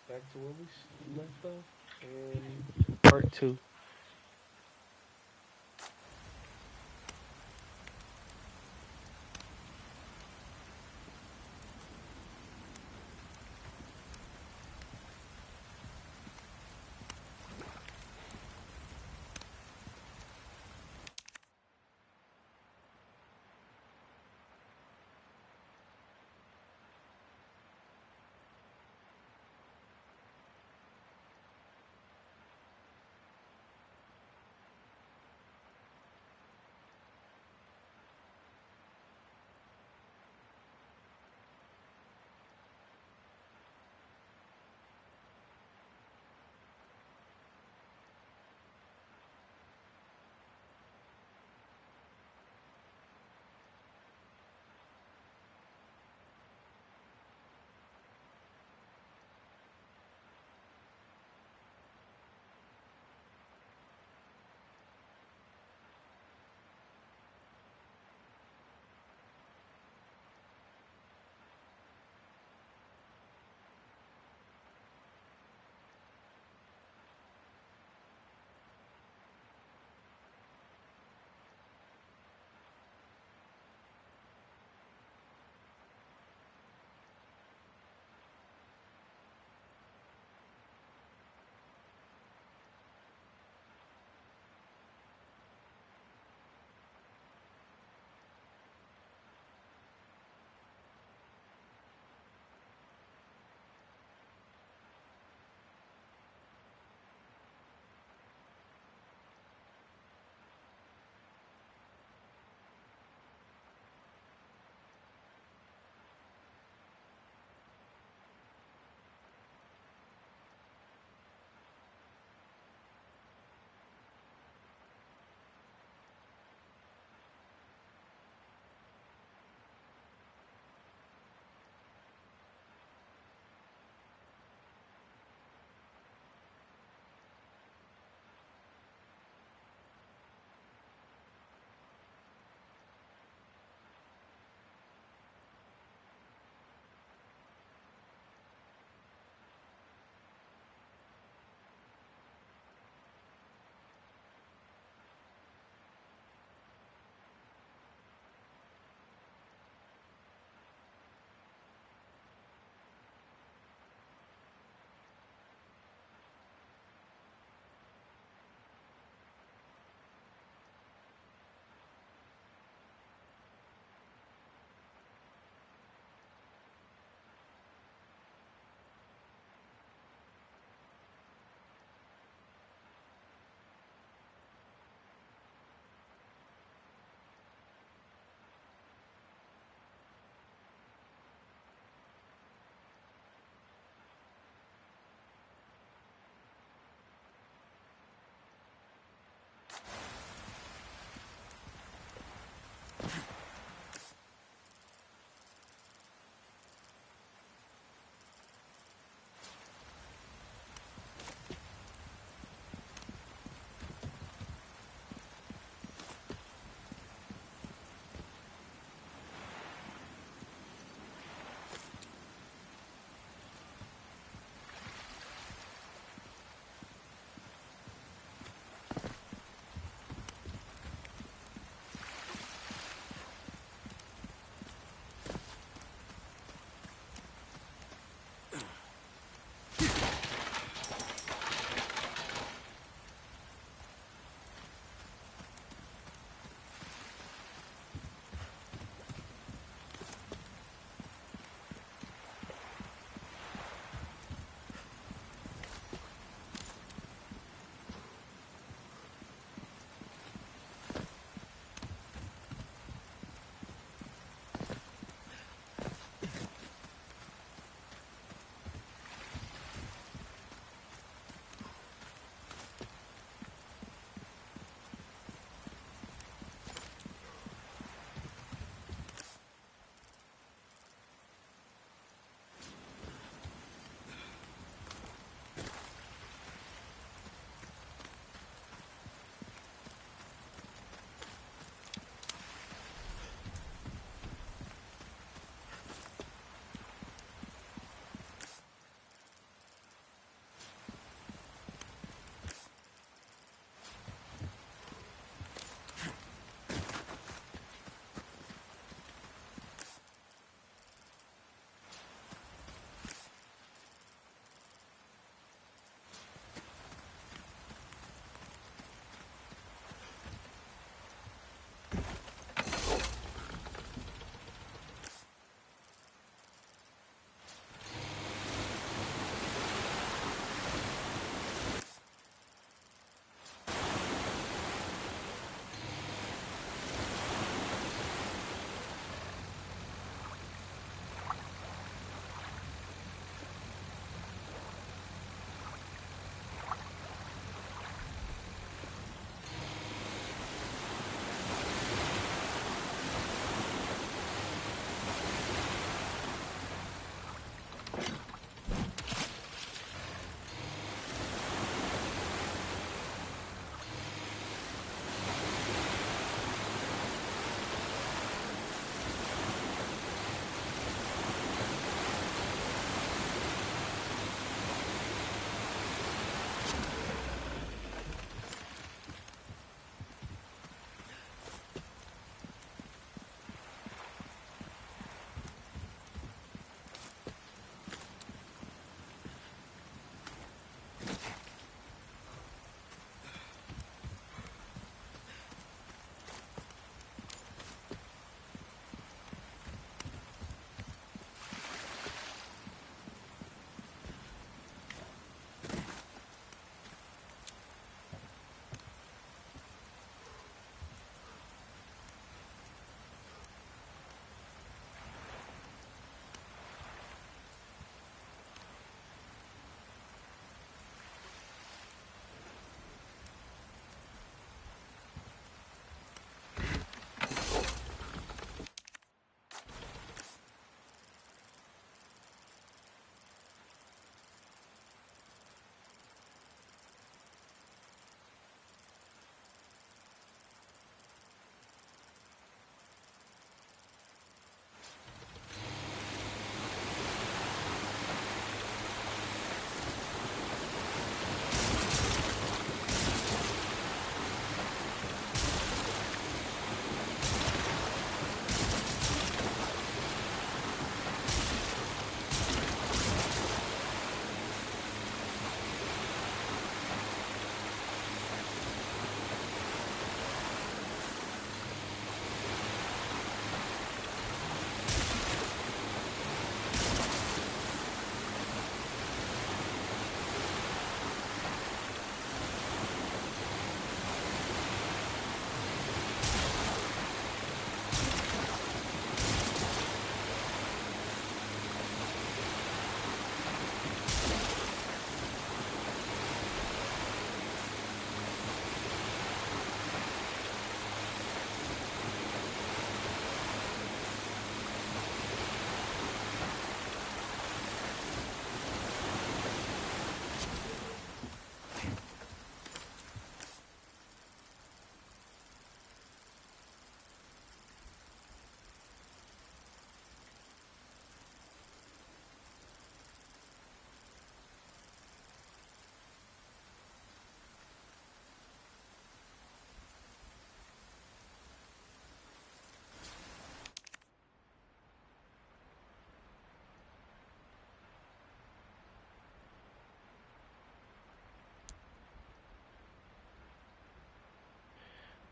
back to where we left off, and part two.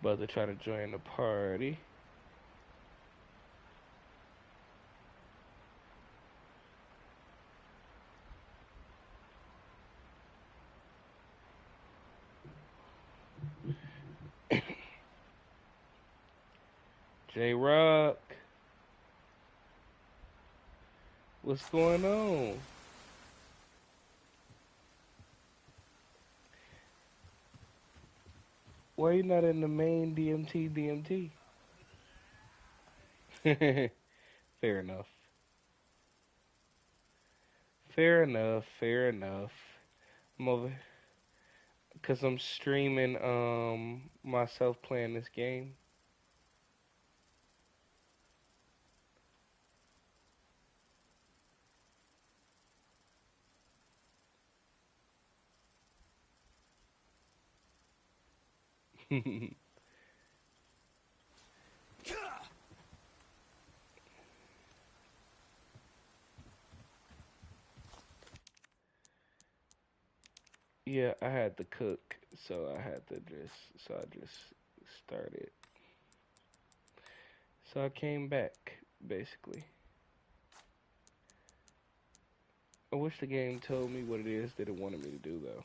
About to try to join the party. J Rock, what's going on? Why you not in the main DMT? Fair enough. Fair enough. Fair enough. I'm over because I'm streaming myself playing this game. Yeah, I had to cook, so I just started. So I came back basically. I wish the game told me what it is that it wanted me to do though.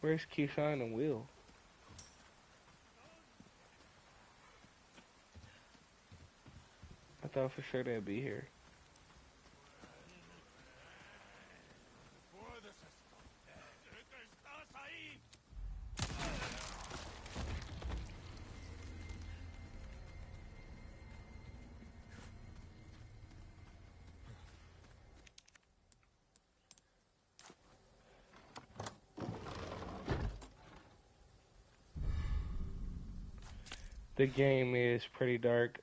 Where's Keyshawn and Will? I thought for sure they'd be here. The game is pretty dark.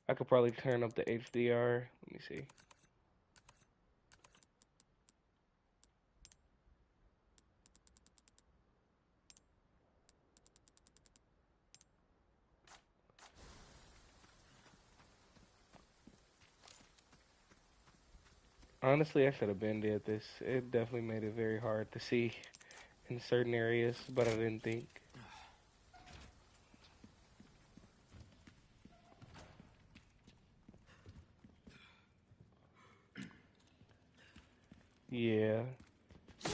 I could probably turn up the HDR. Let me see. Honestly, I should have been did this. It definitely made it very hard to see in certain areas, but I didn't think. Yeah. The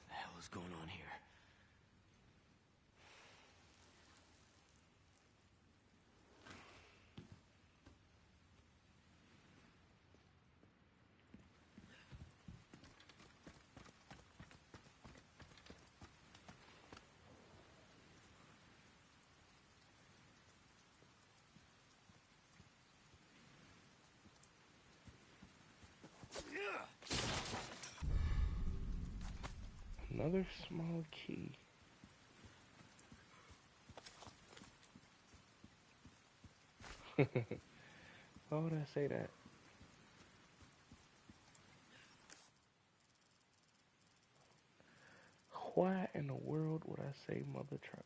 hell is going on here? Another small key. Why would I say that? Why in the world would I say mother trucker?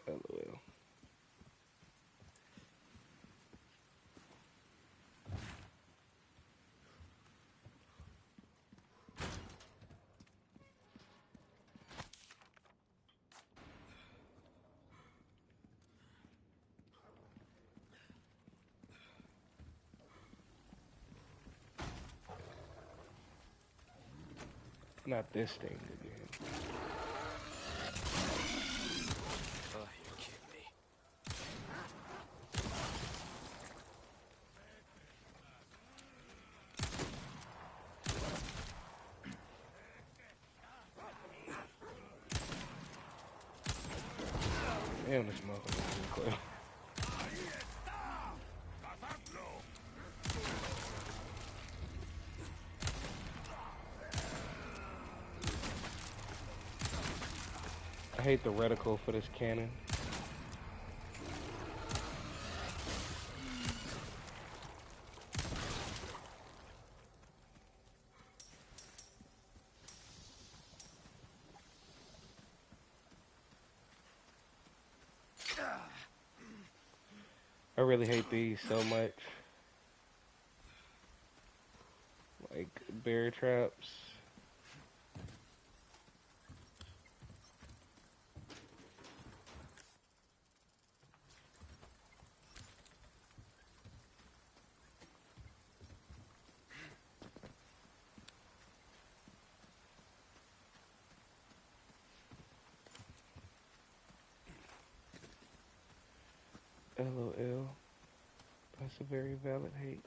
LOL. Not this thing again. Oh, you're kidding me. Damn, this motherfucker recoil. I hate the reticle for this cannon. I really hate these so much. Like bear traps. LOL. That's a very valid hate.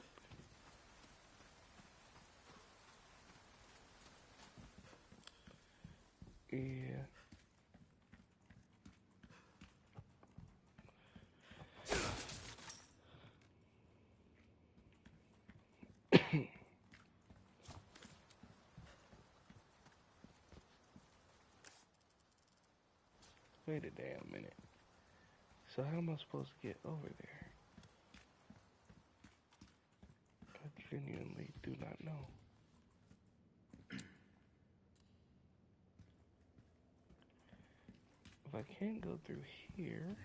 Yeah. Wait a damn minute. So how am I supposed to get over there? I genuinely do not know. If I can't go through here...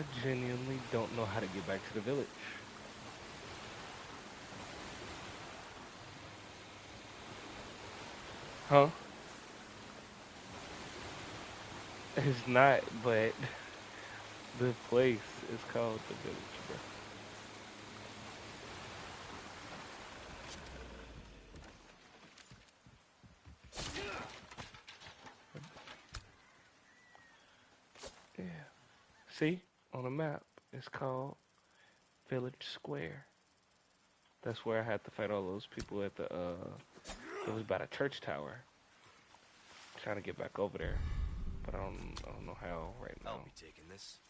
I genuinely don't know how to get back to the village. Huh? It's not, but the place is called the village, bro. Yeah. See? On the map, it's called Village Square. That's where I had to fight all those people at the it was about a church tower. Trying to get back over there. But I don't know how right I'll now. be taking this.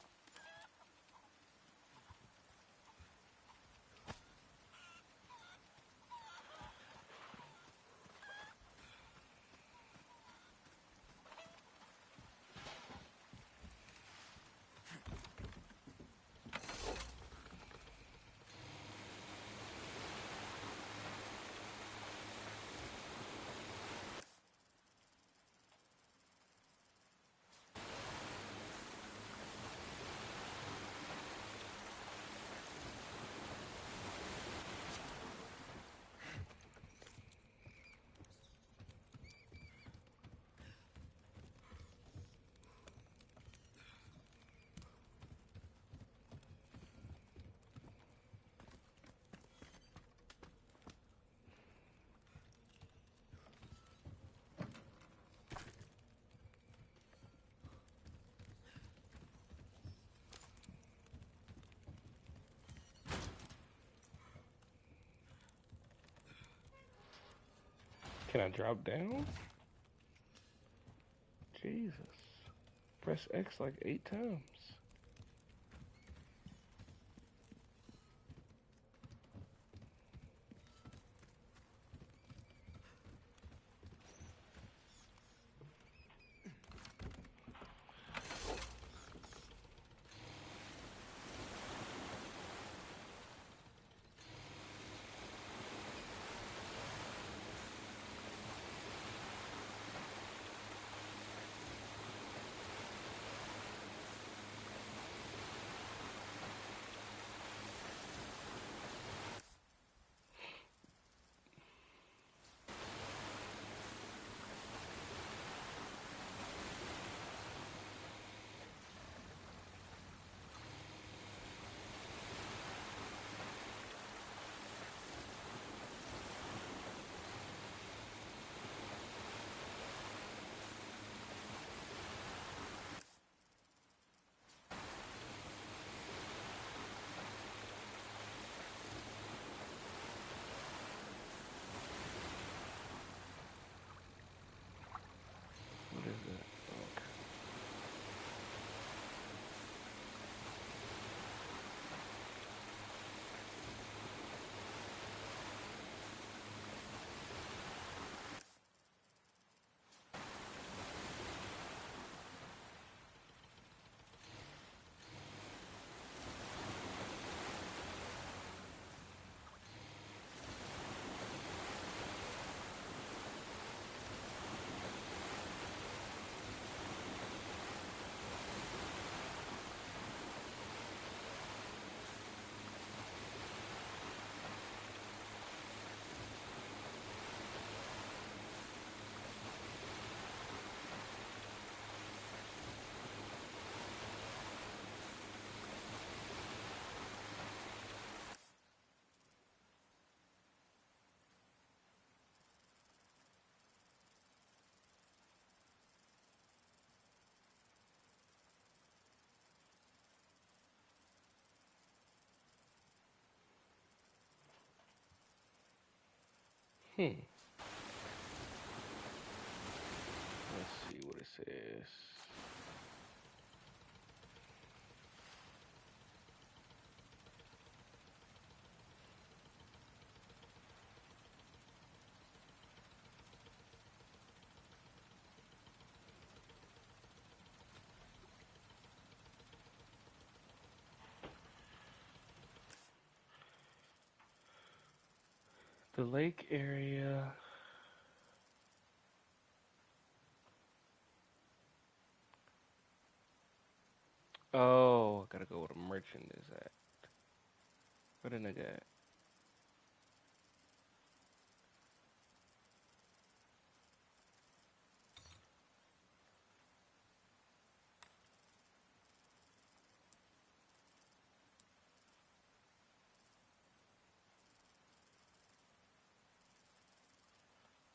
Can I drop down? Jesus. Press X like 8 times. What is that? Okay. Hmm. Let's see what it says. The lake area. Oh, I gotta go where the merchant is at. Where the nigga at?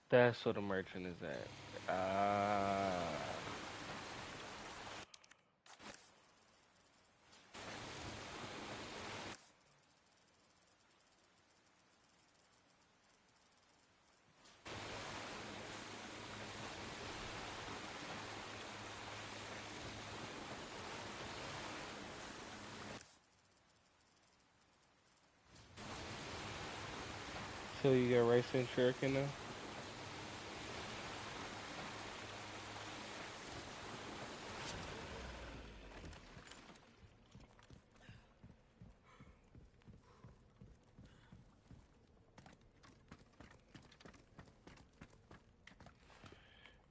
That's where the merchant is at. Ah. So you got rice and shuriken now?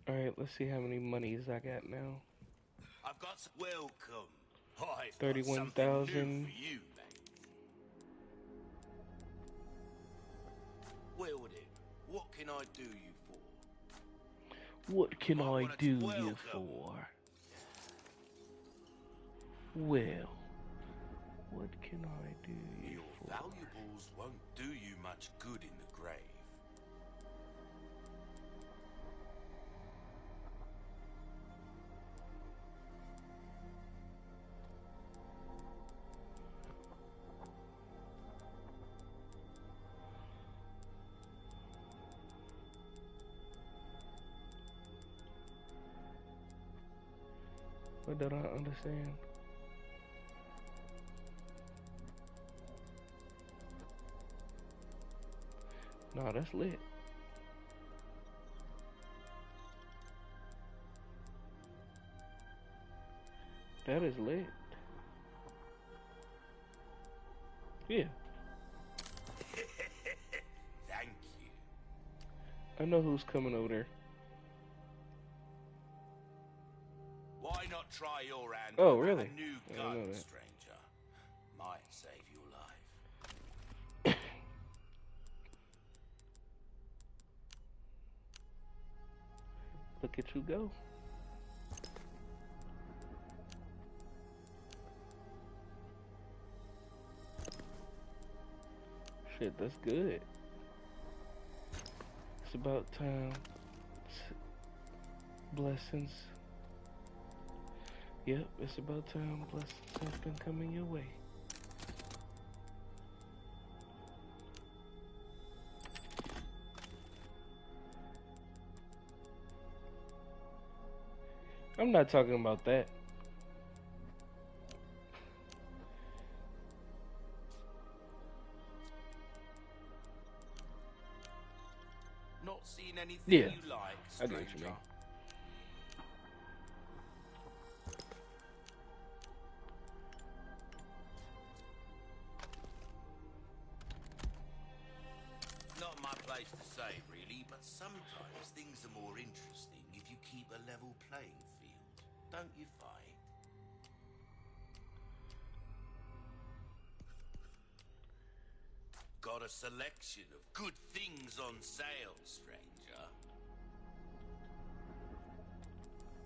Alright, let's see how many monies I got now. I've got some... Welcome. I've got something new 31,000. for you, mate. Well then, what can I do you for? What can Might I wanna do welcome. you for? Well, what can I do you Your for? valuables won't do you much good in the grave. What did I understand? No, that's lit. That is lit. Yeah, Thank you. I know who's coming over there. Why not try your hand Oh, with really? a new I gun, didn't know that. stranger? Might save your life. Look at you go. Shit, that's good. It's about time. Blessings. Yep, it's about time. Blessings have been coming your way. I'm not talking about that. Not seen anything Yeah, you like, I get what you stranger? mean. Not my place to say, really, but sometimes things are more interesting if you keep a level playing field, don't you find? Got a selection of good things on sale, stranger.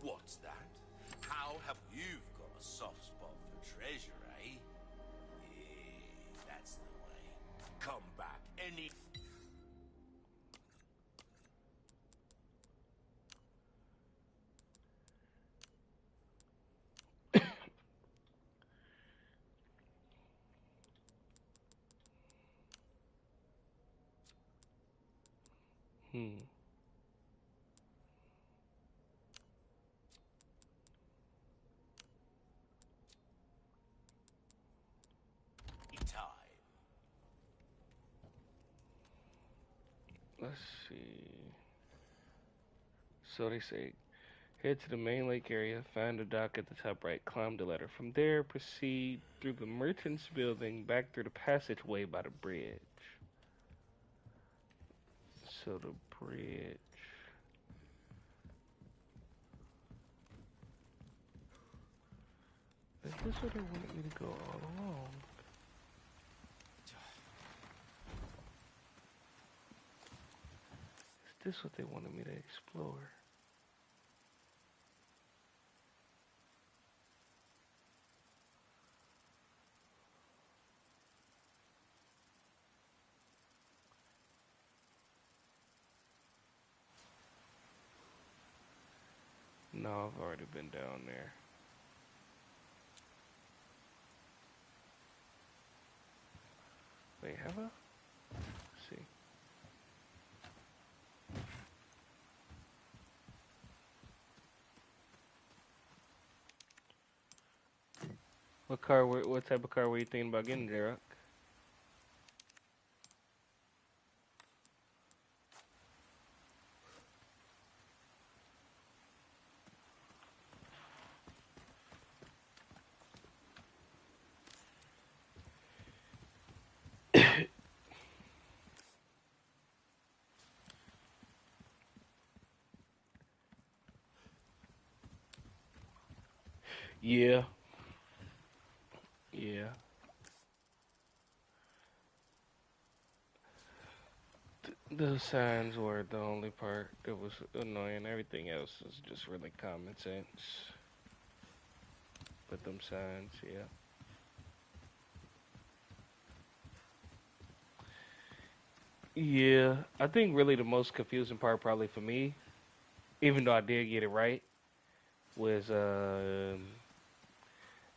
What's that? How have you got a soft spot for treasure, eh? Yeah, that's the way. Come back any... Hmm. time. Let's see. So they say, head to the main lake area, find a dock at the top right, climb the ladder. From there, proceed through the merchant's building, back through the passageway by the bridge. So the bridge. Is this where they wanted me to go all along? Is this what they wanted me to explore? No, I've already been down there. Wait, have I? Let's see. What type of car were you thinking about getting, J-Rock? Yeah. Yeah. The signs were the only part that was annoying. Everything else is just really common sense. But them signs, yeah. Yeah, I think really the most confusing part probably for me, even though I did get it right, was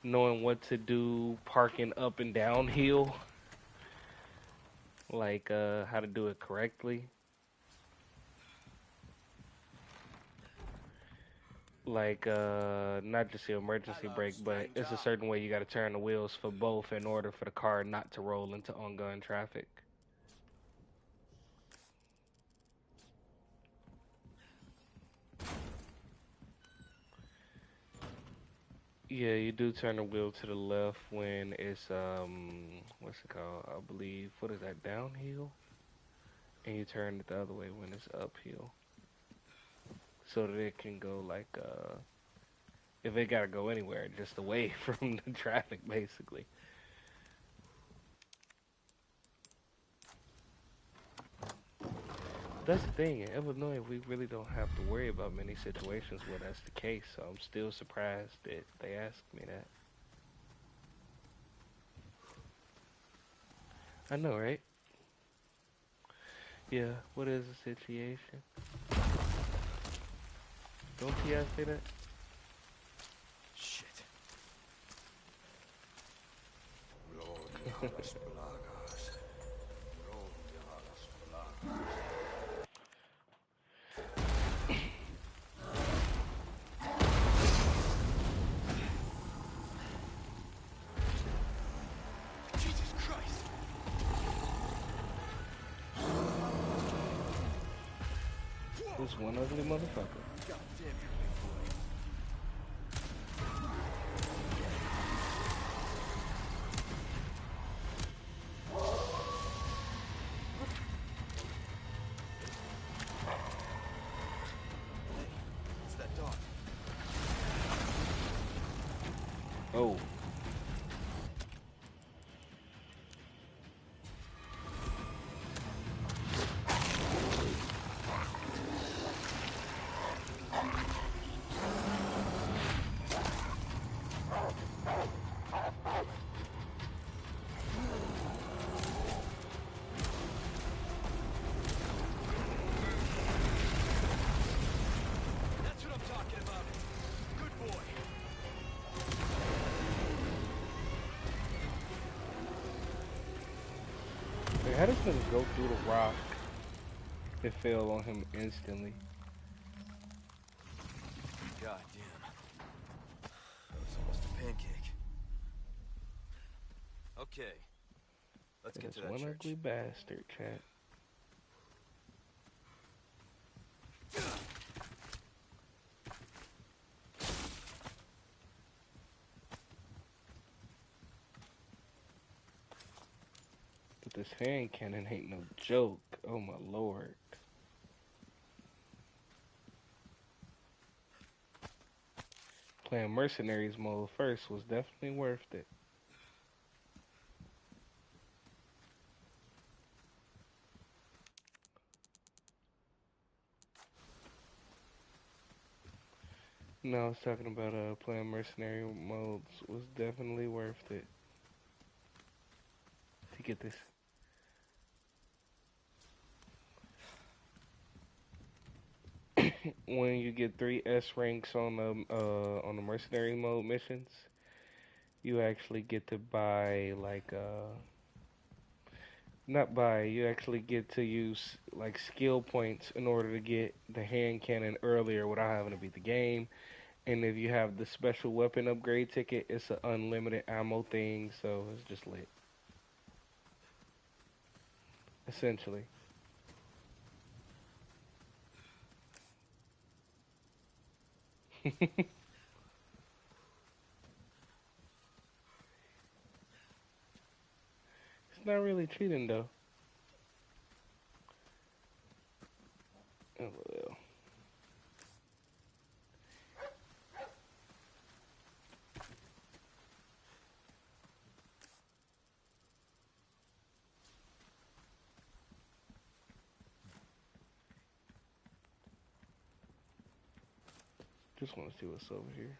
knowing what to do parking up and downhill, like how to do it correctly. Like not just the emergency Hello, brake, but it's a stranger. certain way you got to turn the wheels for both in order for the car not to roll into oncoming traffic. Yeah, you do turn the wheel to the left when it's what's it called? I believe what is that, downhill? And you turn it the other way when it's uphill. So that it can go like if it gotta go anywhere, just away from the traffic basically. But that's the thing, in Illinois we really don't have to worry about many situations where that's the case, so I'm still surprised that they asked me that. I know, right? Yeah, what is the situation? Don't TI say that? Shit. Las plagas. Las plagas. Jesus Christ. This one ugly motherfucker. God damn you, big boy. It's that dog. Oh. That's what I'm talking about. Good boy. Wait, how does this go through the rock? It fell on him instantly. God damn. That was almost a pancake. Okay. Let's get That's to that one church. ugly bastard, chat. But this hand cannon ain't no joke. Oh my lord. playing Mercenaries mode first was definitely worth it. No, I was talking about playing Mercenary modes was definitely worth it to get this. When you get 3 S ranks on the Mercenary mode missions, you actually get to buy like not buy, you actually get to use like skill points in order to get the hand cannon earlier without having to beat the game. And if you have the special weapon upgrade ticket, it's an unlimited ammo thing, so it's just lit. Essentially. It's not really cheating though. Oh, well. Just want to see what's over here.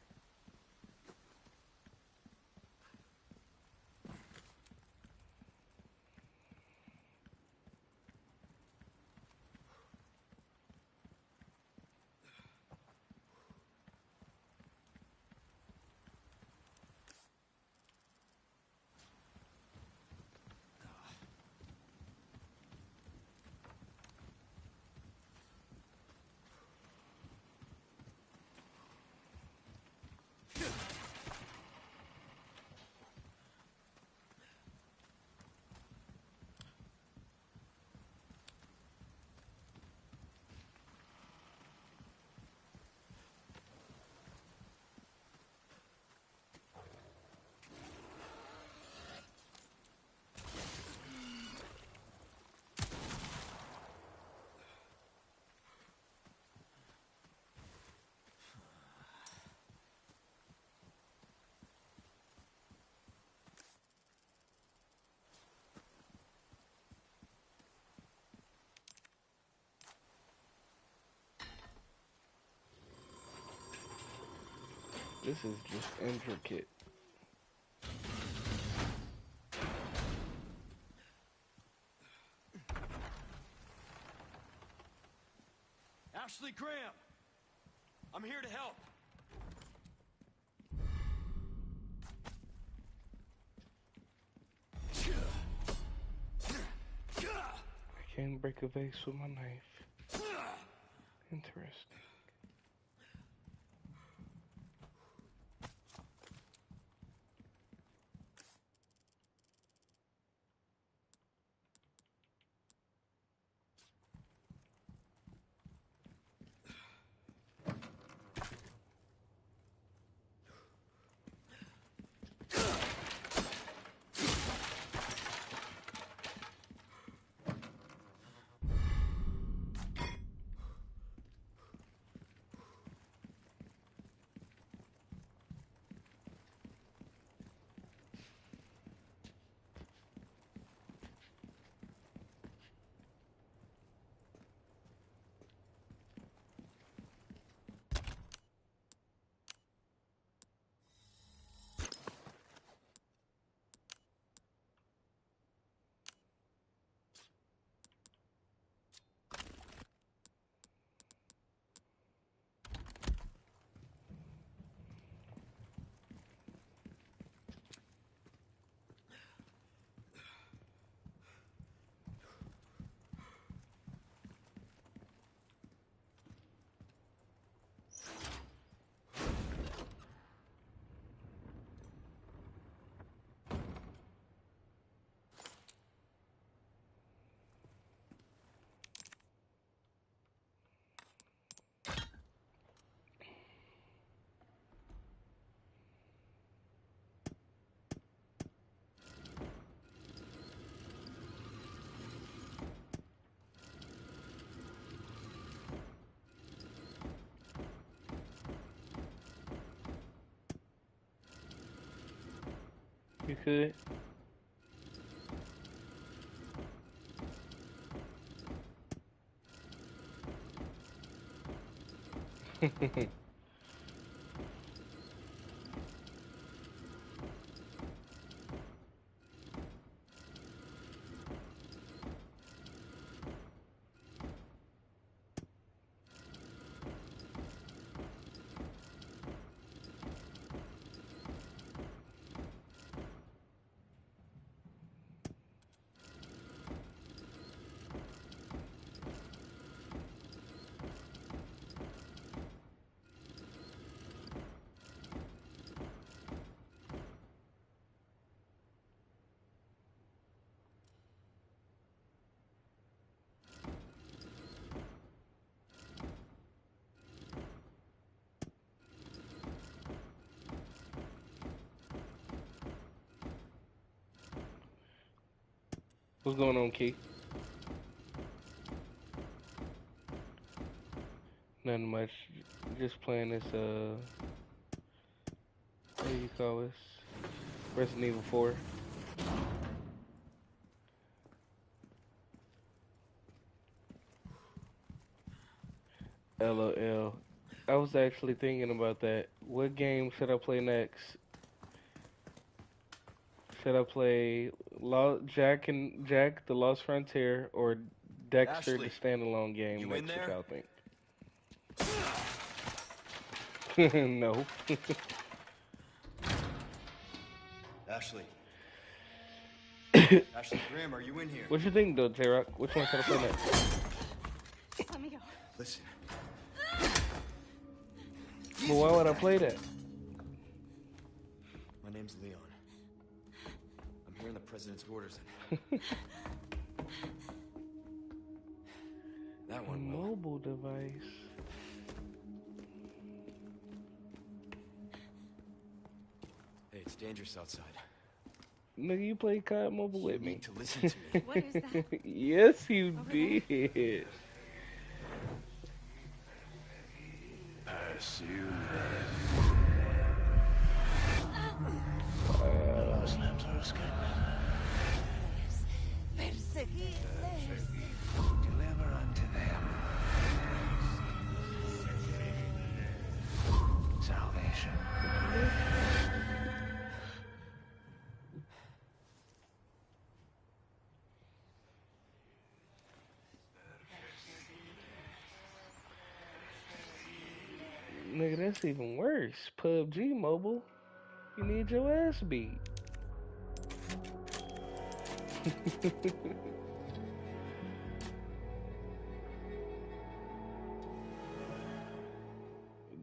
This is just intricate. Ashley Graham! I'm here to help. I can't break a vase with my knife. Interesting. You could. What's going on, Key? Nothing much. Just playing this, what do you call this? Resident Evil 4. LOL. I was actually thinking about that. What game should I play next? Should I play Jack the Lost Frontier or Dexter Ashley, the standalone game you in next? What there? y'all think? No. Ashley. Ashley Graham, are you in here? What you think though, J-Rock? Which one should I play next? Just let me go. Listen. But why would I play that? My name's Leon. I'm hearing the president's orders. That one will. Mobile device. Hey, it's dangerous outside. Nigga, you played COD Mobile with You me. need to listen to me. What is that? Yes, you Over there. did. As soon Muslims are escaping. Deliver unto them salvation. Nigga, that's even worse. PUBG Mobile. You need your ass beat.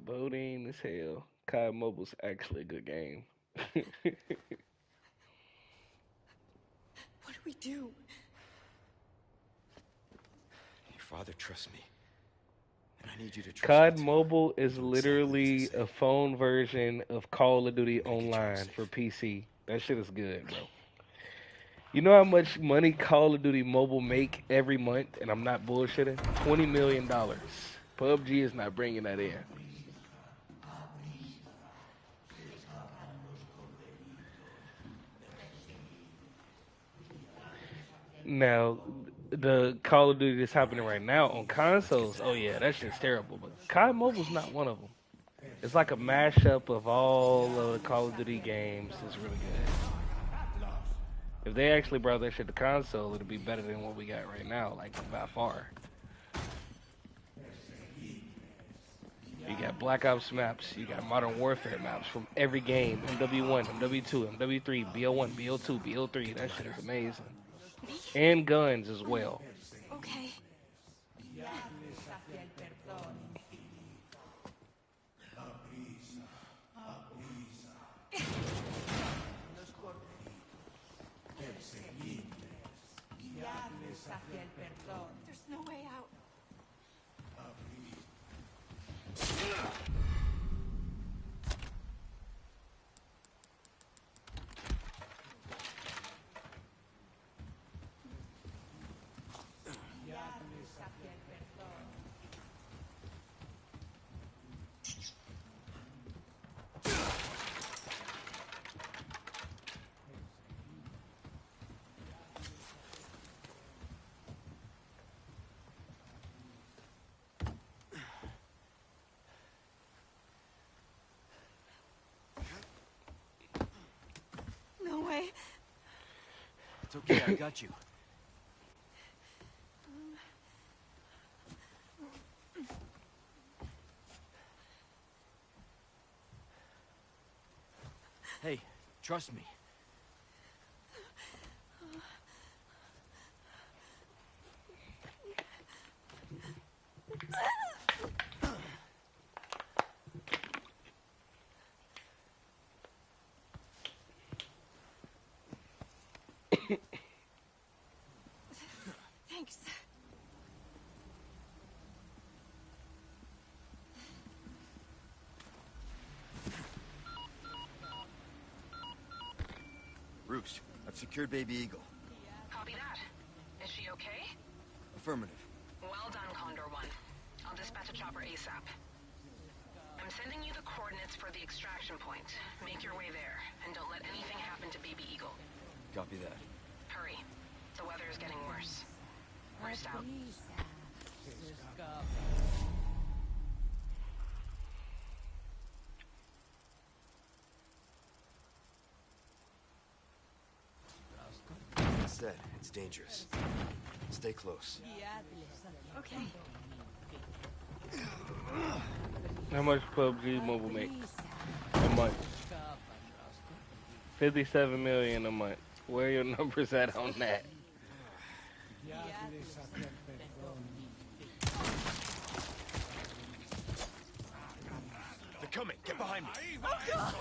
Bodine as hell. COD Mobile's actually a good game. What do we do? Your father trusts me. And I need you to trust COD me too. Mobile is Do exactly literally as I say. a phone version of Call of Duty Make it Online Joseph. for PC. That shit is good, bro. You know how much money Call of Duty Mobile make every month, and I'm not bullshitting? $20 million. PUBG is not bringing that in. Now, the Call of Duty that's happening right now on consoles, oh yeah, that shit's terrible. But COD Mobile's not one of them. It's like a mashup of all of the Call of Duty games. It's really good. If they actually brought that shit to console, it'd be better than what we got right now, like by far. You got Black Ops maps, you got Modern Warfare maps from every game, MW1, MW2, MW3, BO1, BO2, BO3. That shit is amazing. And guns as well. Okay. There's no way out. okay? It's okay, I got you. Hey, trust me. Thanks. Roost, I've secured Baby Eagle. Copy that. Is she okay? Affirmative. Well done, Condor 1. I'll dispatch a chopper ASAP. I'm sending you the coordinates for the extraction point. Make your way there, and don't let anything happen to Baby Eagle. Copy that. Hurry. The weather is getting worse. Roost out. That said, it's dangerous. Stay close. Okay. How much PUBG Mobile make a month? 57 million a month. Where are your numbers at on that? They're coming! Get behind me! Oh God!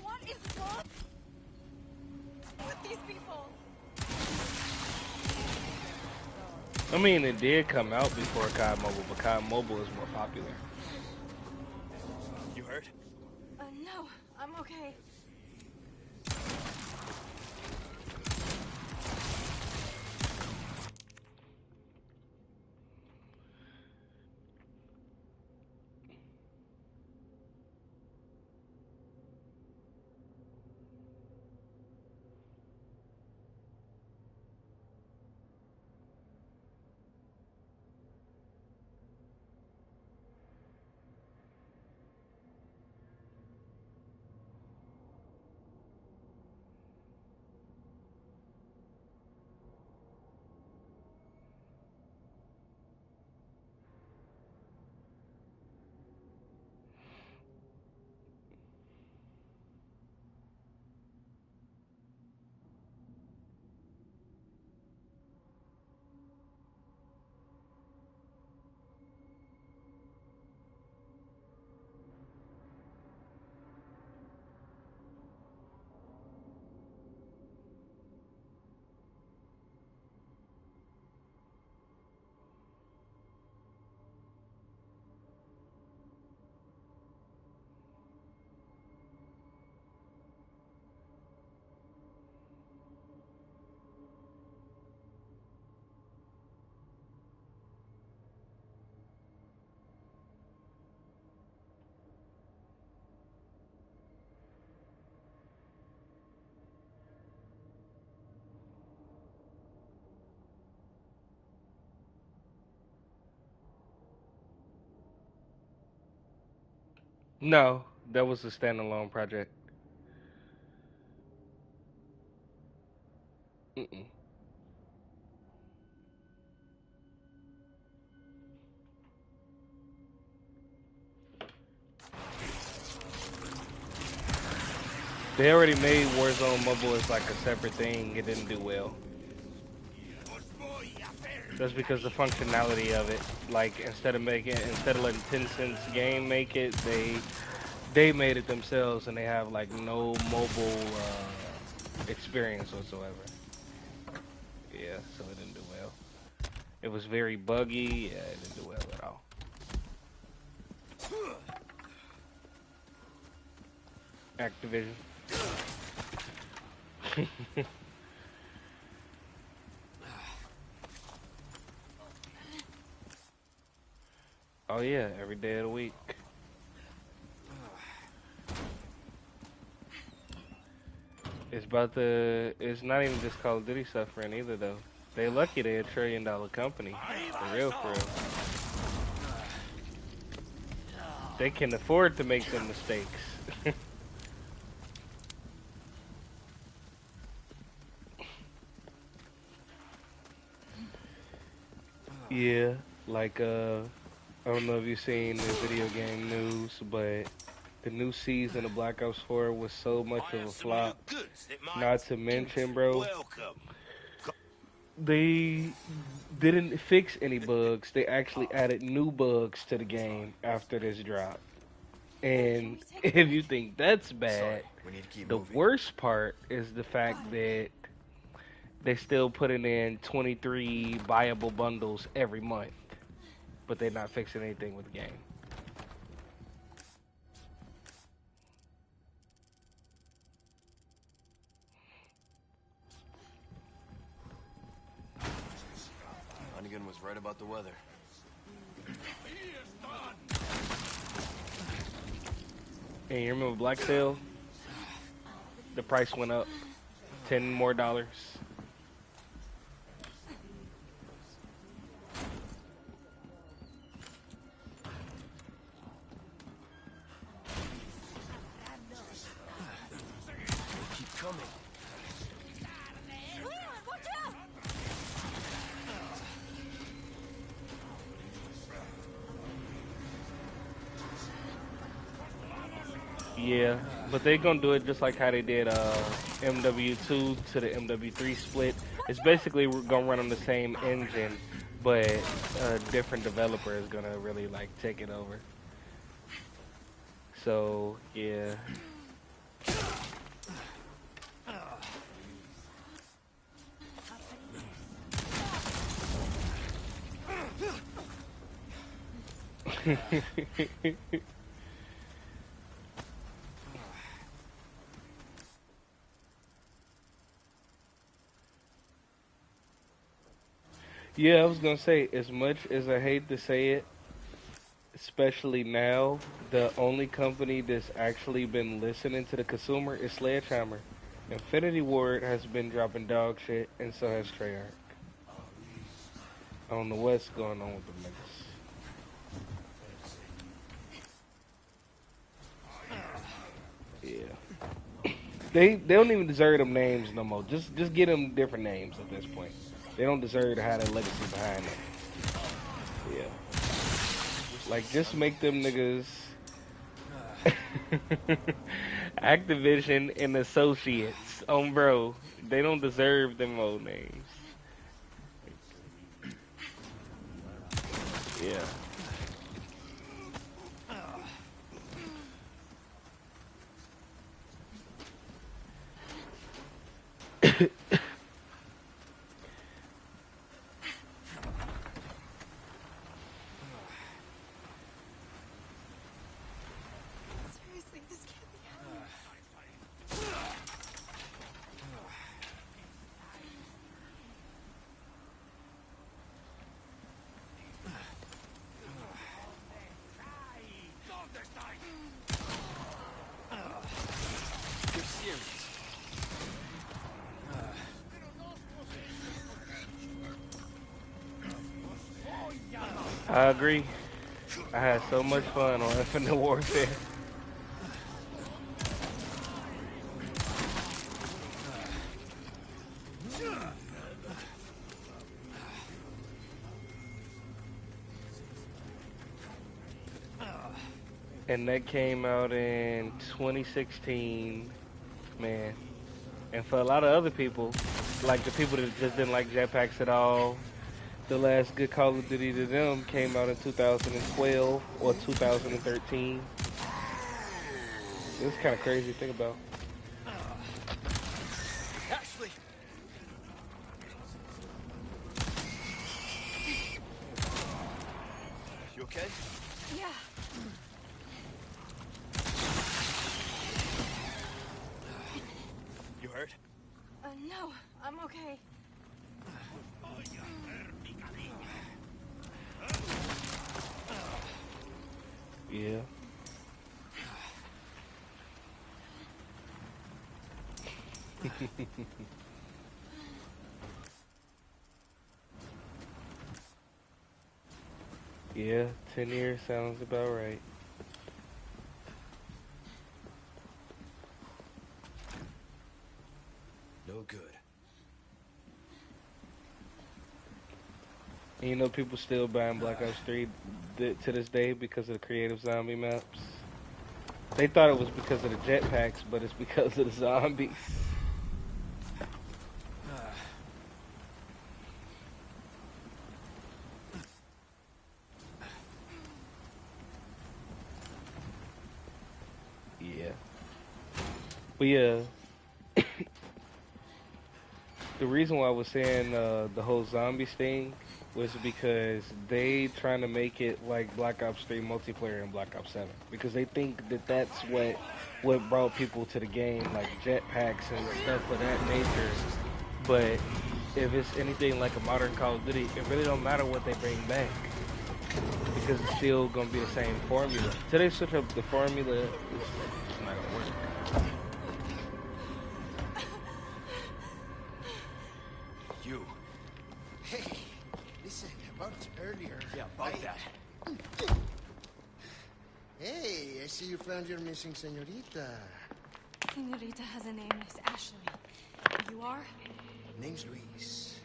What is wrong with these people? I mean, it did come out before COD Mobile, but COD Mobile is more popular. You hurt? No, I'm okay. No, that was a standalone project. Mm-mm. They already made Warzone Mobile as like a separate thing. It didn't do well. That's because the functionality of it, like instead of letting Tencent's game make it, they made it themselves, and they have like no mobile experience whatsoever. Yeah, so it didn't do well. It was very buggy. Yeah, it didn't do well at all. Activision. Oh yeah, every day of the week. It's not even just Call of Duty suffering either though. They lucky they're a $1 trillion company. For real, for real. They can afford to make some mistakes. Yeah, like I don't know if you've seen the video game news, but the new season of Black Ops 4 was so much I of have a some new flop. goods that Not might to mention, interest. bro, Welcome. they didn't fix any bugs. They actually added new bugs to the game after this drop. Can And we take a if you break? think that's Sorry, bad, we need to keep the moving. worst part is the fact that they still putting in 23 viable bundles every month, but they're not fixing anything with the game. Hunnigan was right about the weather. And you remember Black Sale? The price went up $10 more. They keep coming. Leon, watch out! Yeah, but they gonna do it just like how they did MW2 to the MW3 split. It's basically gonna run on the same engine, but a different developer is gonna really like take it over. So yeah, yeah. I was gonna say, as much as I hate to say it, especially now, the only company that's actually been listening to the consumer is Sledgehammer. Infinity Ward has been dropping dog shit, and so has Treyarch. I don't know what's going on with them niggas. Yeah, they don't even deserve them names no more. Just get them different names at this point. They don't deserve to have that legacy behind them. Yeah, like just make them niggas Activision and Associates. Bro, they don't deserve them old names. Yeah. Seriously, this can't be happening. You're serious. I agree. I had so much fun on Infinite Warfare. And that came out in 2016, man. And for a lot of other people, like the people that just didn't like jetpacks at all, the last good Call of Duty to them came out in 2012 or 2013. It's kind of crazy to think about. Ashley! You okay? Yeah. You hurt? No, I'm okay. Yeah. Yeah, 10 years sounds about right. No good. And you know people still buying Black Ops 3 to this day because of the creative zombie maps. They thought it was because of the jetpacks, but it's because of the zombies. Yeah. But yeah, the reason why I was saying the whole zombies thing was because they trying to make it like Black Ops 3 multiplayer and Black Ops 7 because they think that that's what brought people to the game, like jetpacks and stuff of that nature. But if it's anything like a modern Call of Duty, it really don't matter what they bring back because it's still gonna be the same formula. Till they switch up the formula, it's not gonna work. You. Hey, listen, about earlier. Yeah, about that. Hey, I see you found your missing señorita. Senorita has a name. It's Ashley. You are? Name's Luis.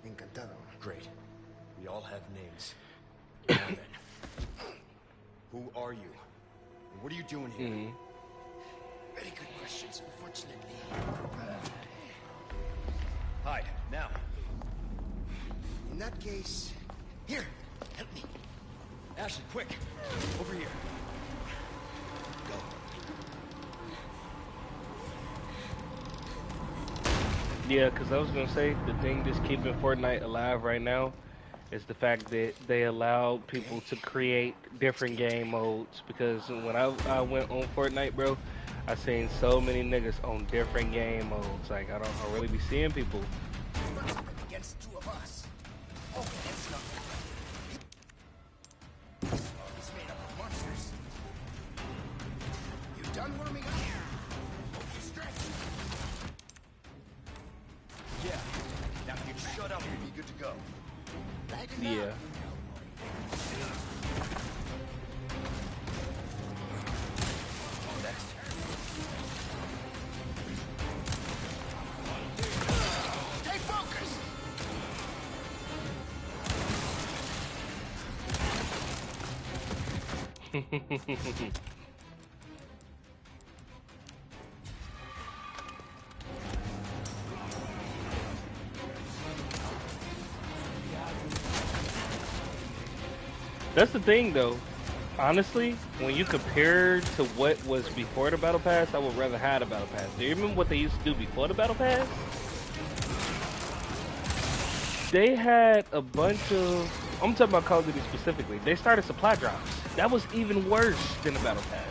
Encantado. Great. We all have names. Now then. Who are you? And what are you doing here? Very good questions, unfortunately. Hide, now. In that case, here, help me. Ashley, quick! Over here. Go. Yeah, because I was going to say, the thing that's keeping Fortnite alive right now is the fact that they allow people to create different game modes. Because when I went on Fortnite, bro, I seen so many niggas on different game modes. Like, I don't really be seeing people. Against two of us. Oh, that's not. He's made up of monsters. You done warming up? You stretch. Yeah. Now if you shut up, we'll be good to go. Lighten Yeah. up. Next. Stay focused. That's the thing, though. Honestly, when you compare to what was before the Battle Pass, I would rather have the Battle Pass. Do you remember what they used to do before the Battle Pass? They had a bunch of... I'm talking about Call of Duty specifically. They started supply drops. That was even worse than the Battle Pass.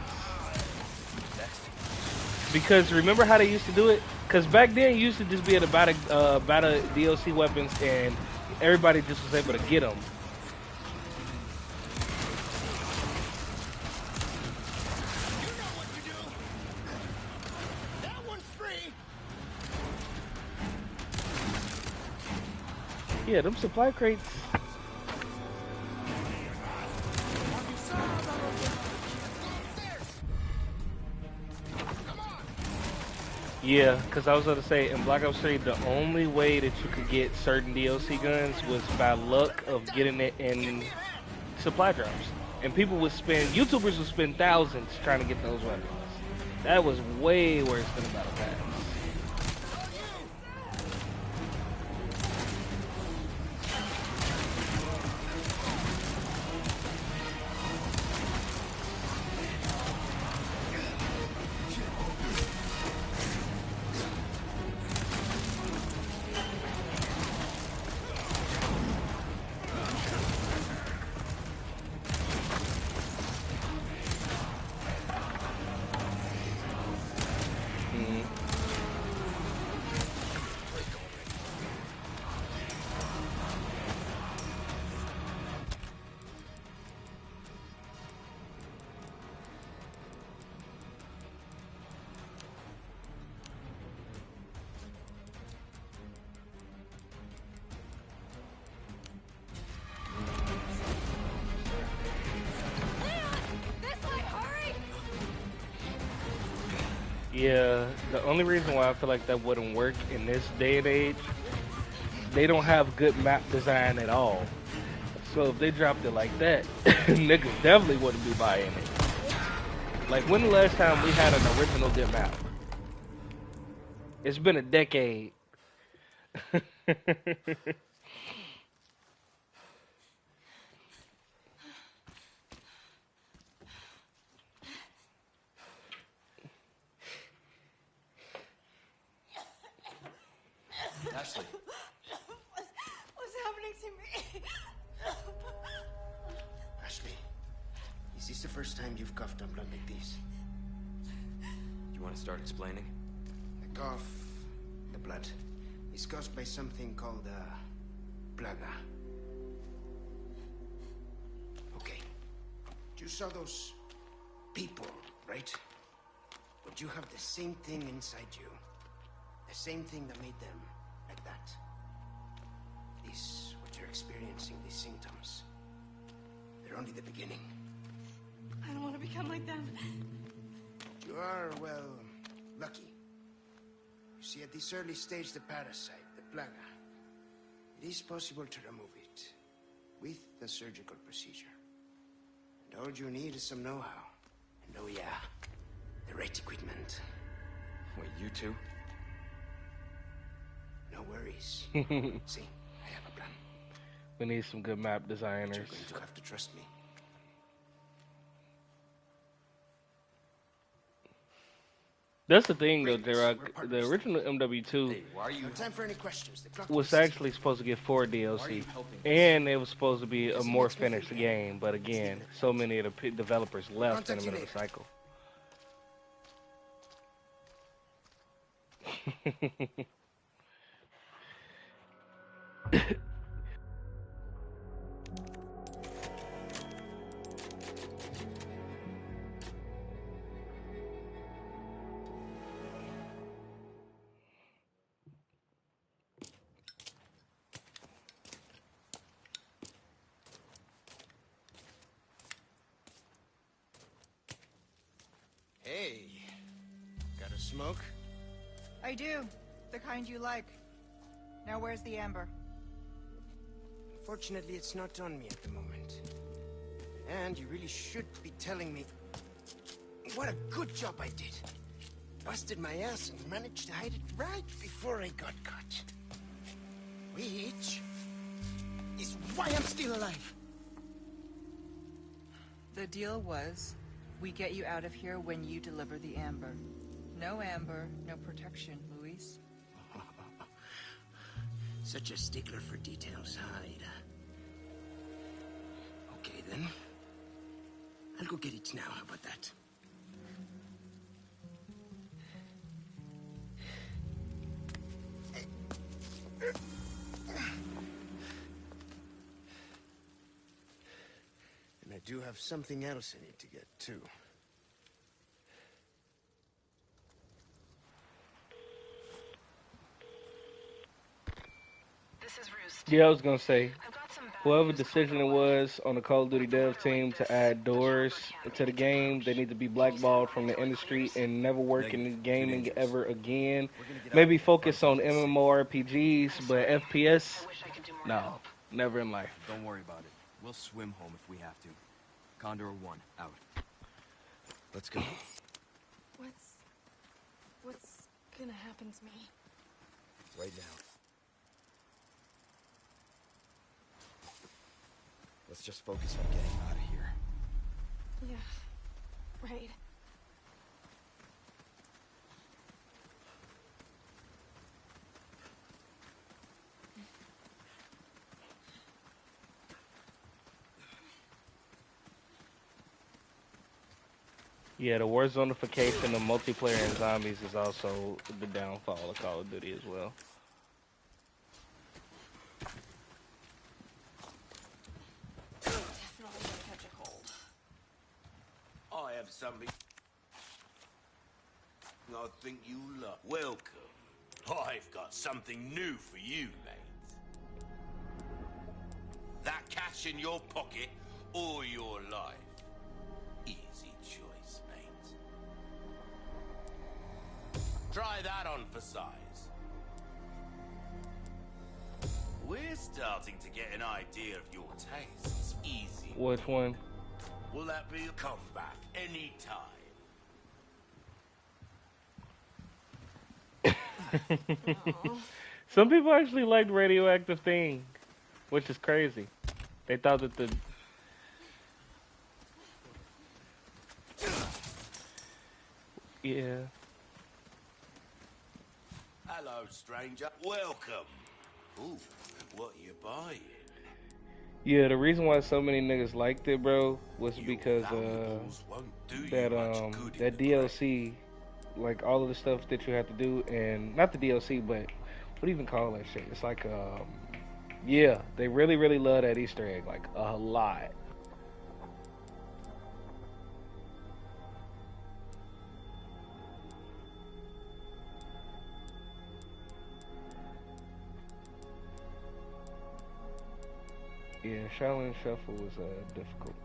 Because remember how they used to do it? Because back then, you used to just be able to buy the DLC weapons and everybody just was able to get them. Yeah, them supply crates. Yeah, because I was going to say, in Black Ops 3, the only way that you could get certain DLC guns was by luck of getting it in supply drops. And people would spend, YouTubers would spend thousands trying to get those weapons. That was way worse than the Battle Pass. Yeah, the only reason why I feel like that wouldn't work in this day and age they don't have good map design at all. So if they dropped it like that, niggas definitely wouldn't be buying it. Like, when the last time we had an original good map? It's been a decade. Ashley, What's happening to me? Ashley, is this the first time you've coughed up blood like this? you want to start explaining? The cough, the blood, is caused by something called plaga. Okay. You saw those people, right? But you have the same thing inside you. The same thing that made them like that. This, what you're experiencing, these symptoms, they're only the beginning. I don't want to become like them. You are, well, lucky. You see, at this early stage, the parasite, the plaga, it is possible to remove it with a surgical procedure. And all you need is some know-how. And oh yeah, the right equipment. Wait, you two? No worries. See, I have a plan. We need some good map But designers. you're going to have to trust me. That's the thing, though, Great. J-Rock. We're The partners. original MW2 Hey, why are you... No time for any questions. The clock was is ticking. actually supposed to get 4 Why are you DLC, helping us? and it was supposed to be a Because it more makes me feel finished better. game. But again, so many of the developers left in the middle of the cycle. Hey, got a smoke? I do. The kind you like. Now where's the amber? Fortunately, it's not on me at the moment. And you really should be telling me what a good job I did. Busted my ass and managed to hide it right before I got caught. Which is why I'm still alive. The deal was, we get you out of here when you deliver the amber. No amber, no protection, Luis. Such a stickler for details, Hyde. Okay, then. I'll go get it now. How about that? And I do have something else I need to get, too. This is Roost. Yeah, I was gonna say, I've got some bad whoever news decision it over the line. was on the Call of Duty dev team to add doors to the game, they need to be blackballed from the industry and never work in gaming ever again. Maybe focus on MMORPGs, but FPS, I wish I could do more to no, help. never in life. Don't worry about it. We'll swim home if we have to. Condor 1, out. Let's go. What's gonna happen to me? Right now. Let's just focus on getting out of here. Yeah, right. Yeah, the Warzonification of multiplayer and zombies is also the downfall of Call of Duty as well. Definitely gonna catch a cold. I have something I think you love. Welcome. I've got something new for you, mate. That cash in your pocket or your life. Easy choice, mate. Try that on for size. We're starting to get an idea of your tastes. Easy. Which one? Will that be a comeback anytime? Some people actually liked Radioactive Thing, which is crazy. They thought that the yeah. Hello, stranger. Welcome. Ooh, what you buying? Yeah, the reason why so many niggas liked it, bro, was Your because valuables won't do you that much good in that the grave. DLC, like all of the stuff that you have to do, and not the DLC, but what do you even call that shit? It's like yeah, they really love that Easter egg, like a lot. Yeah, Shaolin Shuffle was difficult.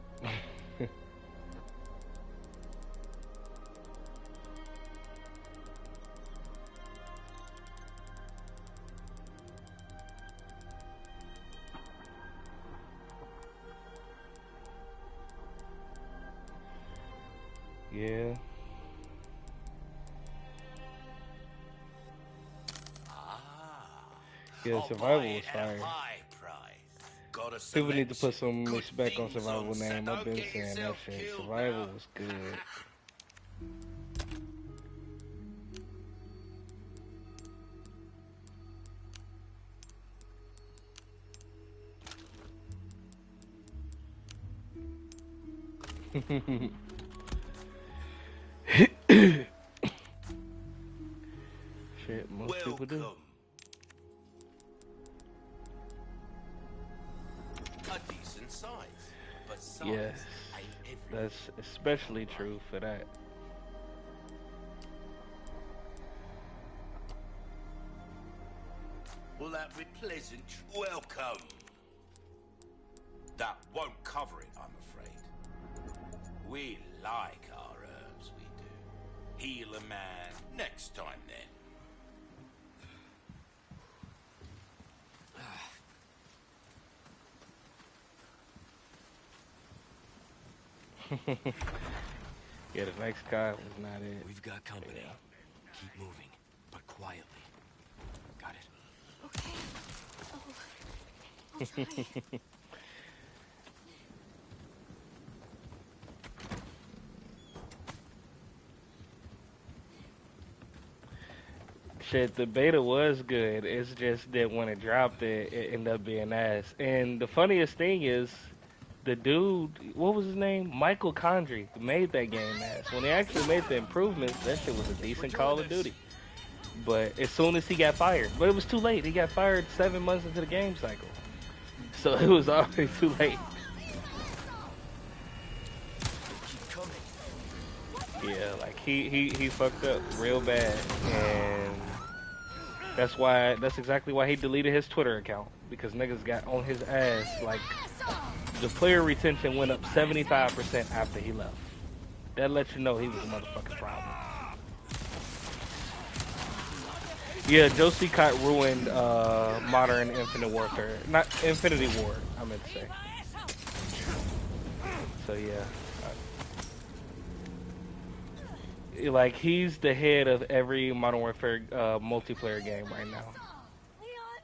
Yeah. Yeah, I'll survival buy was it at a fire. high price. Got a People need to put selection. some Good respect on things survival sale. name. I've Don't been get saying that yourself shit. killed Survival now. was good. Shit, most people do. Welcome. A decent size, but size Yes, ain't everything. that's especially true for that. Will that be pleasant? Welcome. That won't cover it, I'm afraid. We like our herbs, we do. Heal a man next time, then. Yeah, the next guy was not it. We've got company. Yeah. Keep moving, but quietly. Got it? Okay. I'll try. Shit, the beta was good. It's just that when it dropped, it ended up being ass. And the funniest thing is, the dude, what was his name? Michael Condrey, who made that game ass. When they actually made the improvements, that shit was a decent Call of Duty. But as soon as he got fired, but it was too late. He got fired 7 months into the game cycle, so it was already too late. Keep coming. Yeah, like he fucked up real bad, and that's exactly why he deleted his Twitter account, because niggas got on his ass. Like, the player retention went up 75% after he left. That lets you know he was a motherfucking problem. Yeah, Joe Cott ruined modern Infinite Warfare. Not Infinity War, I meant to say. So yeah. Like, he's the head of every Modern Warfare multiplayer game right now. Leon!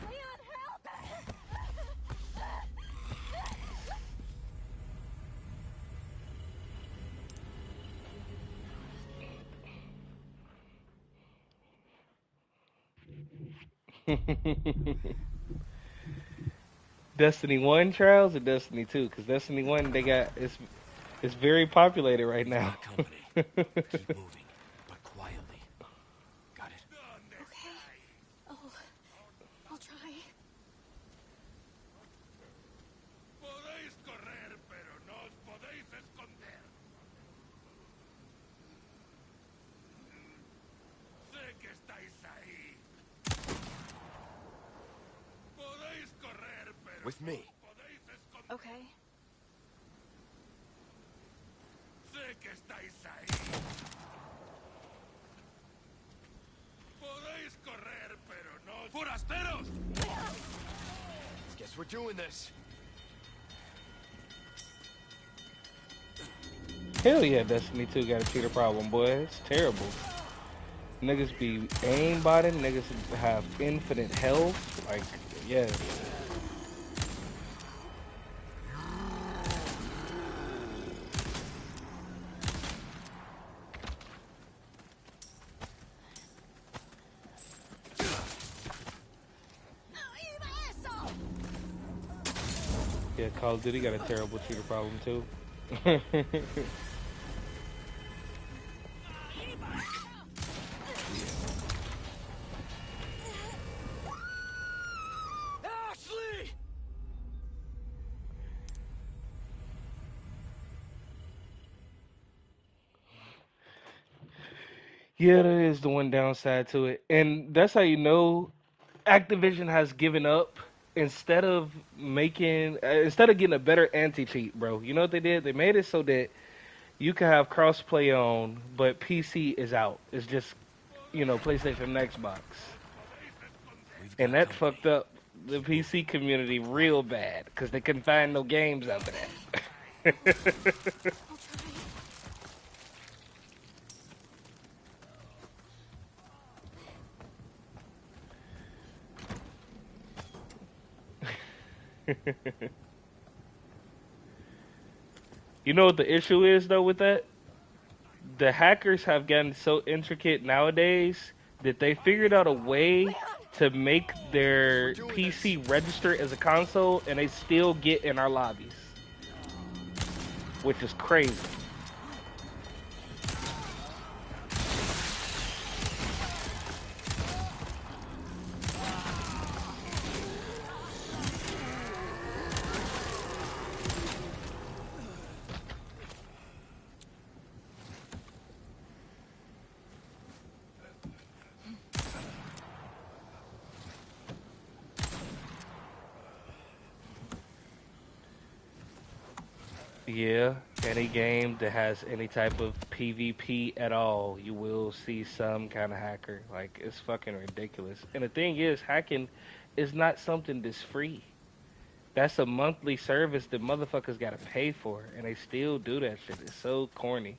Leon, help! Destiny 1 trials or Destiny 2? Because Destiny 1, they got, it's very populated right We've now. got company. Keep moving, but quietly. Got it? Okay. I'll try. Podéis correr, pero no os podéis esconder. Sé que estáis ahí. Podéis correr, pero With me. podéis esconder. Okay. Sé que estáis ahí. Podéis correr, pero no Guess we're doing this. Hell yeah, Destiny 2 got a cheater problem, boy. It's terrible. Niggas be aimbotting, niggas have infinite health. Like, yeah. Yeah, Call of Duty got a terrible cheater problem too. Ashley! Yeah, that is the one downside to it. And that's how you know Activision has given up instead of getting a better anti-cheat, bro. You know what they did? They made it so that you can have cross-play on, but PC is out. It's just, PlayStation and Xbox. We've And got that company. fucked up the PC community real bad because they couldn't find no games after that. You know what the issue is though with that? The hackers have gotten so intricate nowadays that they figured out a way to make We're their doing this. PC register as a console and they still get in our lobbies, which is crazy. Yeah, any game that has any type of PvP at all, you will see some kind of hacker. Like, it's fucking ridiculous. And the thing is, hacking is not something that's free. That's a monthly service that motherfuckers gotta pay for, and they still do that shit. It's so corny.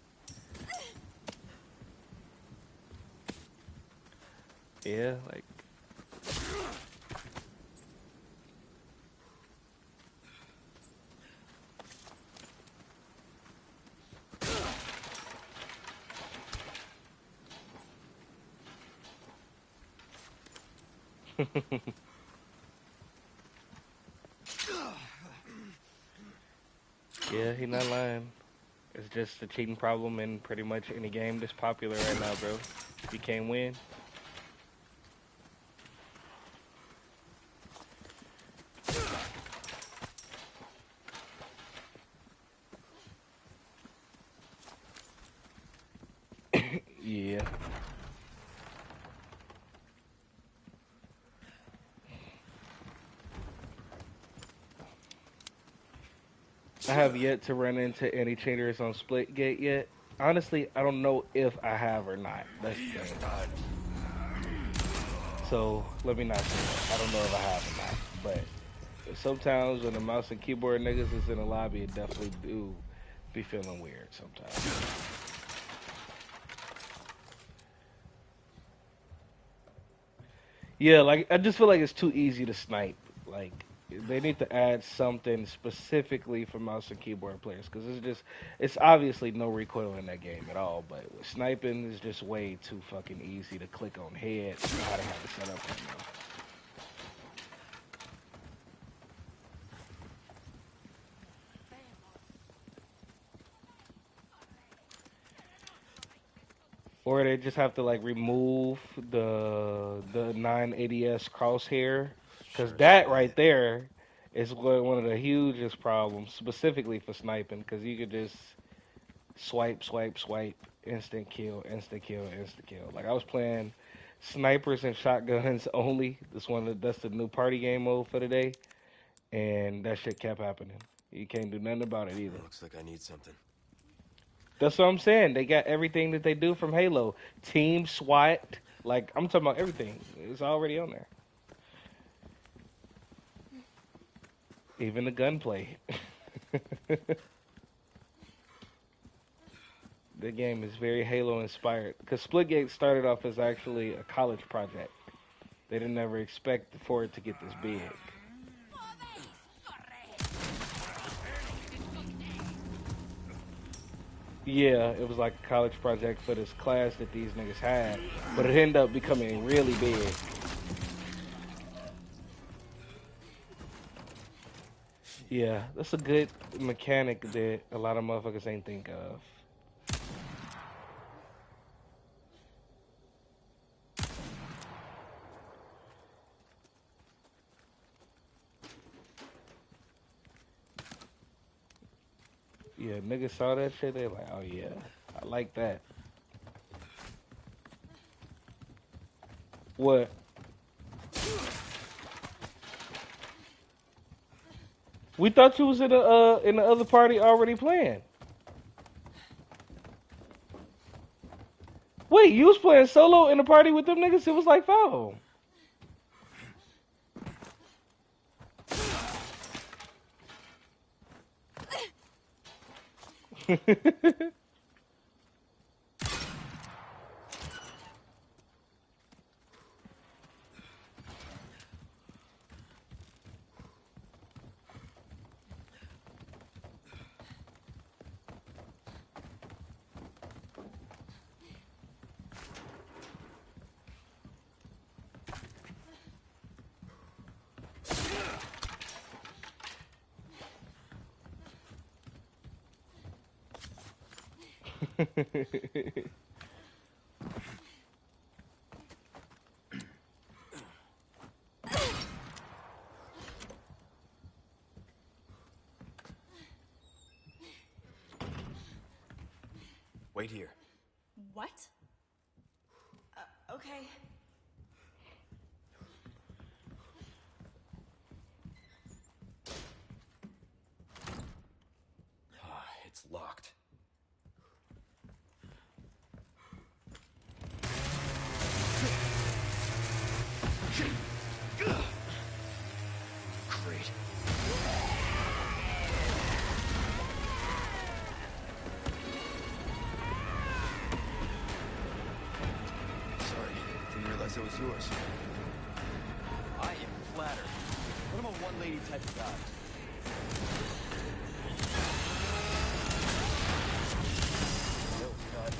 Yeah, like, yeah, he not lying. It's just a cheating problem in pretty much any game that's popular right now, bro. You can't win. Yeah. I have yet to run into any cheaters on Splitgate yet. Honestly, I don't know if I have or not. That's the thing. So let me not say that. I don't know if I have or not. But sometimes when the mouse and keyboard niggas is in the lobby, it definitely do be feeling weird sometimes. Yeah, like I just feel like it's too easy to snipe. Like they need to add something specifically for mouse and keyboard players because it's obviously no recoil in that game at all. But with sniping is just way too fucking easy to click on head. How they have it set up right now. Or they just have to like remove the 980s crosshair, because Sure as that shit. right there is one of the hugest problems, specifically for sniping, because you could just swipe, swipe, swipe, instant kill, instant kill, instant kill. Like I was playing snipers and shotguns only. That's the new party game mode for today, and that shit kept happening. You can't do nothing about it either. Looks like I need something. That's what I'm saying. They got everything that they do from Halo. Team SWAT. Like, I'm talking about everything. It's already on there. Even the gunplay. The game is very Halo inspired. Because Splitgate started off as actually a college project. They didn't ever expect for it to get this big. Yeah, it was like a college project for this class that these niggas had. But it ended up becoming really big. Yeah, that's a good mechanic that a lot of motherfuckers ain't think of. Yeah, niggas saw that shit, they like, oh yeah, I like that. What? We thought you was in the other party already playing. Wait, you was playing solo in the party with them niggas? It was like 5 of them. Wait here. What? Okay. It's locked. Great. Sorry, didn't realize it was yours. I am flattered, but I'm a one-lady type of guy. No, cut.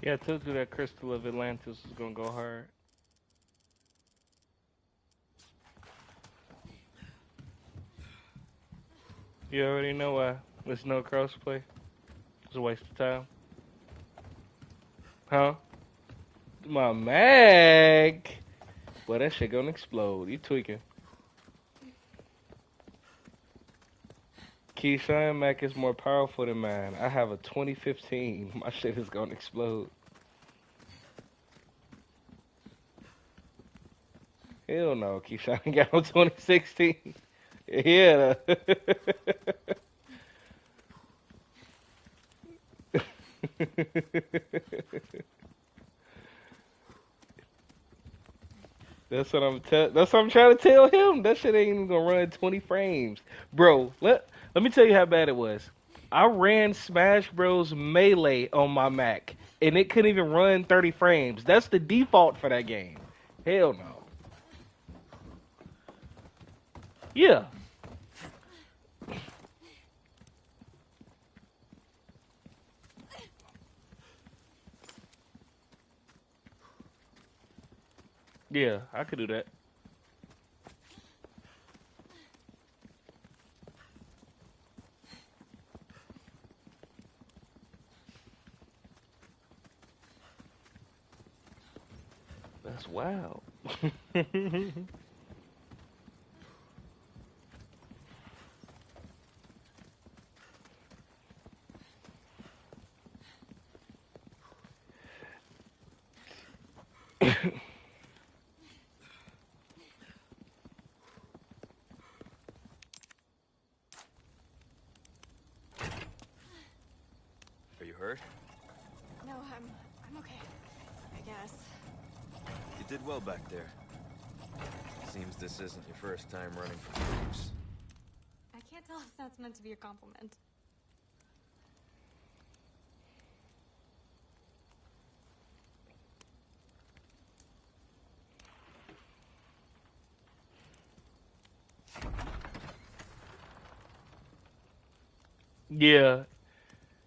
Yeah, I told you that Crystal of Atlantis was gonna go hard. You already know why. There's no crossplay. It's a waste of time. Huh? My mag. Well, that shit gonna explode. You tweaking. Keyshawn Mac is more powerful than mine. I have a 2015. My shit is gonna explode. Hell no, Keyshawn got on 2016. Yeah. That's what I'm trying to tell him. That shit ain't even gonna run 20 frames. Bro, let me tell you how bad it was. I ran Smash Bros. Melee on my Mac, and it couldn't even run 30 frames. That's the default for that game. Hell no. Yeah. Yeah, I could do that. That's wild. Are you hurt? No, I'm okay. I guess. You did well back there. Seems this isn't your first time running from troops. I can't tell if that's meant to be a compliment. Yeah,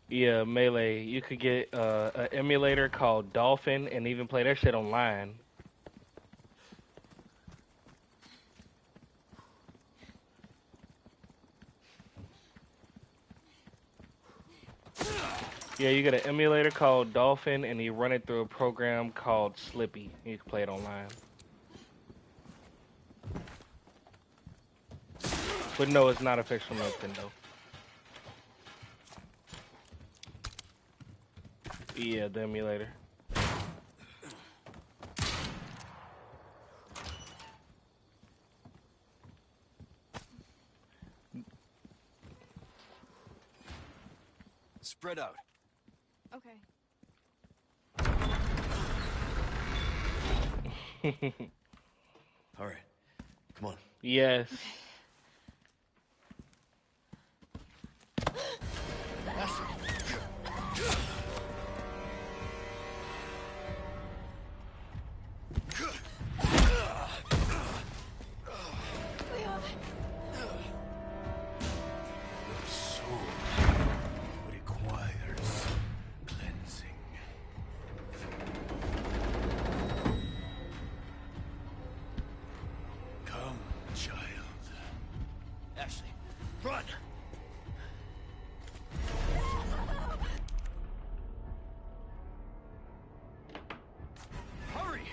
yeah, Melee. You could get an emulator called Dolphin and even play that shit online. Yeah, you get an emulator called Dolphin and you run it through a program called Slippy. You can play it online. But no, it's not official Nintendo. Yeah, the emulator. Spread out. Okay. All right. Come on. Yes. Your soul requires cleansing. Come, child. Ashley, run! Hurry!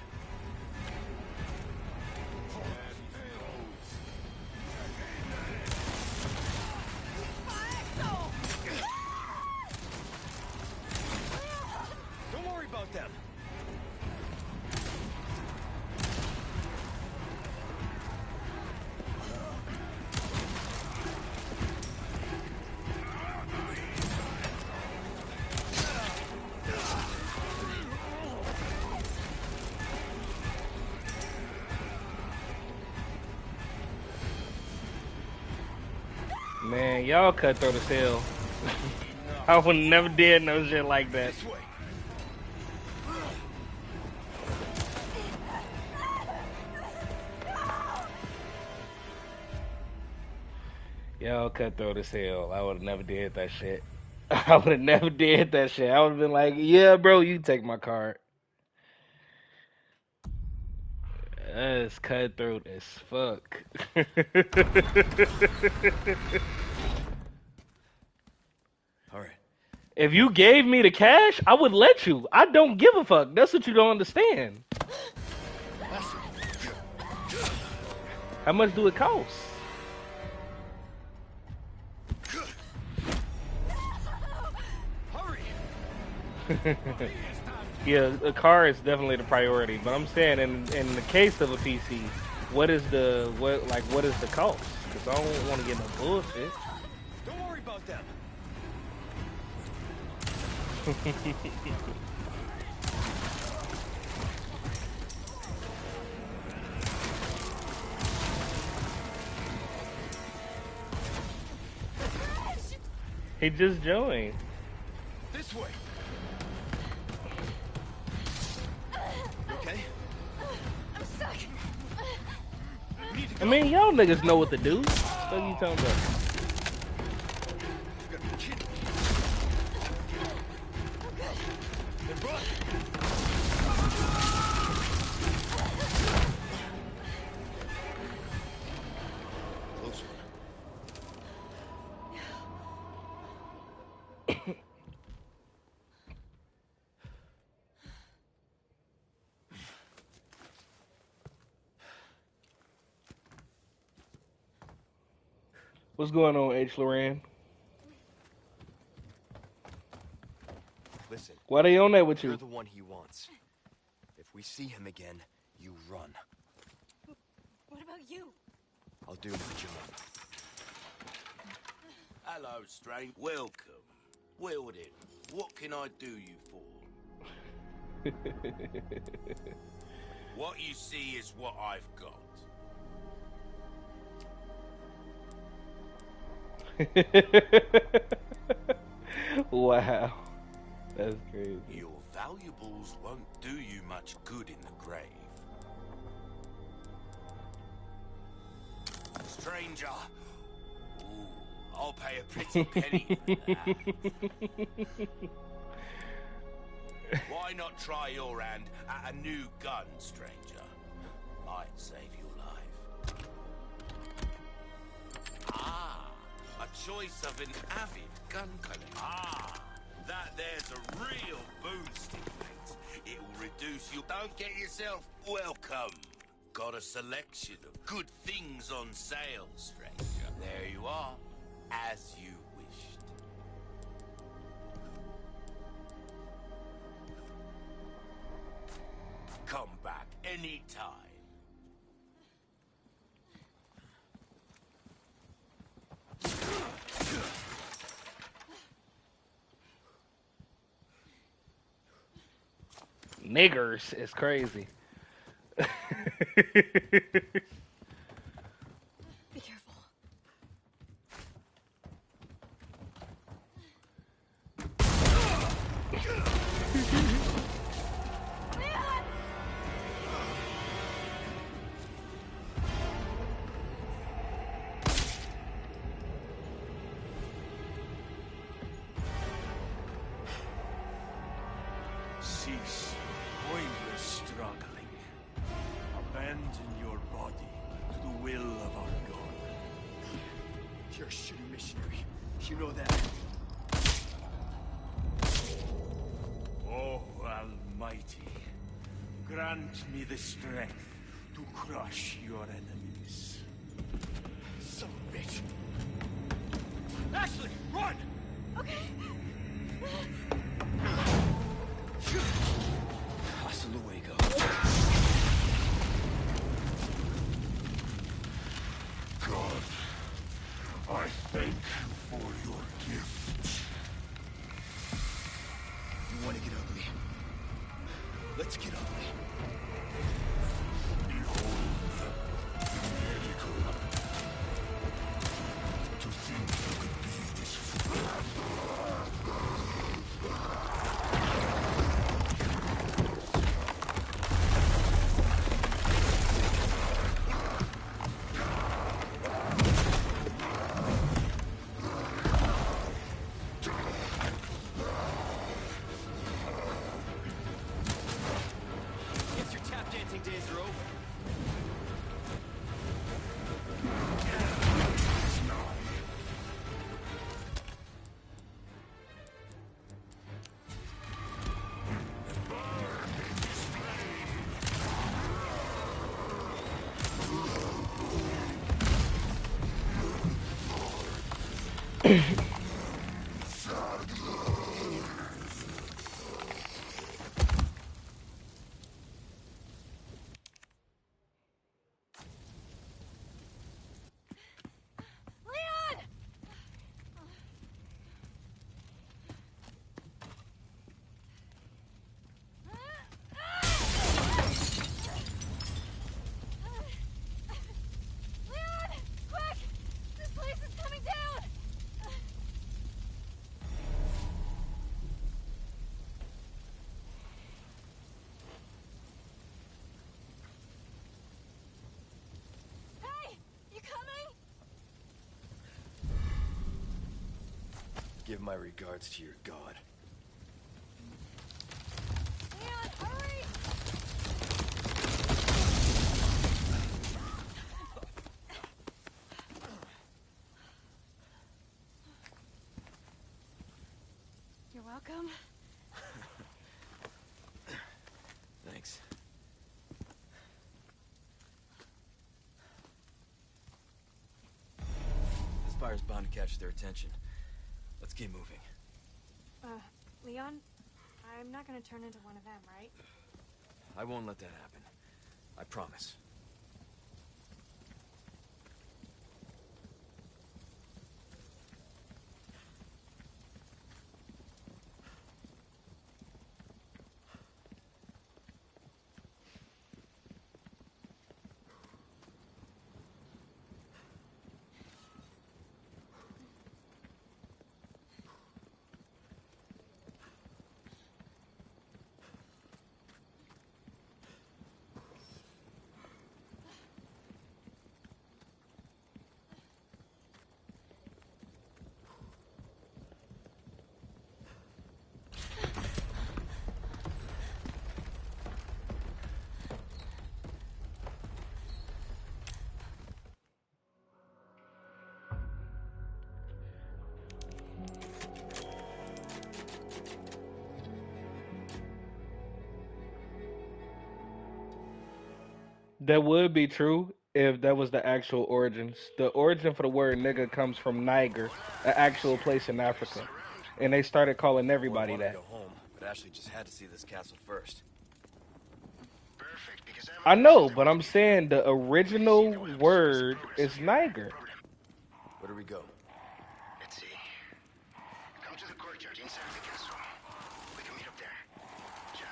Don't worry about them. Man, y'all cutthroat as hell. I would never did no shit like that. This way. Y'all cutthroat as hell. I would have never did that shit. I would have never did that shit. I would have been like, yeah, bro, you take my card. That's cutthroat as fuck. All right. If you gave me the cash, I would let you. I don't give a fuck. That's what you don't understand. How much do it cost? Hurry! Yeah, a car is definitely the priority. But I'm saying, in the case of a PC, what is the cost? Because I don't want to get no bullshit. Don't worry about them. He just joined. This way. Okay. I'm stuck. I mean, y'all niggas know what to do. What are you talking about? You gotta be kidding me. Then run. Close one. What's going on, H. Loran? Listen, Why they on that with you're you? the one he wants. If we see him again, you run. What about you? I'll do my job. Hello, strange. Welcome. Well then, what can I do you for? What you see is what I've got. Wow. That's crazy. Your valuables won't do you much good in the grave. Stranger. Ooh, I'll pay a pretty penny for that. Why not try your hand at a new gun, stranger? Might save your life. Ah, a choice of an avid gun collector. Ah, that there's a real boomstick, mate. It will reduce you. Don't get yourself welcome. Got a selection of good things on sale, stranger. There you are, as you wished. Come back anytime. Niggers is crazy. Be careful. Cease pointless struggling. Abandon your body to the will of our God. You're a shitty missionary. You know that. Oh, Almighty, grant me the strength to crush your enemies. Son of a bitch. Ashley, run! Okay. Hasta luego. God, I thank you for your gift. You want to get ugly? Let's get ugly. Behold, medical. To think you could be this days are over. Leon! Leon! Quick! This place is coming down! Hey! You coming? Give my regards to your god. Leon, hurry! You're welcome. Thanks. This fire's bound to catch their attention. Let's keep moving. Leon, I'm not gonna turn into one of them, right? I won't let that happen. I promise. That would be true if that was the actual origins. The origin for the word nigga comes from Niger, an actual place in Africa. And they started calling Boy, I everybody wanted to that. go home, but Ashley just had to see this castle first. I know, but I'm saying the original word is Niger. Where do we go? Let's see. Come to the courtyard inside the castle. We can meet up there. Ciao.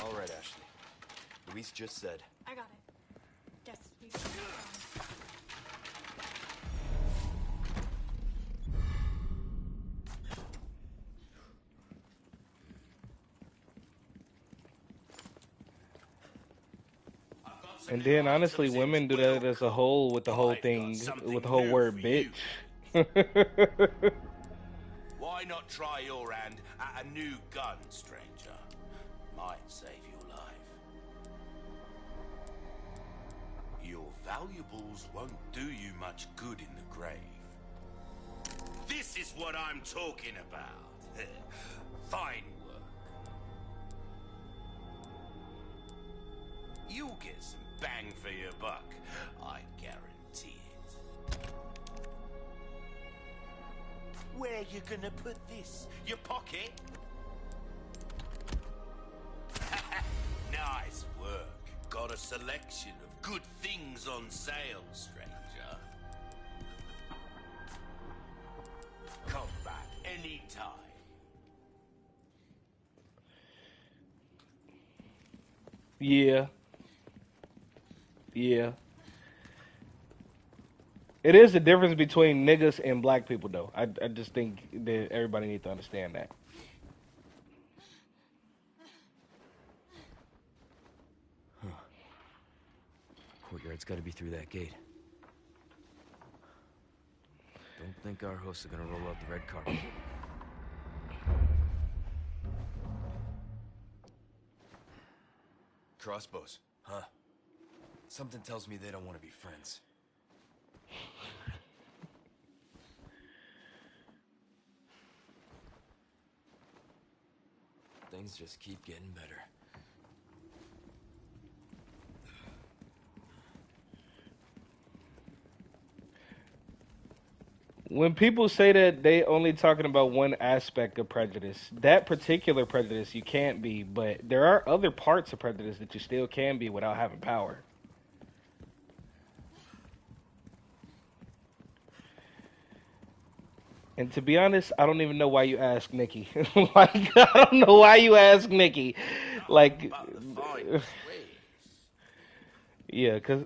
All right, Ashley. Luis just said. I got it. Guess we. And then honestly, women do that as a whole with the whole thing, with the whole word bitch. Why not try your hand at a new gun, stranger? Might save your life. Your valuables won't do you much good in the grave. This is what I'm talking about. Fine work. You'll get some bang for your buck, I guarantee it. Where you gonna put this? Your pocket? Nice work. Got a selection of good things on sale, stranger. Come back anytime. Yeah. Yeah. It is the difference between niggas and black people, though. I just think that everybody needs to understand that. Courtyard's got to be through that gate. Don't think our hosts are gonna roll out the red carpet. Crossbows, huh? Something tells me they don't want to be friends. Things just keep getting better. When people say that they only talking about one aspect of prejudice, that particular prejudice you can't be, but there are other parts of prejudice that you still can be without having power. And to be honest, I don't even know why you asked Nikki. Like, I don't know why you asked Nikki. Like, But the finest ways. yeah, cause,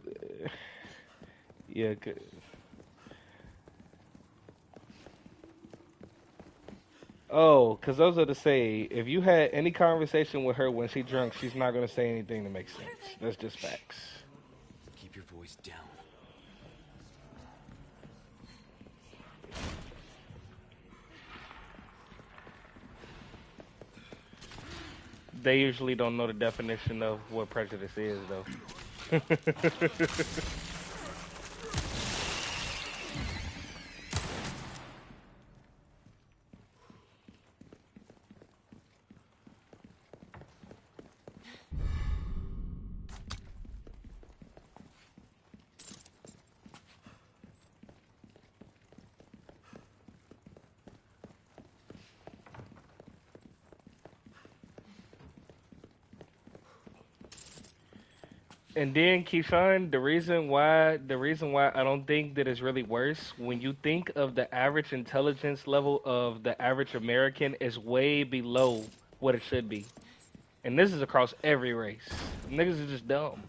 yeah, oh, cause I was going to say, if you had any conversation with her when she drunk, she's not gonna say anything that makes sense. That's just facts. Keep your voice down. They usually don't know the definition of what prejudice is, though. And then Keyshawn, the reason why I don't think that it's really worse when you think of the average intelligence level of the average American is way below what it should be. And this is across every race. Niggas are just dumb.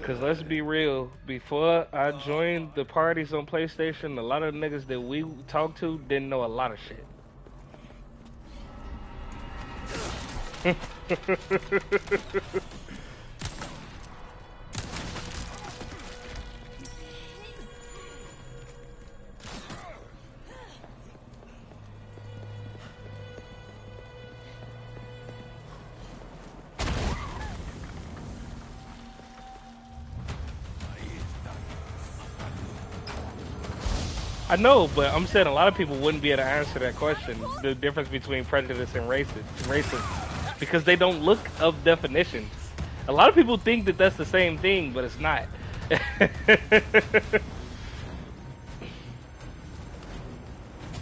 Cause let's be real, before I joined the parties on PlayStation, a lot of niggas that we talked to didn't know a lot of shit. I know, but I'm saying a lot of people wouldn't be able to answer that question. The difference between prejudice and racism, because they don't look up definitions. A lot of people think that that's the same thing, but it's not.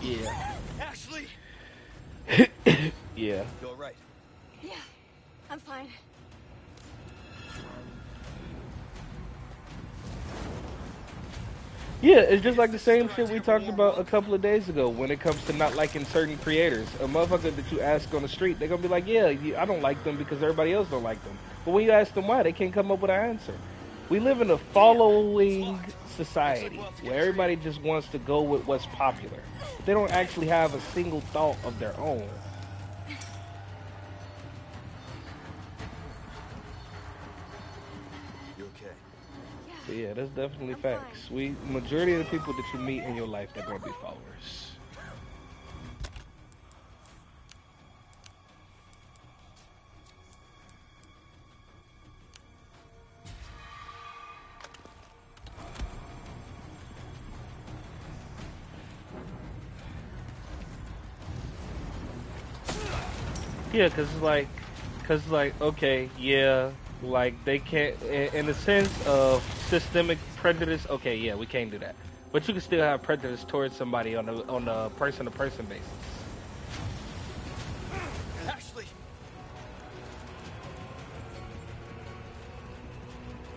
Yeah. Ashley! Yeah. You all right? Yeah, I'm fine. Yeah, it's just like the same shit we talked about a couple of days ago when it comes to not liking certain creators. A motherfucker that you ask on the street, they're gonna be like, yeah, I don't like them because everybody else don't like them. But when you ask them why, they can't come up with an answer. We live in a following society where everybody just wants to go with what's popular. They don't actually have a single thought of their own. You okay? But yeah, that's definitely I'm facts. fine. Majority of the people that you meet in your life, they're gonna be followers. Yeah, cause okay, yeah, like they can't, in the sense of systemic prejudice. Okay, yeah, we can't do that, but you can still have prejudice towards somebody on a person to person basis. Ashley!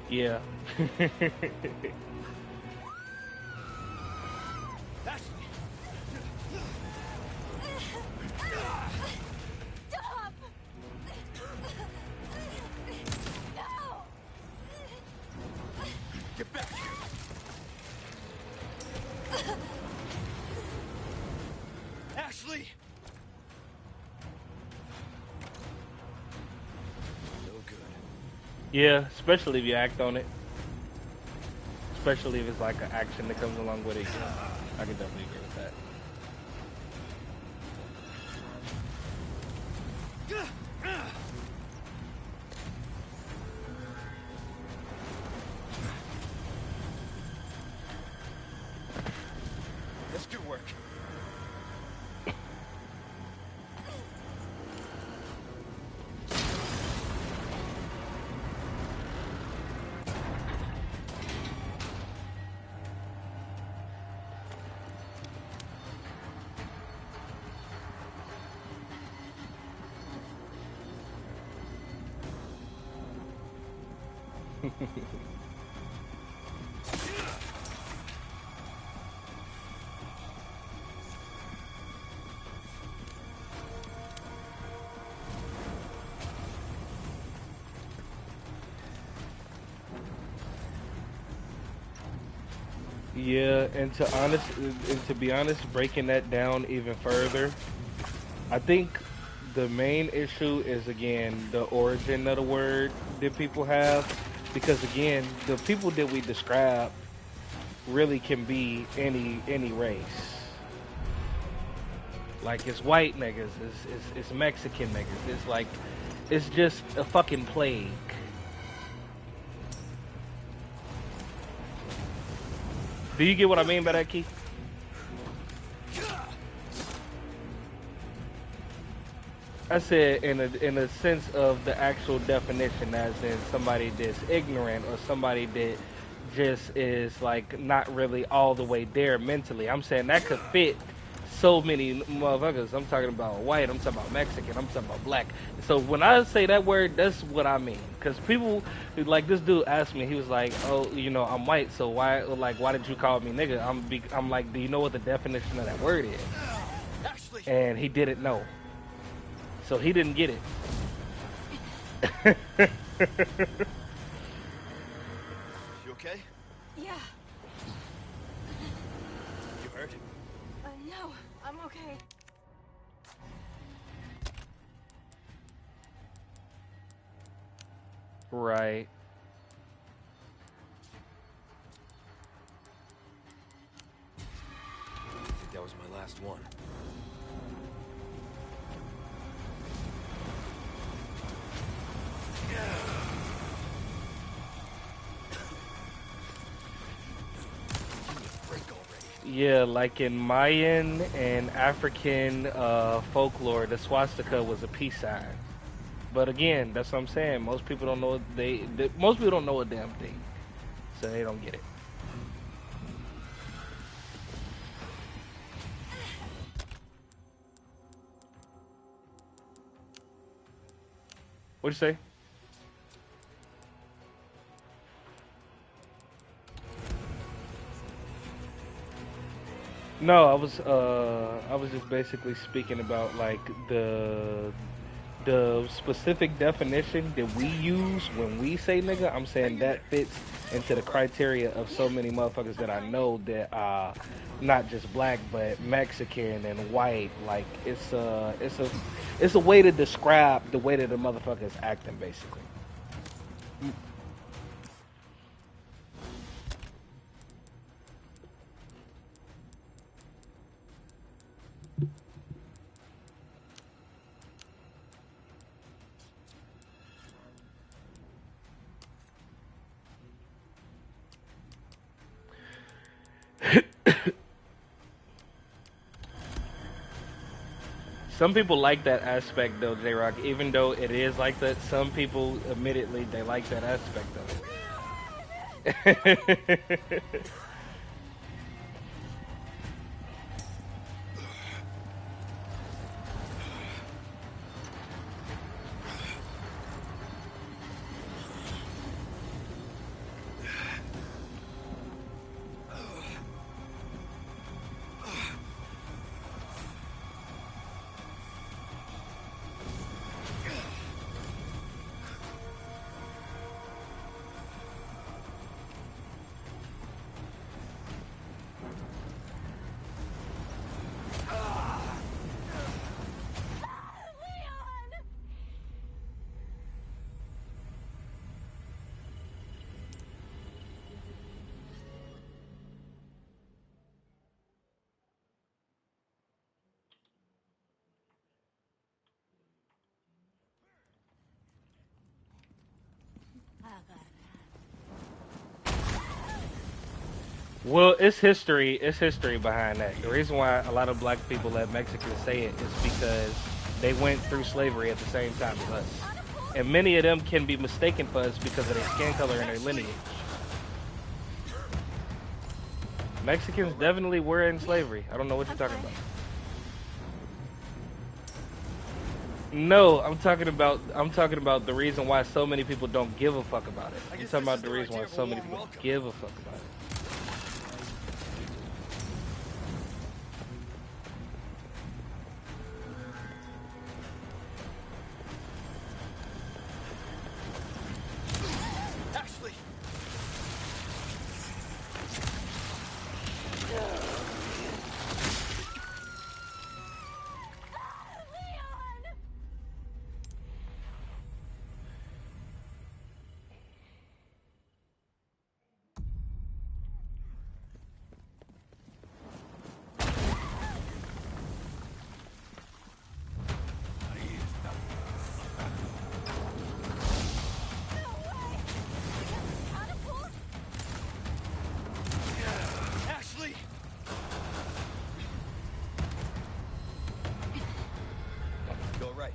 Yeah. Ashley! Stop! No! Get back here! Ashley! Yeah, especially if you act on it. Especially if it's like an action that comes along with it. Yeah, I can definitely agree with that. That's good work. Yeah, and to be honest, breaking that down even further, I think the main issue is again the origin of the word that people have, because again, the people that we describe really can be any race. Like it's white niggas, it's Mexican niggas, it's like it's just a fucking plague. Do you get what I mean by that, Keith? I said in a sense of the actual definition, as in somebody that's ignorant or somebody that just is like not really all the way there mentally. I'm saying that could fit so many motherfuckers. I'm talking about white. I'm talking about Mexican. I'm talking about black. So when I say that word, that's what I mean. Because people like this dude asked me. He was like, "Oh, you know, I'm white. So why did you call me nigga?" I'm like, "Do you know what the definition of that word is?" Ashley, And he didn't know. So he didn't get it. you okay? Yeah. You hurt? No, I'm okay. Right. I think that was my last one. Yeah, like in Mayan and African folklore, the swastika was a peace sign. But again, that's what I'm saying. Most people don't know most people don't know a damn thing, so they don't get it. What'd you say? No, I was just basically speaking about like the specific definition that we use when we say nigga. I'm saying that fits into the criteria of so many motherfuckers that I know that are not just black but Mexican and white. Like it's a way to describe the way that the motherfucker is acting basically. Some people like that aspect though, J Rock. Even though it is like that, some people admittedly they like that aspect of it. Well, it's history. It's history behind that. The reason why a lot of black people let Mexicans say it is because they went through slavery at the same time as us, and many of them can be mistaken for us because of their skin color and their lineage. Mexicans definitely were in slavery. I don't know what you're talking about. No, I'm talking about the reason why so many people don't give a fuck about it. I'm talking about the reason why so many people give a fuck about it. Ashley! Ashley! You all right?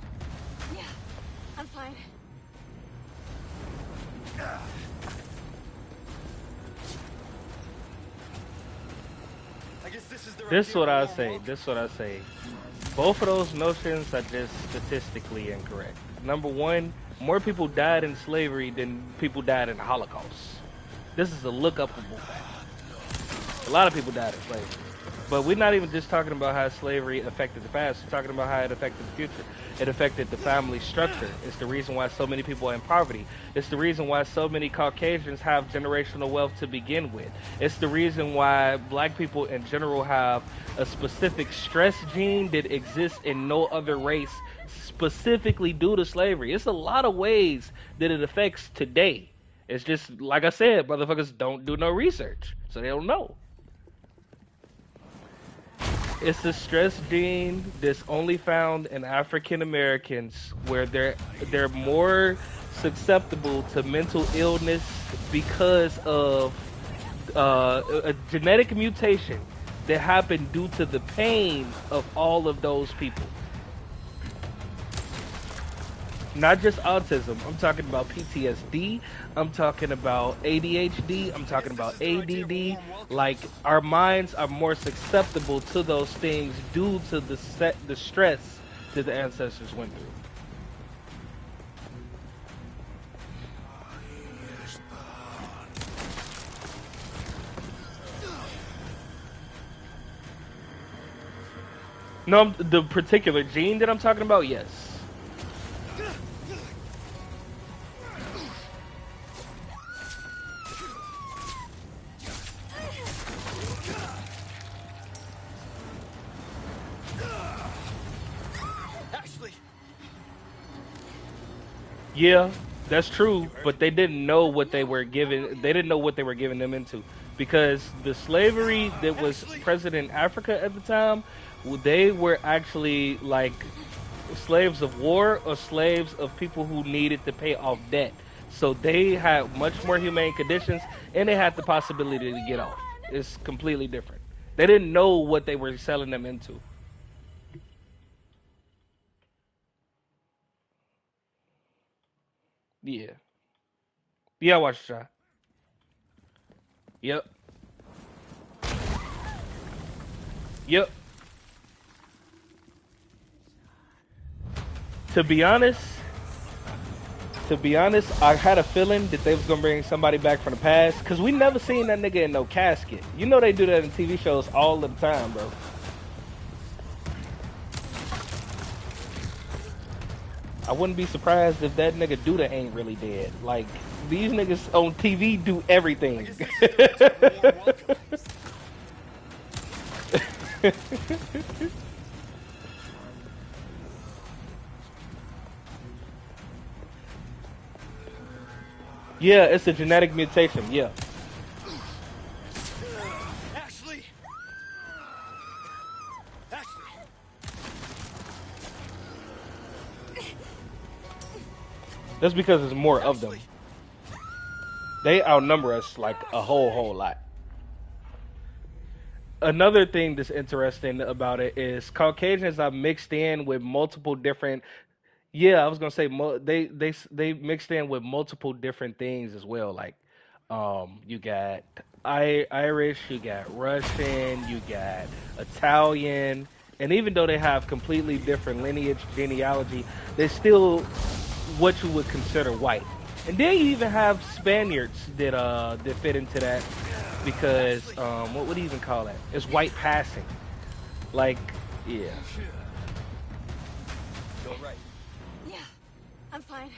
Yeah, I'm fine. I guess this is the This is what I say. say. This is what I say. Both of those notions are just statistically incorrect. Number one, more people died in slavery than people died in the Holocaust. This is a look-upable fact. A lot of people died in slavery. But we're not even just talking about how slavery affected the past. We're talking about how it affected the future. It affected the family structure. It's the reason why so many people are in poverty. It's the reason why so many Caucasians have generational wealth to begin with. It's the reason why black people in general have a specific stress gene that exists in no other race, specifically due to slavery. It's a lot of ways that it affects today. It's just, like I said, motherfuckers don't do no research, so they don't know. It's a stress gene that's only found in African Americans, where they're more susceptible to mental illness because of a genetic mutation that happened due to the pain of all of those people. Not just autism. I'm talking about PTSD. I'm talking about ADHD. I'm talking about ADD. Like, our minds are more susceptible to those things due to the stress that the ancestors went through. No, the particular gene that I'm talking about, yes. Yeah, that's true, but they didn't know what they were giving. They didn't know what they were giving them into, because the slavery that was present in Africa at the time, they were actually like slaves of war or slaves of people who needed to pay off debt. So they had much more humane conditions, and they had the possibility to get off. It's completely different. They didn't know what they were selling them into. Yeah. Yeah, I watched the show. Yep. Yep. To be honest, I had a feeling that they was gonna bring somebody back from the past, because we never seen that nigga in no casket. You know they do that in TV shows all the time, bro. I wouldn't be surprised if that nigga Duda ain't really dead. Like, these niggas on TV do everything. Yeah, it's a genetic mutation, yeah. Ashley! Ashley! That's because there's more of them. They outnumber us like a whole lot. another thing that's interesting about it is Caucasians are mixed in with multiple different. Yeah, I was gonna say they mixed in with multiple different things as well. Like, you got Irish, you got Russian, you got Italian, and even though they have completely different lineage, genealogy, they're still what you would consider white. And then you even have Spaniards that fit into that because what do you even call that? It's white passing. Like, yeah. You all right? Yeah, I'm fine.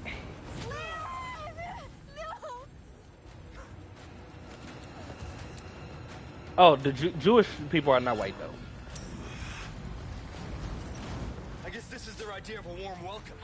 No! Oh, the Jewish people are not white though. I guess this is their idea of a warm welcome.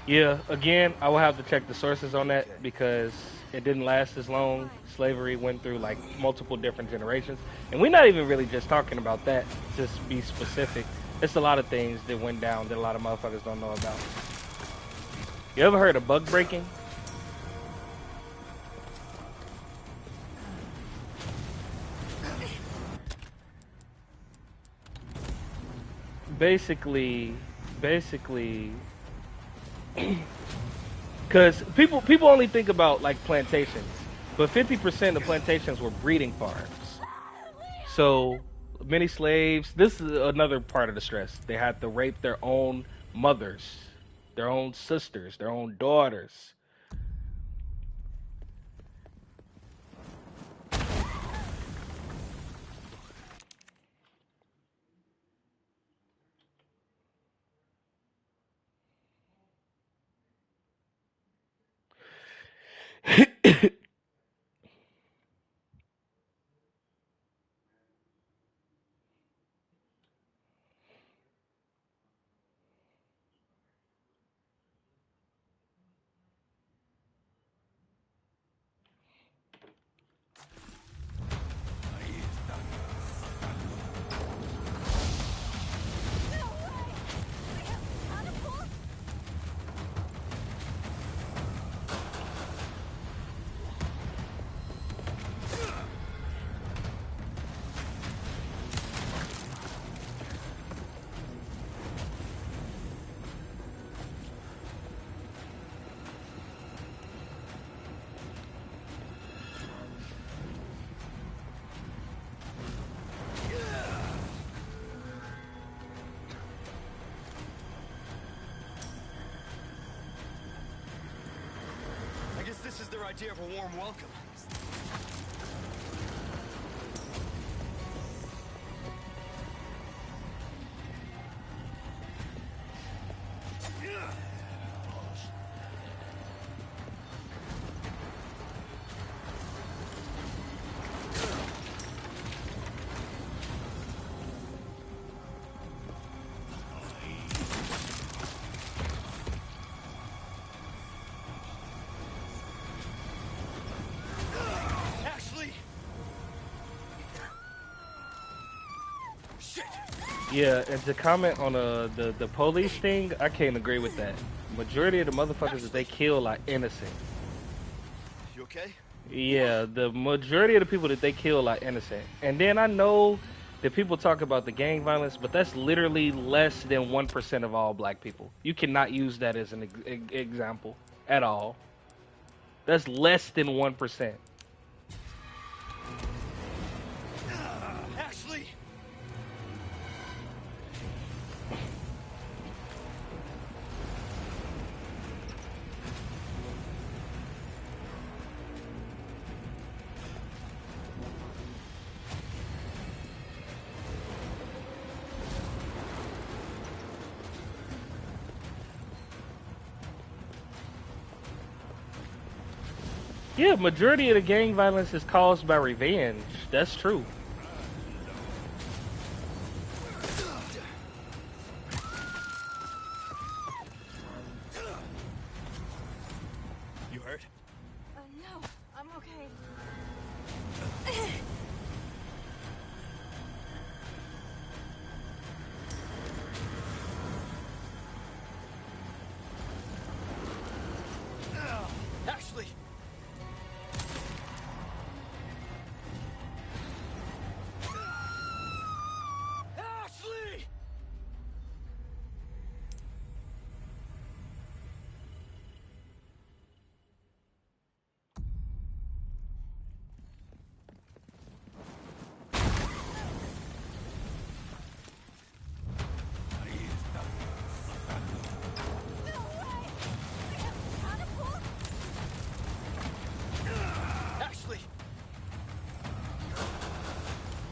Yeah, again, I will have to check the sources on that because it didn't last as long. Slavery went through like multiple different generations. And we're not even really just talking about that, just be specific. It's a lot of things that went down that a lot of motherfuckers don't know about. You ever heard of bug breaking? Basically, because people only think about like plantations, but 50% of plantations were breeding farms. So many slaves. This is another part of the stress. They had to rape their own mothers, their own sisters, their own daughters. I guess this is their idea of a warm welcome. Yeah, and to comment on the police thing, I can't agree with that. Majority of the motherfuckers that they kill are innocent. You okay? Yeah, the majority of the people that they kill are innocent. And then I know that people talk about the gang violence, but that's literally less than 1% of all black people. You cannot use that as an example at all. That's less than 1%. Ashley! Yeah, majority of the gang violence is caused by revenge. That's true.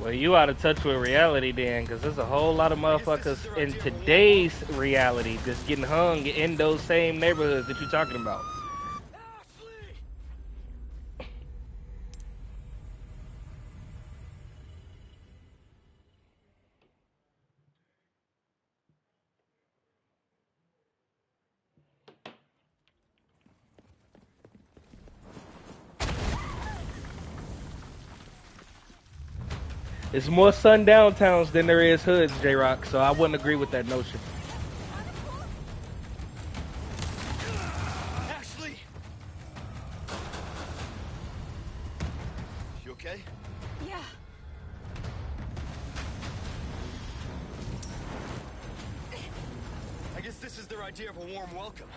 Well, you out of touch with reality then, because there's a whole lot of motherfuckers in today's reality just getting hung in those same neighborhoods that you're talking about. It's more sundown towns than there is hoods, J-Rock, so I wouldn't agree with that notion. Ashley! You okay? Yeah. I guess this is their idea of a warm welcome.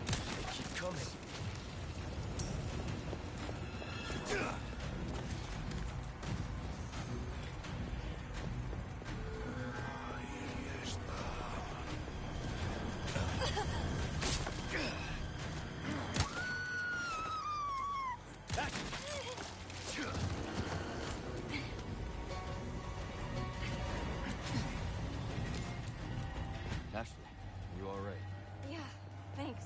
They keep coming. Ashley, you all right? Yeah, thanks.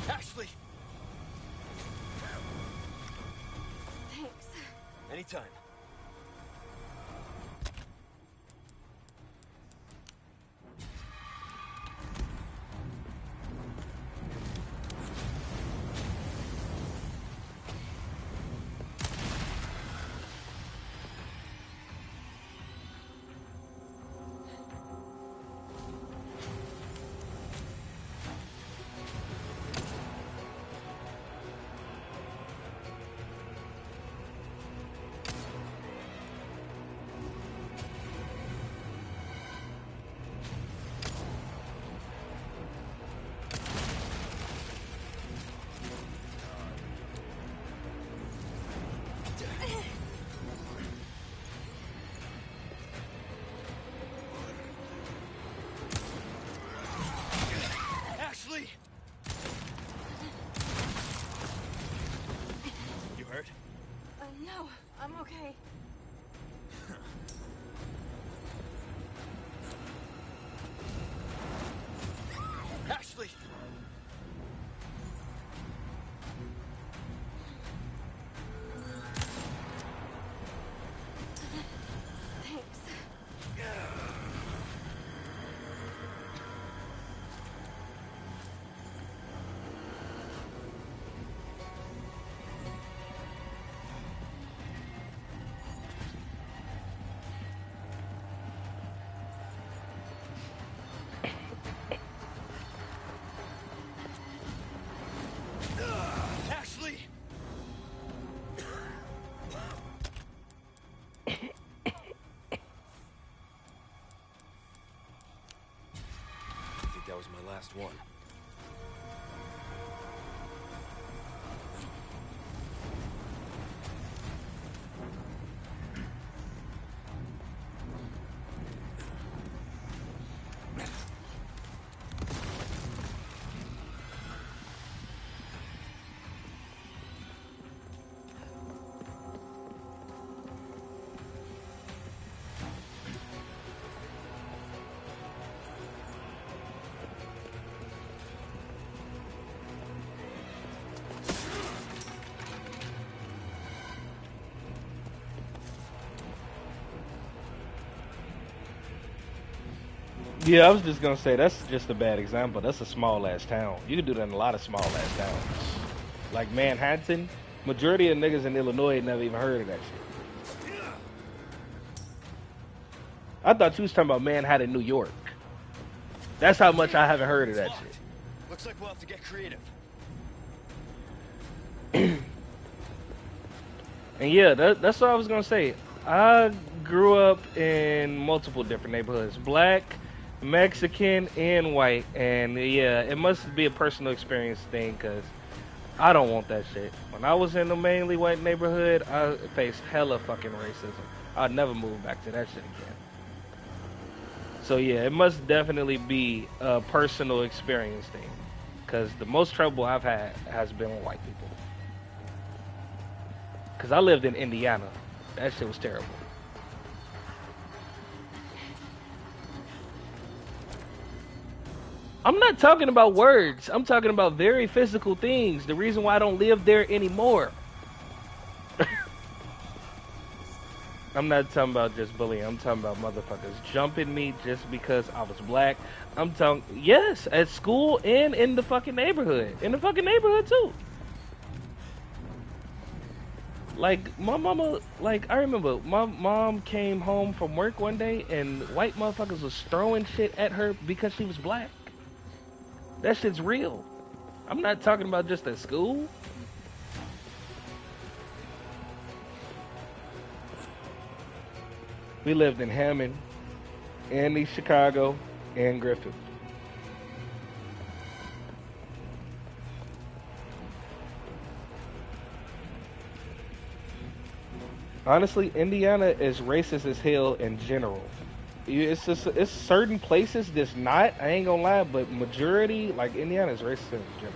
Ashley! Thanks. Anytime. Ashley! You hurt? No, I'm okay. Ashley! Thanks. Ashley! I think that was my last one. Yeah, I was just gonna say that's just a bad example. That's a small ass town. You can do that in a lot of small ass towns. Like Manhattan, majority of niggas in Illinois never even heard of that shit. I thought you was talking about Manhattan, New York. That's how much I haven't heard of that shit. Looks like we'll have to get creative. And yeah, that's what I was gonna say. I grew up in multiple different neighborhoods, black, Mexican, and white. And yeah, it must be a personal experience thing, cause I don't want that shit. When I was in the mainly white neighborhood, I faced hella fucking racism. I'll never move back to that shit again. So yeah, it must definitely be a personal experience thing. Cause the most trouble I've had has been with white people. Cause I lived in Indiana. That shit was terrible. I'm not talking about words. I'm talking about very physical things. The reason why I don't live there anymore. I'm not talking about just bullying. I'm talking about motherfuckers jumping me just because I was black. I'm talking, yes, at school and in the fucking neighborhood. In the fucking neighborhood too. Like, my mama, like, I remember my mom came home from work one day and white motherfuckers was throwing shit at her because she was black. That shit's real. I'm not talking about just at school. We lived in Hammond, and East Chicago, and Griffith. Honestly, Indiana is racist as hell in general. It's just it's certain places that's not. I ain't gonna lie, but majority like Indiana is racist in general.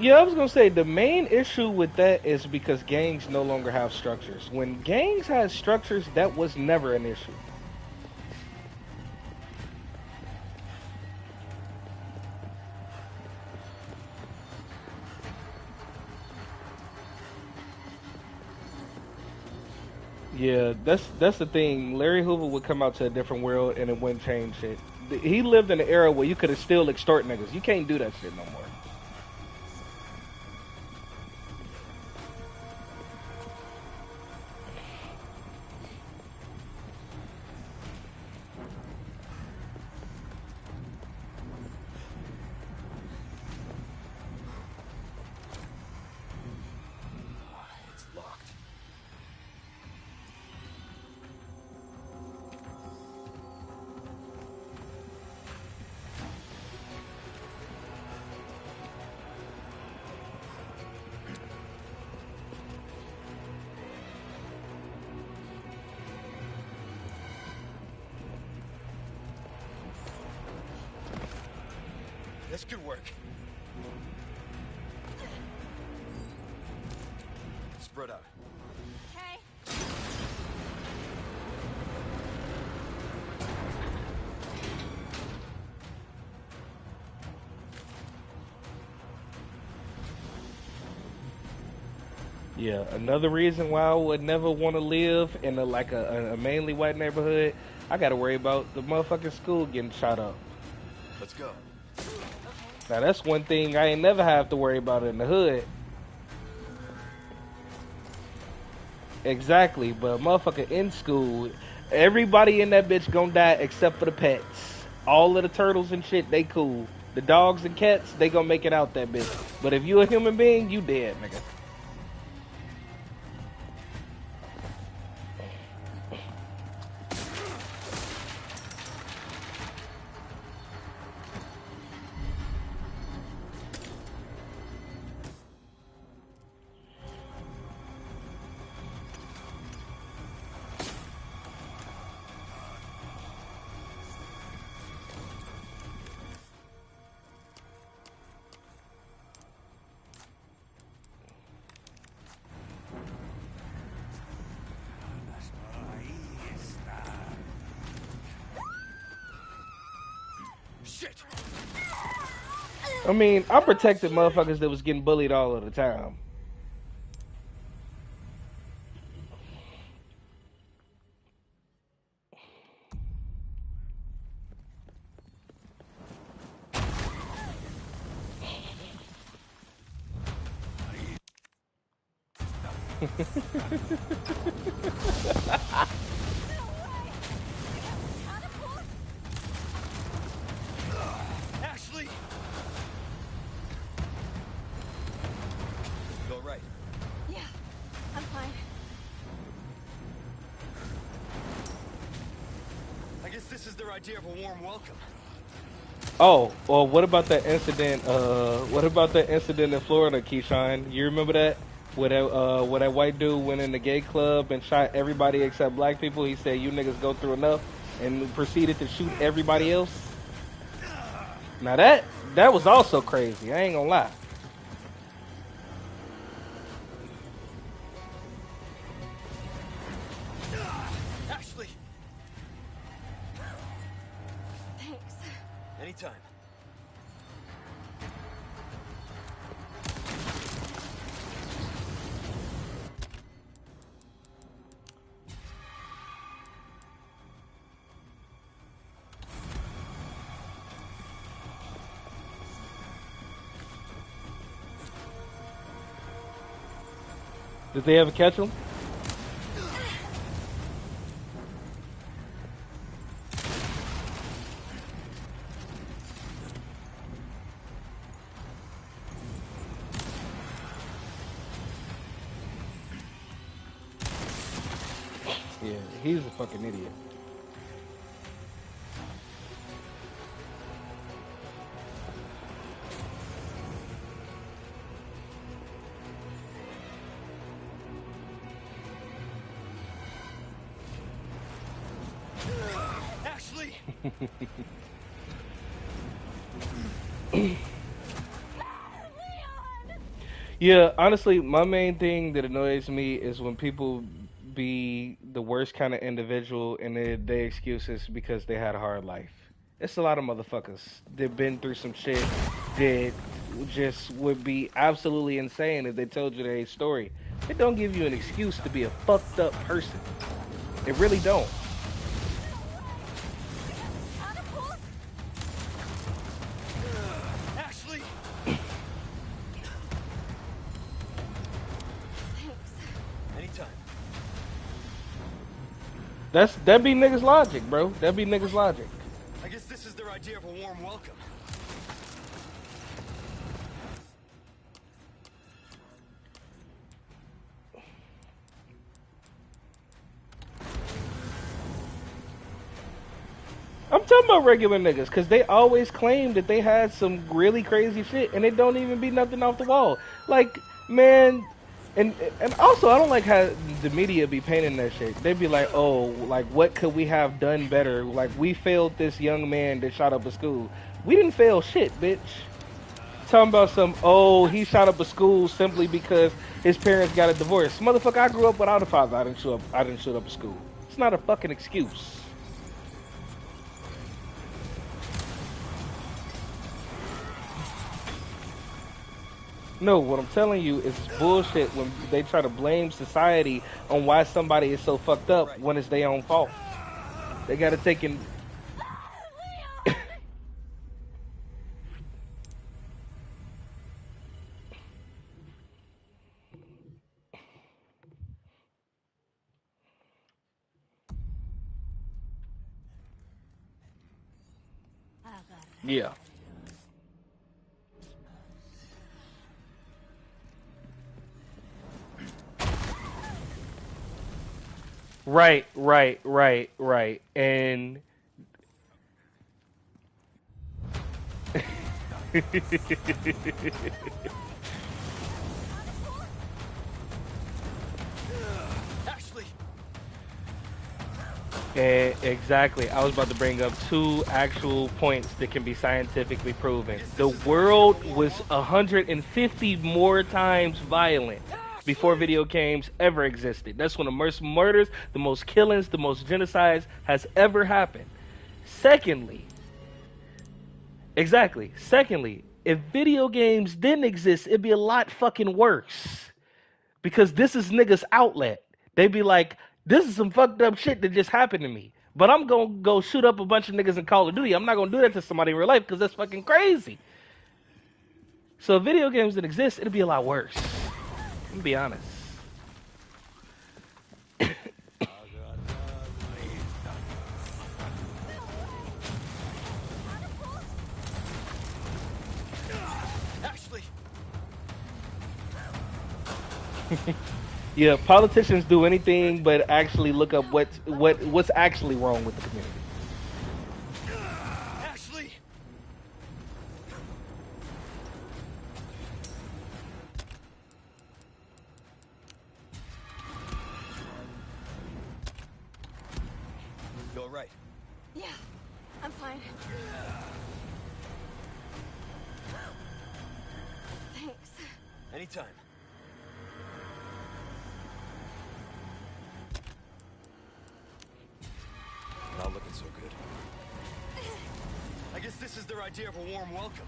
Yeah, I was gonna say the main issue with that is because gangs no longer have structures. When gangs had structures, that was never an issue. Yeah, that's the thing. Larry Hoover would come out to a different world and it wouldn't change shit. He lived in an era where you could have still extort niggas. You can't do that shit no more. It's locked. This could work. Spread out. Okay. Yeah, another reason why I would never want to live in a mainly white neighborhood, I gotta worry about the motherfucking school getting shot up. Let's go. Now that's one thing I ain't never have to worry about in the hood. Exactly, but motherfucker in school, everybody in that bitch gonna die except for the pets. All of the turtles and shit, they cool. The dogs and cats, they gonna make it out that bitch. But if you a human being, you dead, nigga. Shit! I mean, I protected motherfuckers that was getting bullied all of the time. Ashley! You all right? Yeah, I'm fine. I guess this is their idea of a warm welcome. Oh, well, what about that incident? What about that incident in Florida, Keyshawn? You remember that? Where that white dude went in the gay club and shot everybody except black people? He said, "You niggas go through enough," and proceeded to shoot everybody else. Now that was also crazy. I ain't gonna lie. Ashley! Thanks. Anytime. Did they ever catch him? Yeah, he's a fucking idiot. Ashley! Yeah, honestly, my main thing that annoys me is when people be the worst kind of individual and they excuses because they had a hard life. It's a lot of motherfuckers that been through some shit that just would be absolutely insane if they told you their story. It don't give you an excuse to be a fucked up person. It really don't. Ashley! Anytime. That be niggas logic, bro. That be niggas logic. I guess this is their idea of a warm welcome. I'm talking about regular niggas, because they always claim that they had some really crazy shit, and it don't even be nothing off the wall. Like, man, and also, I don't like how the media be painting that shit. They be like, oh, like, what could we have done better? Like, we failed this young man that shot up a school. We didn't fail shit, bitch. Talking about some, oh, he shot up a school simply because his parents got a divorce. Motherfucker, I grew up without a father. I didn't shoot up a school. It's not a fucking excuse. No, what I'm telling you is bullshit when they try to blame society on why somebody is so fucked up when it's their own fault. They gotta take in. Yeah. Right. And Ashley! exactly. I was about to bring up two actual points that can be scientifically proven. The world was 150 more times violent before video games ever existed. That's when the most murders, the most killings, the most genocides has ever happened. Secondly, exactly. Secondly, if video games didn't exist, it'd be a lot fucking worse. Because this is niggas' outlet. They be like, this is some fucked up shit that just happened to me. But I'm gonna go shoot up a bunch of niggas in Call of Duty. I'm not gonna do that to somebody in real life because that's fucking crazy. So if video games didn't exist, it'd be a lot worse. I'm gonna be honest. Yeah, politicians do anything but actually look up what's actually wrong with the community. Ashley! You all right? Yeah, I'm fine. Thanks. Anytime. Not looking so good. I guess this is their idea of a warm welcome.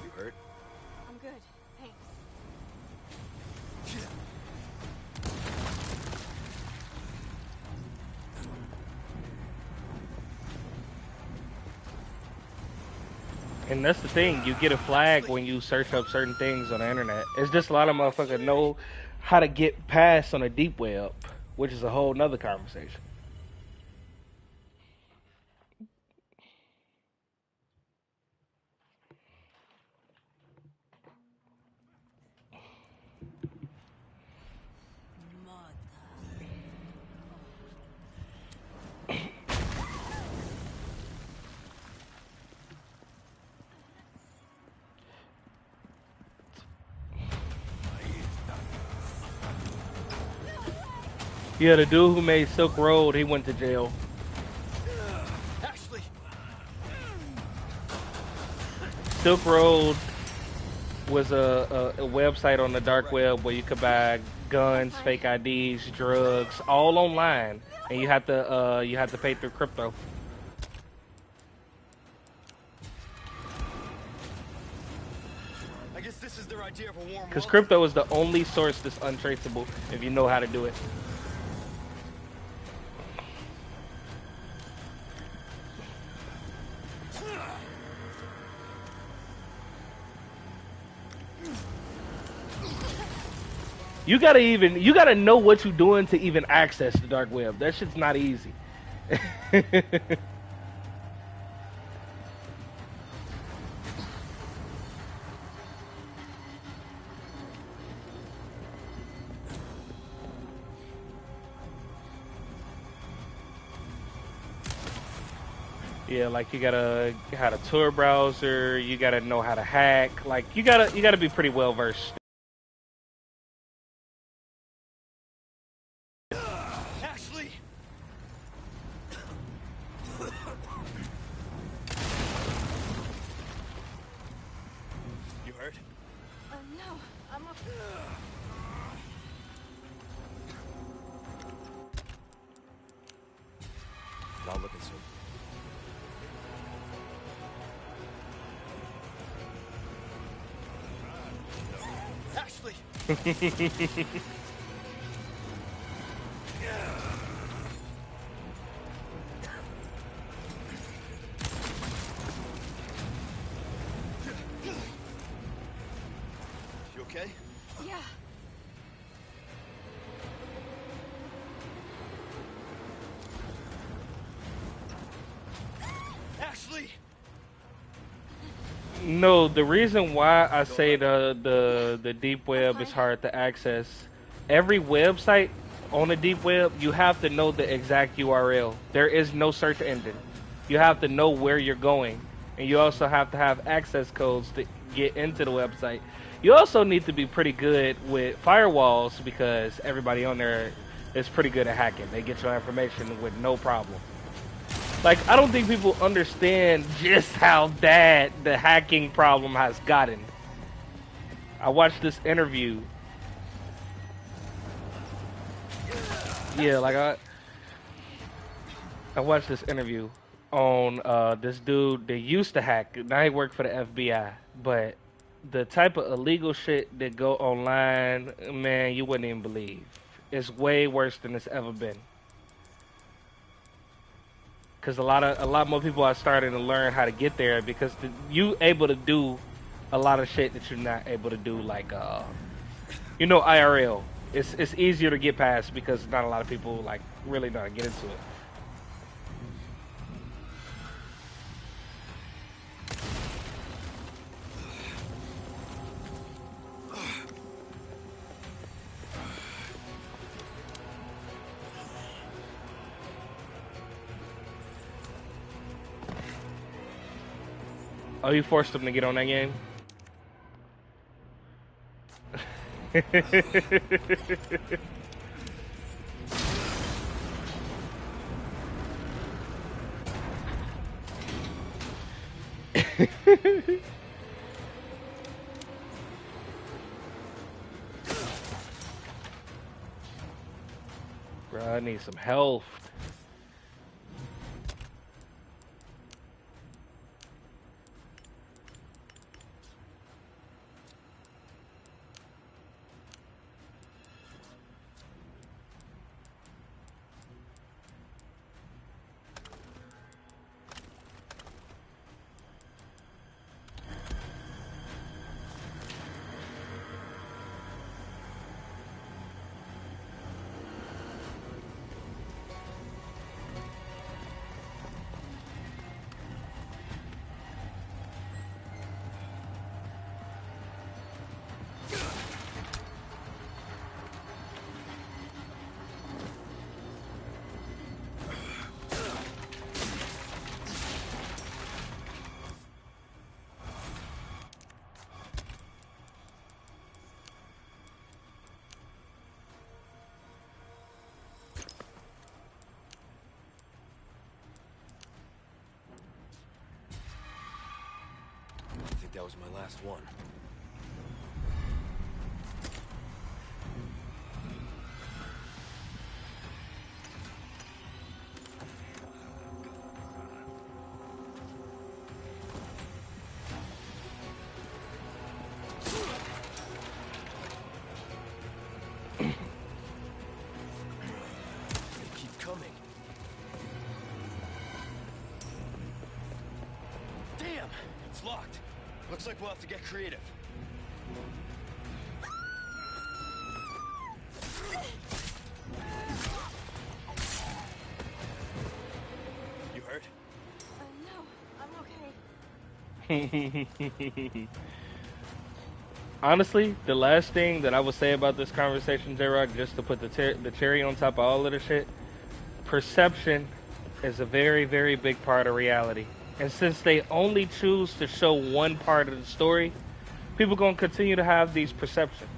You hurt? I'm good. Thanks. And that's the thing, you get a flag when you search up certain things on the internet. It's just a lot of motherfuckers know how to get past on a deep web, which is a whole nother conversation. Yeah, the dude who made Silk Road, he went to jail. Ashley! Silk Road was a website on the dark web where you could buy guns, fake IDs, drugs, all online, and you had to pay through crypto. I guess this is their idea of a warm Because welcome. crypto is the only source that's untraceable if you know how to do it. You gotta know what you're doing to even access the dark web. That shit's not easy. Yeah, like you gotta how to Tor browser, you gotta know how to hack. Like you gotta be pretty well versed. Ashley! You hurt? No, I'm okay. Not looking so. Ashley! You okay? Yeah. Ashley! No, the reason why I say the deep web is hard to access, every website on the deep web, you have to know the exact URL. There is no search engine. You have to know where you're going, and you also have to have access codes to get into the website. You also need to be pretty good with firewalls because everybody on there is pretty good at hacking. They get your information with no problem. Like, I don't think people understand just how bad the hacking problem has gotten. I watched this interview. Yeah, like I watched this interview on this dude that used to hack. Now he worked for the FBI, but the type of illegal shit that go online, man, you wouldn't even believe. It's way worse than it's ever been. because a lot more people are starting to learn how to get there because you able to do a lot of shit that you're not able to do like IRL. It's easier to get past because not a lot of people like really know how to get into it. Oh, you forced them to get on that game? Bro, I need some health. I think that was my last one. They keep coming. Damn! It's locked. Looks like we'll have to get creative. You hurt? No, I'm okay. Honestly, the last thing that I would say about this conversation, J-Rock, just to put the cherry on top of all of the shit, perception is a very, very big part of reality. And since they only choose to show one part of the story, people gonna continue to have these perceptions.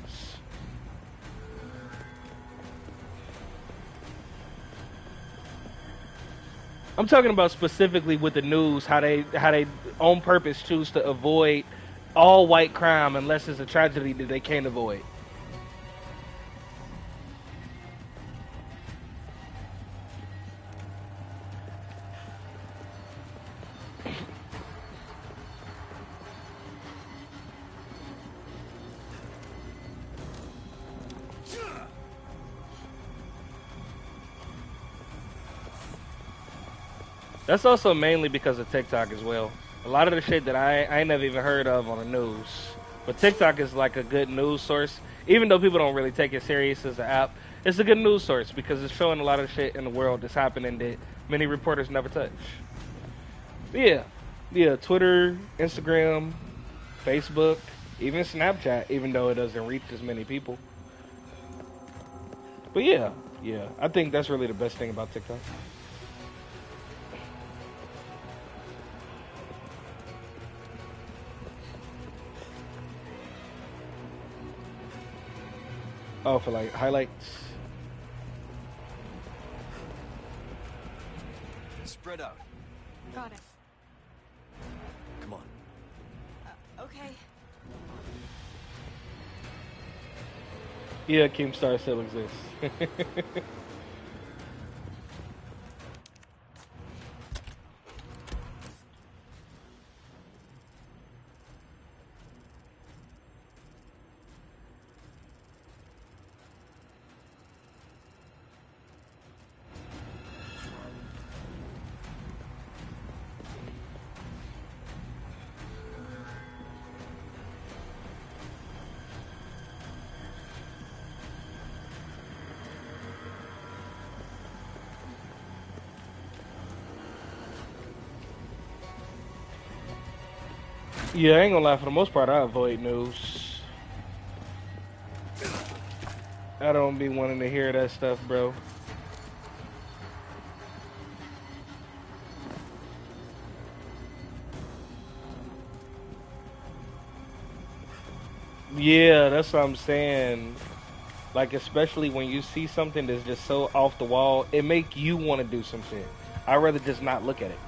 I'm talking about specifically with the news, how they on purpose choose to avoid all white crime unless it's a tragedy that they can't avoid. That's also mainly because of TikTok as well. A lot of the shit that I ain't never even heard of on the news. But TikTok is like a good news source. Even though people don't really take it serious as an app, it's a good news source because it's showing a lot of shit in the world that's happening that many reporters never touch. Yeah. Yeah, Twitter, Instagram, Facebook, even Snapchat, even though it doesn't reach as many people. But yeah, I think that's really the best thing about TikTok. Oh, for like highlights. Spread out. Got it. Come on. Okay. Yeah, Keemstar still exists. Yeah, I ain't gonna lie. For the most part, I avoid news. I don't be wanting to hear that stuff, bro. Yeah, that's what I'm saying. Like, especially when you see something that's just so off the wall, it make you want to do some shit. I'd rather just not look at it.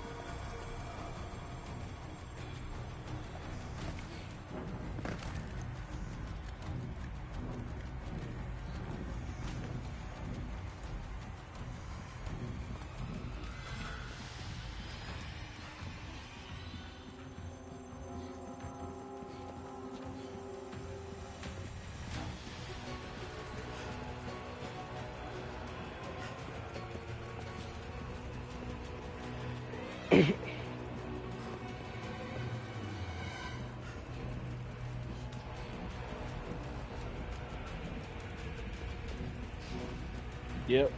Yep.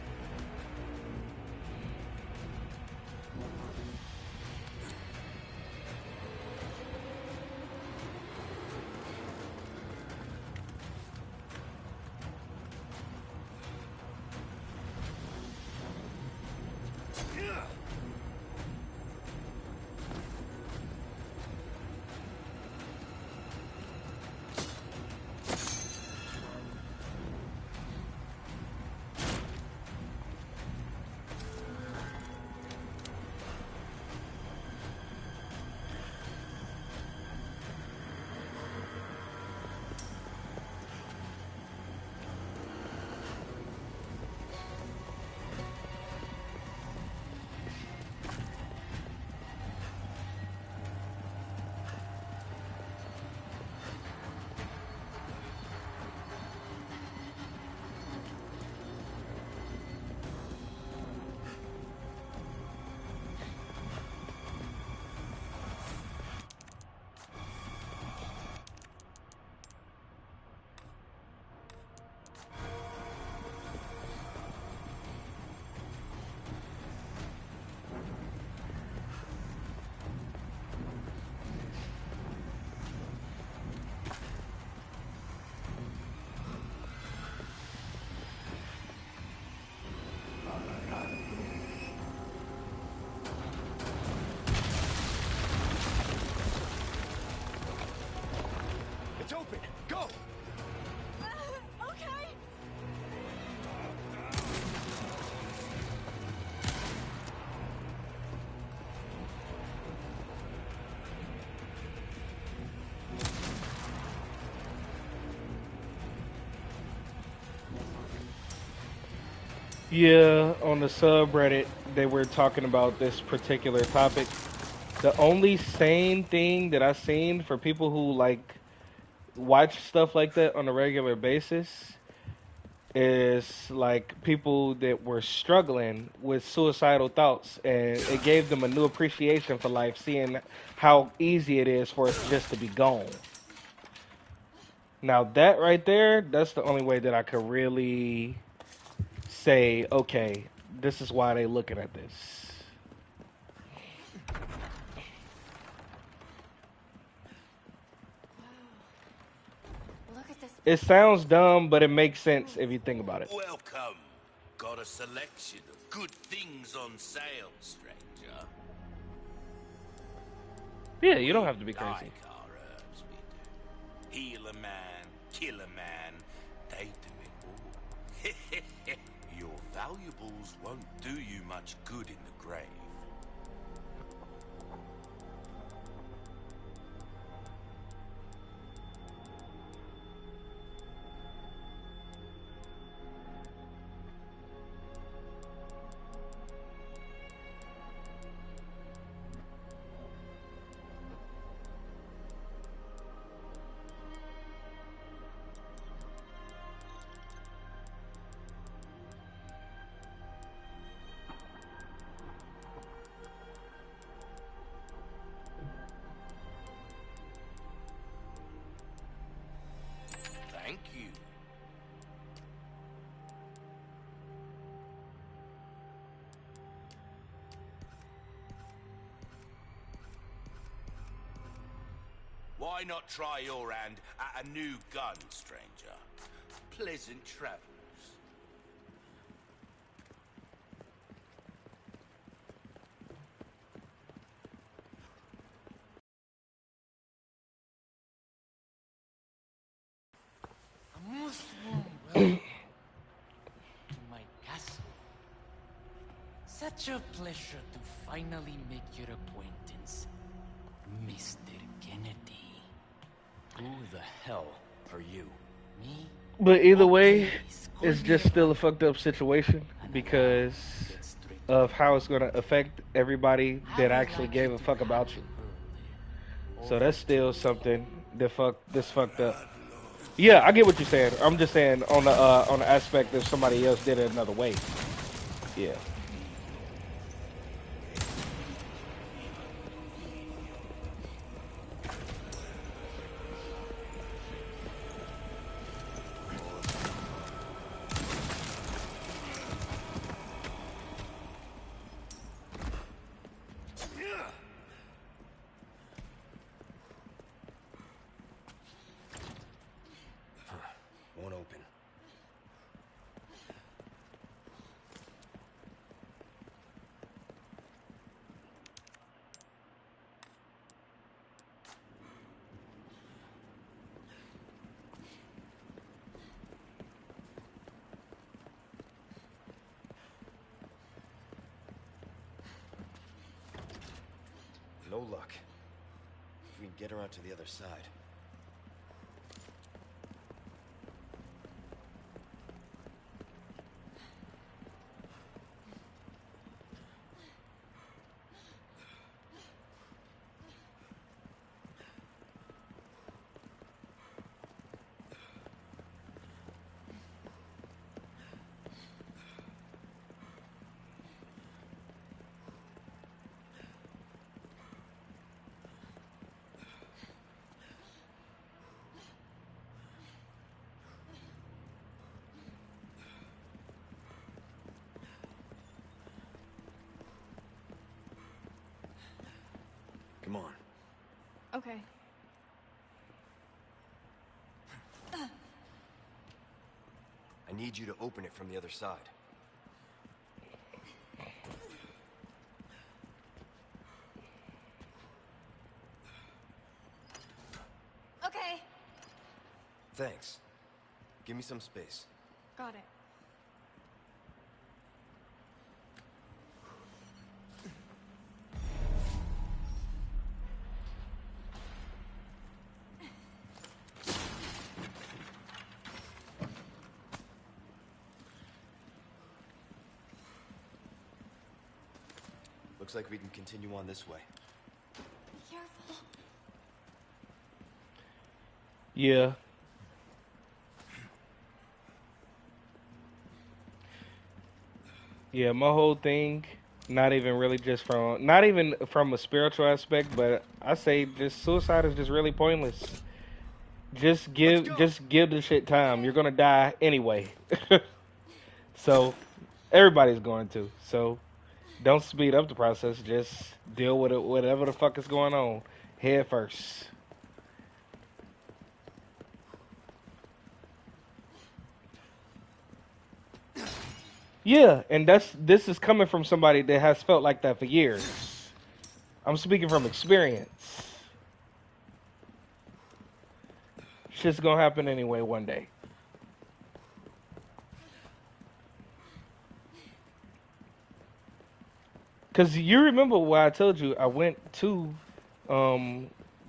It's open. Go. Okay. Yeah, on the subreddit, they were talking about this particular topic. The only sane thing that I've seen for people who like watch stuff like that on a regular basis is like people that were struggling with suicidal thoughts, and it gave them a new appreciation for life, seeing how easy it is for us just to be gone. Now that right there, that's the only way that I could really say, okay, this is why they looking at this. Look at this. It sounds dumb, but it makes sense if you think about it. Welcome. Got a selection of good things on sale, stranger. Yeah, you don't We have to be like crazy. our herbs, we do. Heal a man, kill a man, they do it all. Your valuables won't do you much good in the grave. Why not try your hand at a new gun, stranger? Pleasant travels. A most warm welcome to my castle. Such a pleasure to finally make your acquaintance, Mr. Kennedy. Who the hell are you? Me? But either way, Please, call it's me just still a Evan. fucked up situation And because allow me to get straight to of the how point. it's gonna affect everybody I that would actually like gave you a to fuck hand about the you. pearl there So over that's to still me. something that's fucked up. Yeah, I get what you're saying. I'm just saying on the aspect if somebody else did it another way. Yeah. Won't open. No luck. If we can get around to the other side. Come on. Okay. I need you to open it from the other side. Okay. Thanks. Give me some space. Got it. Looks like we can continue on this way. Be careful. Yeah. Yeah, my whole thing, not even really just from, not even from a spiritual aspect, but I say just suicide is just really pointless. Just give the shit time. You're gonna die anyway. So everybody's going to. So don't speed up the process. Just deal with it, whatever the fuck is going on, head first. Yeah, and this is coming from somebody that has felt like that for years. I'm speaking from experience. Shit's gonna happen anyway one day. Cause you remember why I told you I went um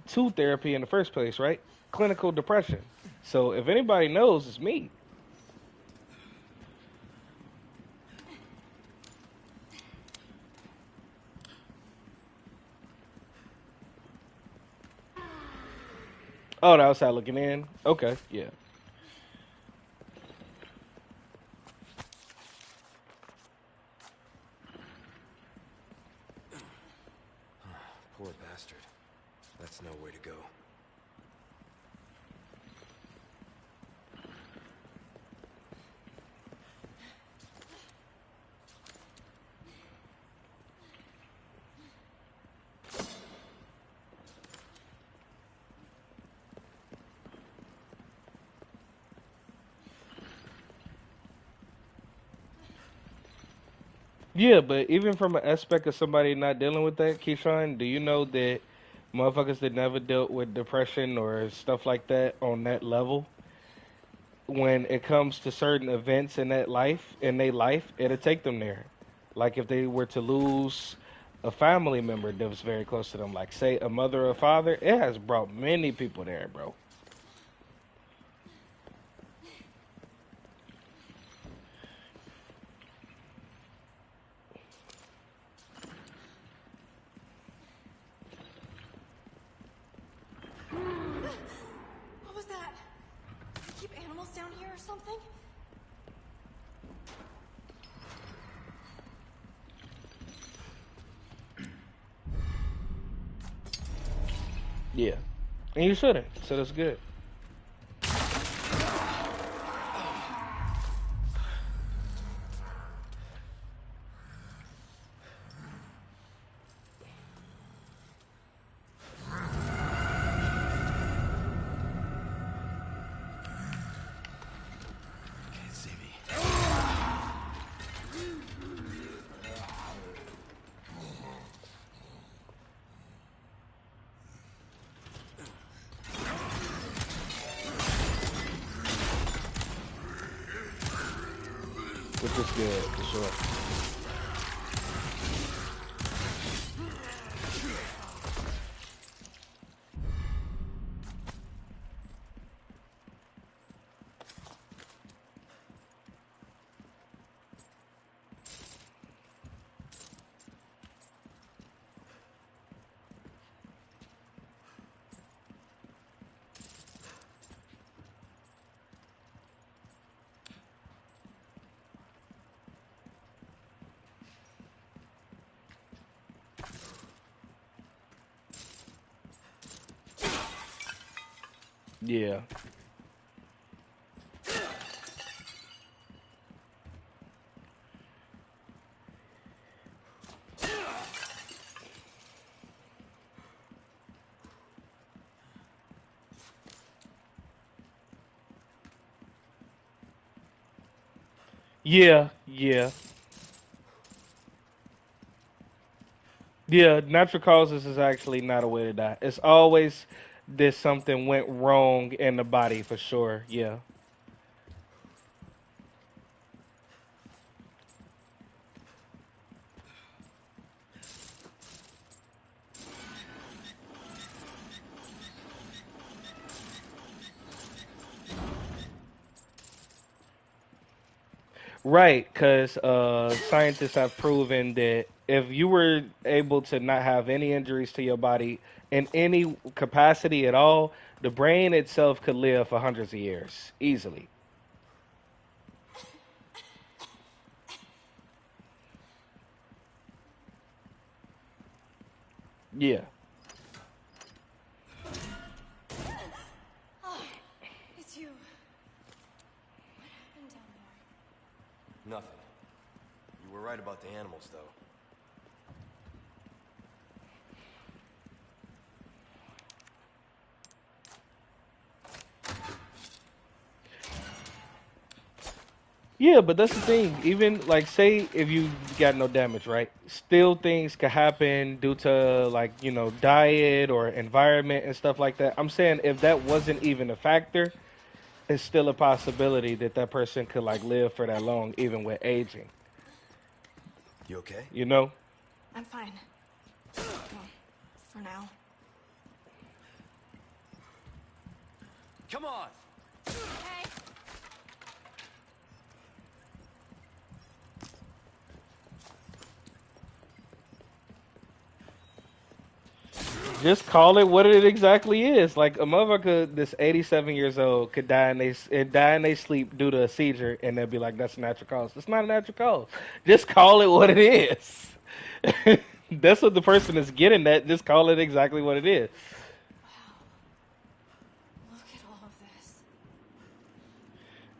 to therapy in the first place, right? Clinical depression. So if anybody knows, it's me. Oh, the outside looking in. Okay, yeah. Poor bastard. That's no way to go. Yeah, but even from an aspect of somebody not dealing with that, Keyshawn, do you know that motherfuckers that never dealt with depression or stuff like that on that level, when it comes to certain events in their life, it'll take them there. Like if they were to lose a family member that was very close to them, like say a mother or father, it has brought many people there, bro. What was that? Do they keep animals down here or something? Yeah, and you shouldn't. So that's good. Can't see me. Which is good for sure. Yeah. Yeah, yeah. Yeah, natural causes is actually not a way to die. It's always that something went wrong in the body for sure. Yeah. Right, because scientists have proven that if you were able to not have any injuries to your body in any capacity at all, the brain itself could live for hundreds of years easily. Yeah. Oh, it's you. What happened down there? Nothing. You were right about the animals, though. Yeah, but that's the thing. Even like say if you got no damage, right? Still things could happen due to like, diet or environment and stuff like that. I'm saying if that wasn't even a factor, it's still a possibility that that person could like live for that long even with aging, You okay? you know? I'm fine. Well, for now. Come on! Hey! Just call it what it exactly is. Like a motherfucker that's 87 years old could die in they sleep due to a seizure, and they'll be like, "That's a natural cause." It's not a natural cause. Just call it what it is. That's what the person is getting at. Just call it exactly what it is. Look at all of this.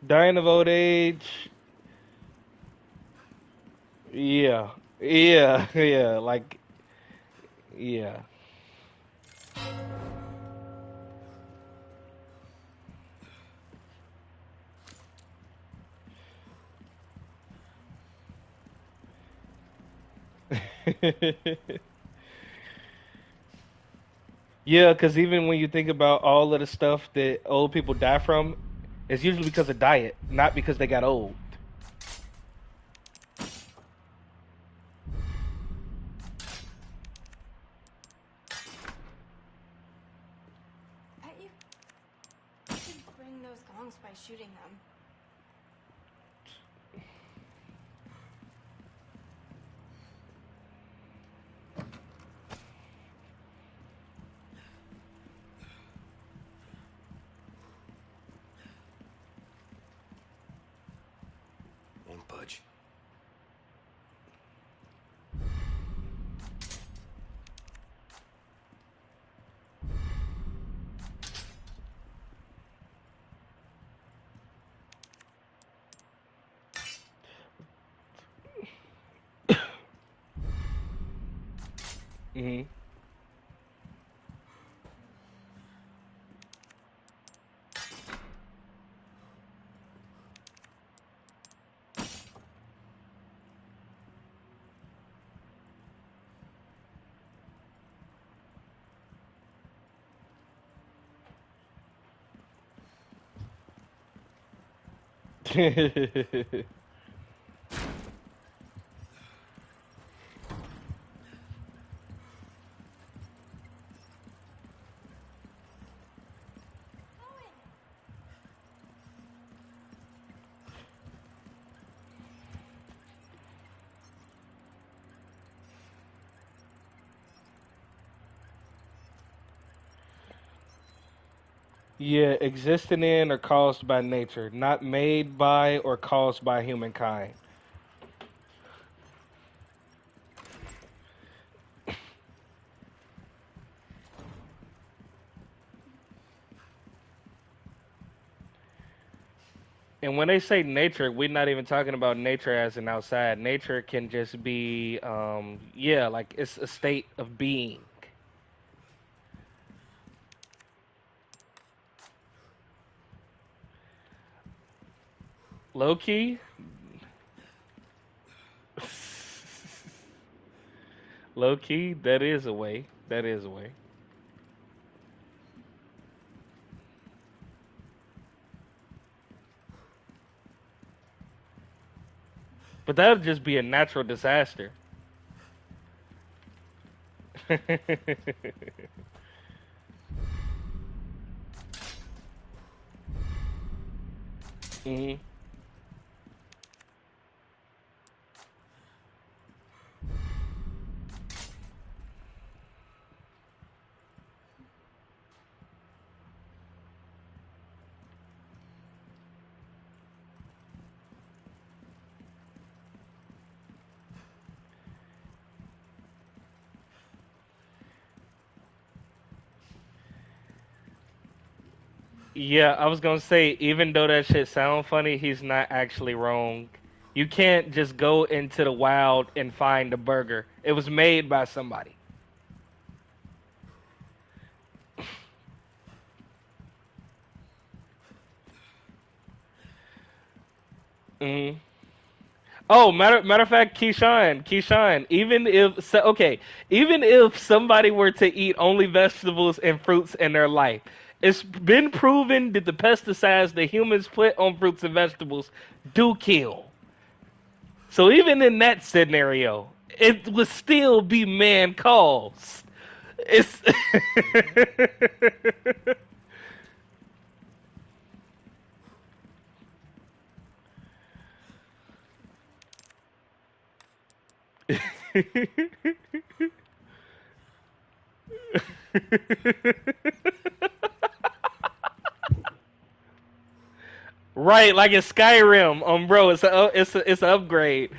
Dying of old age. Yeah, yeah, yeah. Like, yeah. Yeah, because even when you think about all of the stuff that old people die from, it's usually because of diet, not because they got old. Bet you could bring those gongs by shooting them. Won't budge. Hmm. Yeah, existing in or caused by nature, not made by or caused by humankind. And when they say nature, we're not even talking about nature as an outside. Nature can just be, yeah, like it's a state of being. Low key, low key, that is a way. That is a way. But that would just be a natural disaster. Hmm. Yeah, I was gonna say, even though that shit sound funny, he's not actually wrong. You can't just go into the wild and find a burger. It was made by somebody. Hmm. Oh, matter of fact, Keyshawn. Even if somebody were to eat only vegetables and fruits in their life, it's been proven that the pesticides that humans put on fruits and vegetables do kill. So even in that scenario, it would still be man caused. It's right, like in Skyrim, bro, it's an upgrade.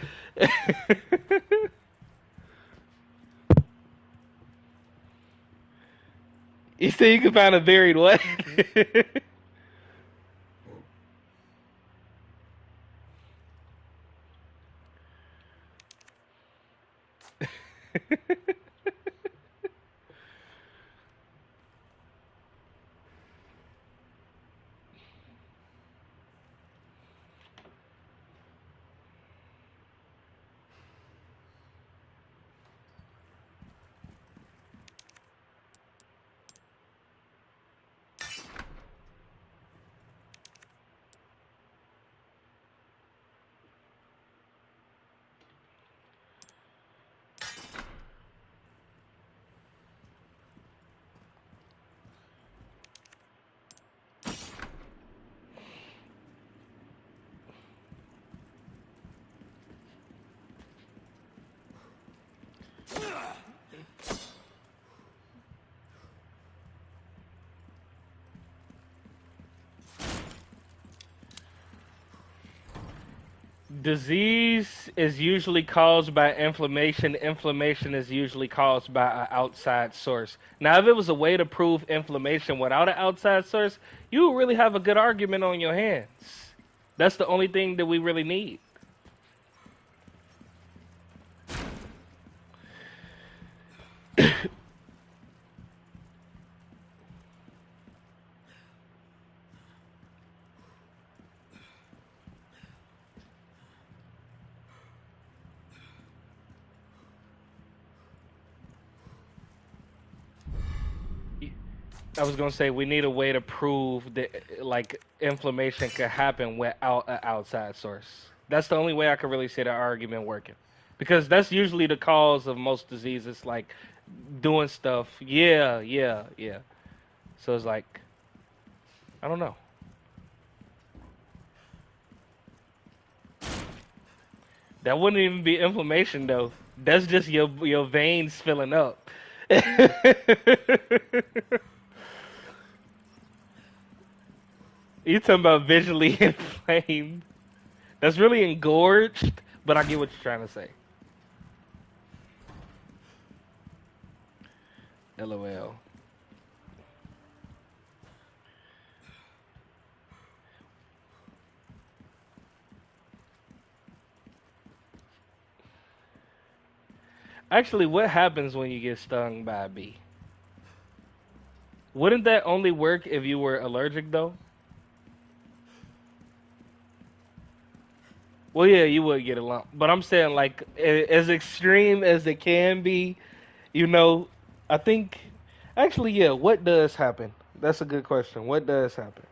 You say you can find a buried what? Disease is usually caused by inflammation. Inflammation is usually caused by an outside source. Now, if it was a way to prove inflammation without an outside source, you would really have a good argument on your hands. That's the only thing that we really need. I was gonna say we need a way to prove that like inflammation could happen without an outside source. That's the only way I could really see the argument working, because that's usually the cause of most diseases, like doing stuff. Yeah, yeah, yeah. So it's like I don't know. That wouldn't even be inflammation though. That's just your veins filling up. You talking about visually inflamed? That's really engorged, but I get what you're trying to say. LOL. Actually, what happens when you get stung by a bee? Wouldn't that only work if you were allergic, though? Well, yeah, you would get a lump. But I'm saying, like, as extreme as it can be, you know, I think. Actually, yeah, what does happen? That's a good question. What does happen?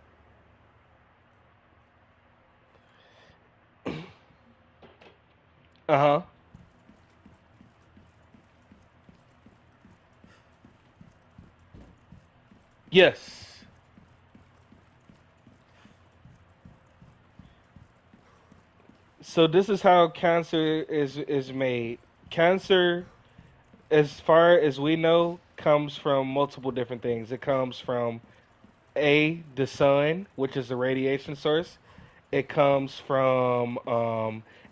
Uh huh. Yes. So this is how cancer is made. Cancer, as far as we know, comes from multiple different things. It comes from the sun, which is the radiation source. It comes from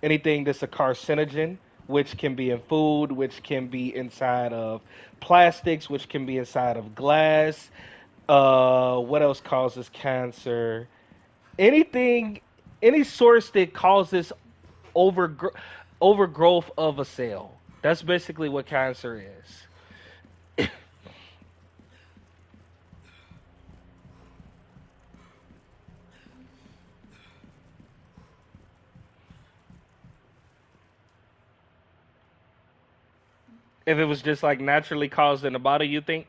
anything that's a carcinogen, which can be in food, which can be inside of plastics, which can be inside of glass. What else causes cancer? Anything, any source that causes overgr- overgrowth of a cell. That's basically what cancer is. If it was just like naturally caused in the body, you think?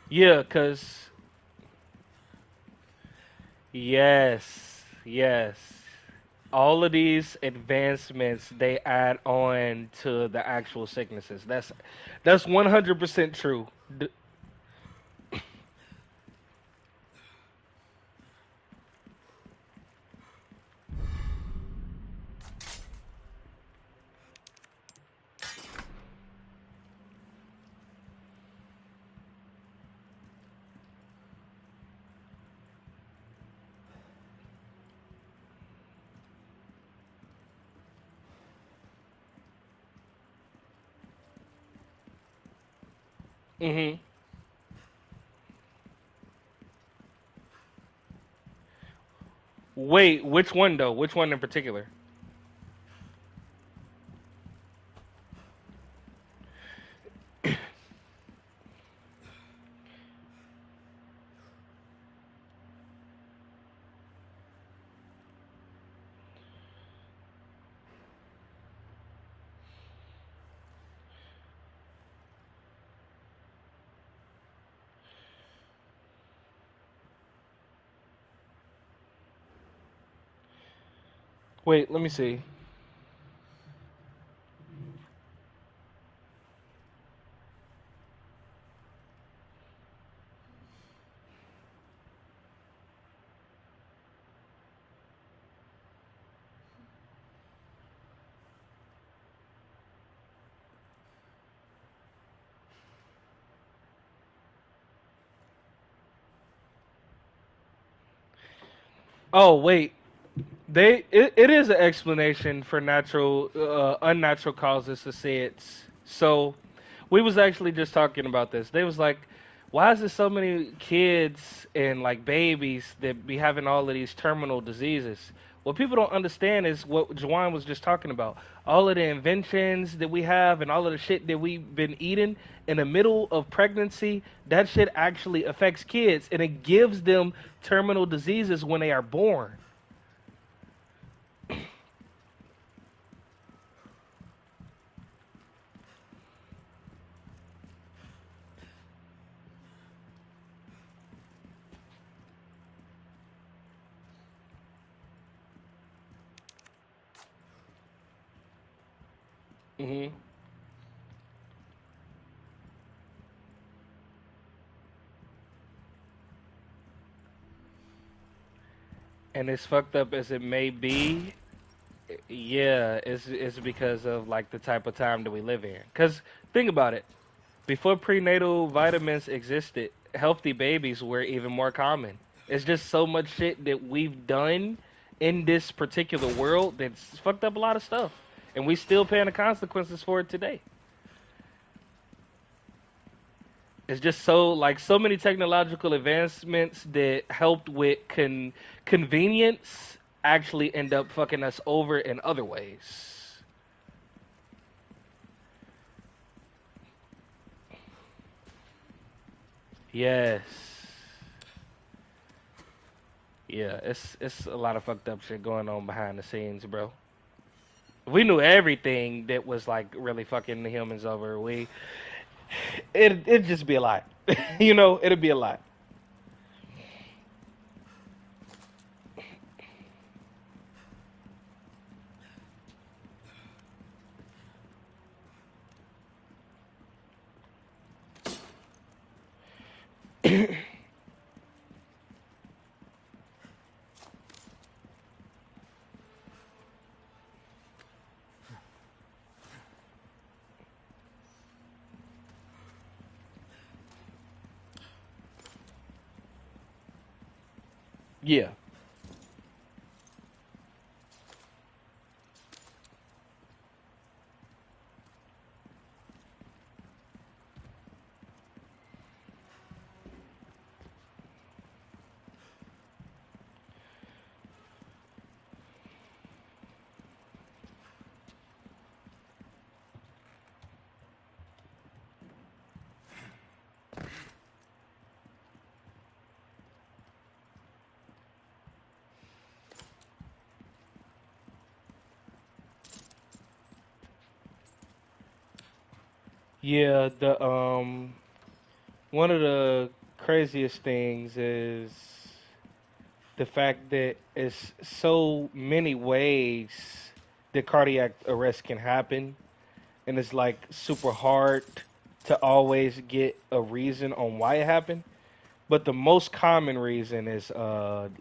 Yeah, cause yes, yes. All of these advancements they add on to the actual sicknesses. That's 100% true. Mhm. Wait, which one though? Which one in particular? Wait, let me see. Oh wait, it is an explanation for natural unnatural causes to SIDS. So we was actually just talking about this. They was like, why is there so many kids and like babies that be having all of these terminal diseases? What people don't understand is what Juwan was just talking about. All of the inventions that we have and all of the shit that we've been eating in the middle of pregnancy, that shit actually affects kids and it gives them terminal diseases when they are born. Hmm. And as fucked up as it may be, yeah, it's because of like the type of time that we live in. Cause think about it. Before prenatal vitamins existed, healthy babies were even more common. It's just so much shit that we've done in this particular world that's fucked up a lot of stuff, and we still paying the consequences for it today. It's just so like so many technological advancements that helped with convenience actually end up fucking us over in other ways. Yes. Yeah, it's a lot of fucked up shit going on behind the scenes, bro. If we knew everything that was like really fucking the humans over, it'd just be a lot. You know, it'd be a lot. Yeah. Yeah, the one of the craziest things is the fact that it's so many ways that cardiac arrest can happen, and it's like super hard to always get a reason on why it happened. But the most common reason is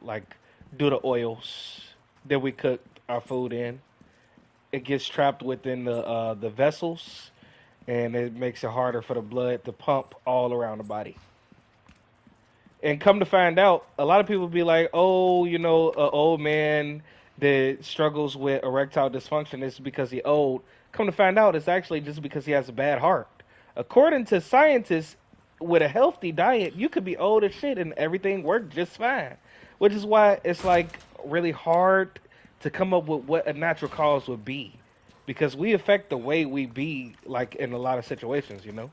like due to oils that we cook our food in. It gets trapped within the vessels, and it makes it harder for the blood to pump all around the body. And come to find out, a lot of people be like, "Oh, you know, an old man that struggles with erectile dysfunction is because he old." Come to find out, it's actually just because he has a bad heart. According to scientists, with a healthy diet, you could be old as shit and everything work just fine. Which is why it's like really hard to come up with what a natural cause would be, because we affect the way we be, like in a lot of situations, you know.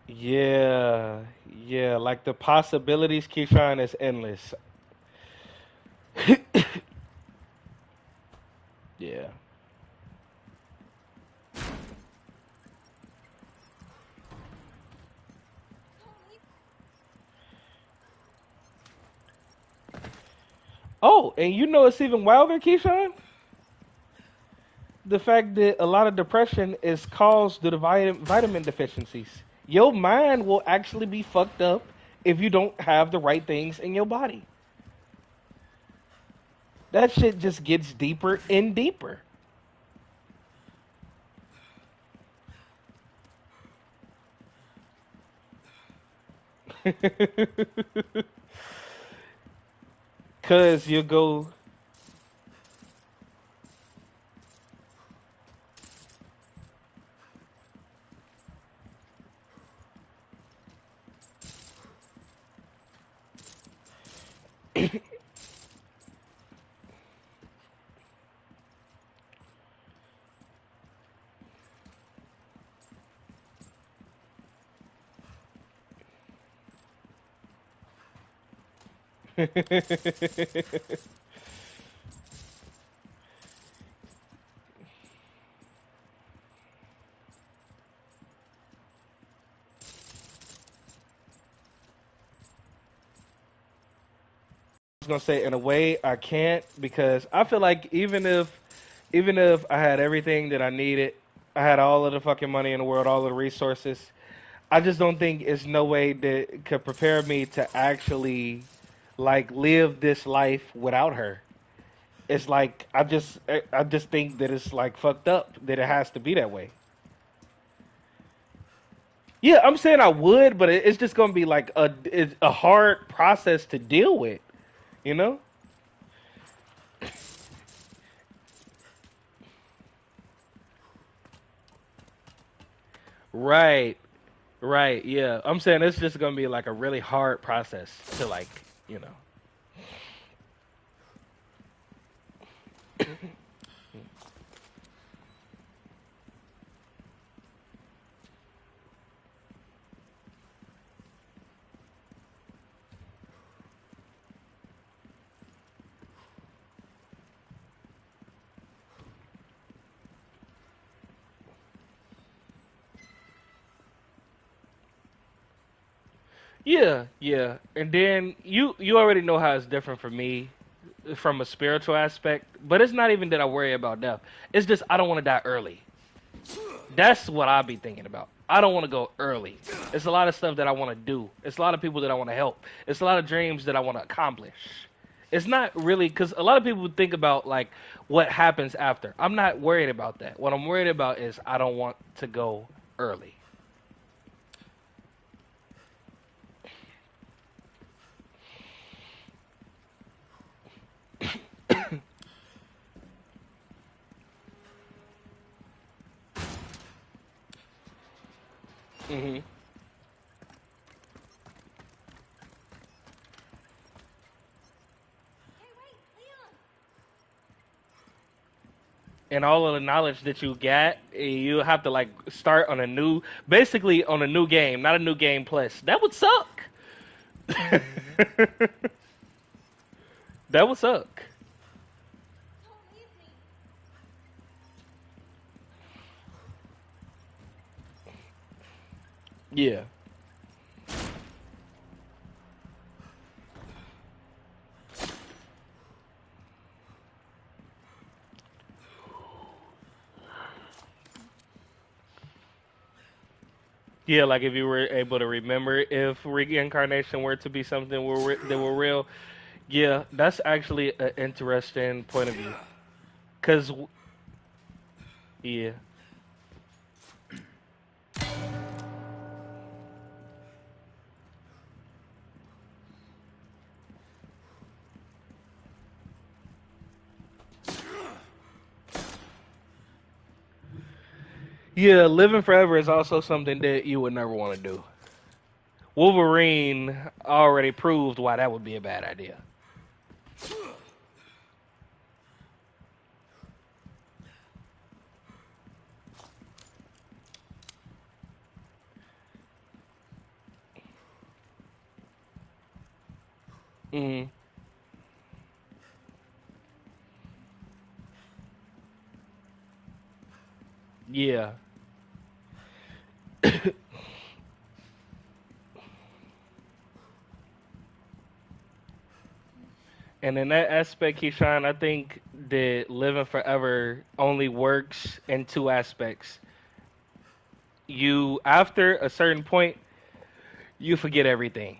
Yeah, yeah, like the possibilities, Keyshawn, is endless. Yeah. Oh, and you know it's even wilder, Keyshawn? the fact that a lot of depression is caused due to vitamin deficiencies. Your mind will actually be fucked up if you don't have the right things in your body. That shit just gets deeper and deeper. Cause you go. Was gonna say in a way I can't because I feel like even if I had everything that I needed, I had all of the fucking money in the world, all of the resources. I just don't think it's no way that could prepare me to actually like live this life without her. It's like I just think that it's like fucked up that it has to be that way. Yeah, I'm saying I would, but it's just gonna be like a hard process to deal with, you know? Right. Right, yeah. I'm saying it's just gonna be like a really hard process to like, you know. Yeah, yeah. And then you already know how it's different for me from a spiritual aspect, but it's not even that I worry about death. It's just I don't want to die early. That's what I be thinking about. I don't want to go early. It's a lot of stuff that I want to do. It's a lot of people that I want to help. It's a lot of dreams that I want to accomplish. It's not really because a lot of people think about like what happens after. I'm not worried about that. What I'm worried about is I don't want to go early. hmm And all of the knowledge that you get, you have to like start on a new, basically on a new game, not a new game plus. That would suck. That would suck. Yeah. Yeah, like if you were able to remember if reincarnation were to be something that were real. Yeah, that's actually an interesting point of view. Cause yeah, yeah, living forever is also something that you would never want to do. Wolverine already proved why that would be a bad idea. hmm Yeah. And in that aspect, Keyshawn, I think that living forever only works in two aspects. You, after a certain point, you forget everything.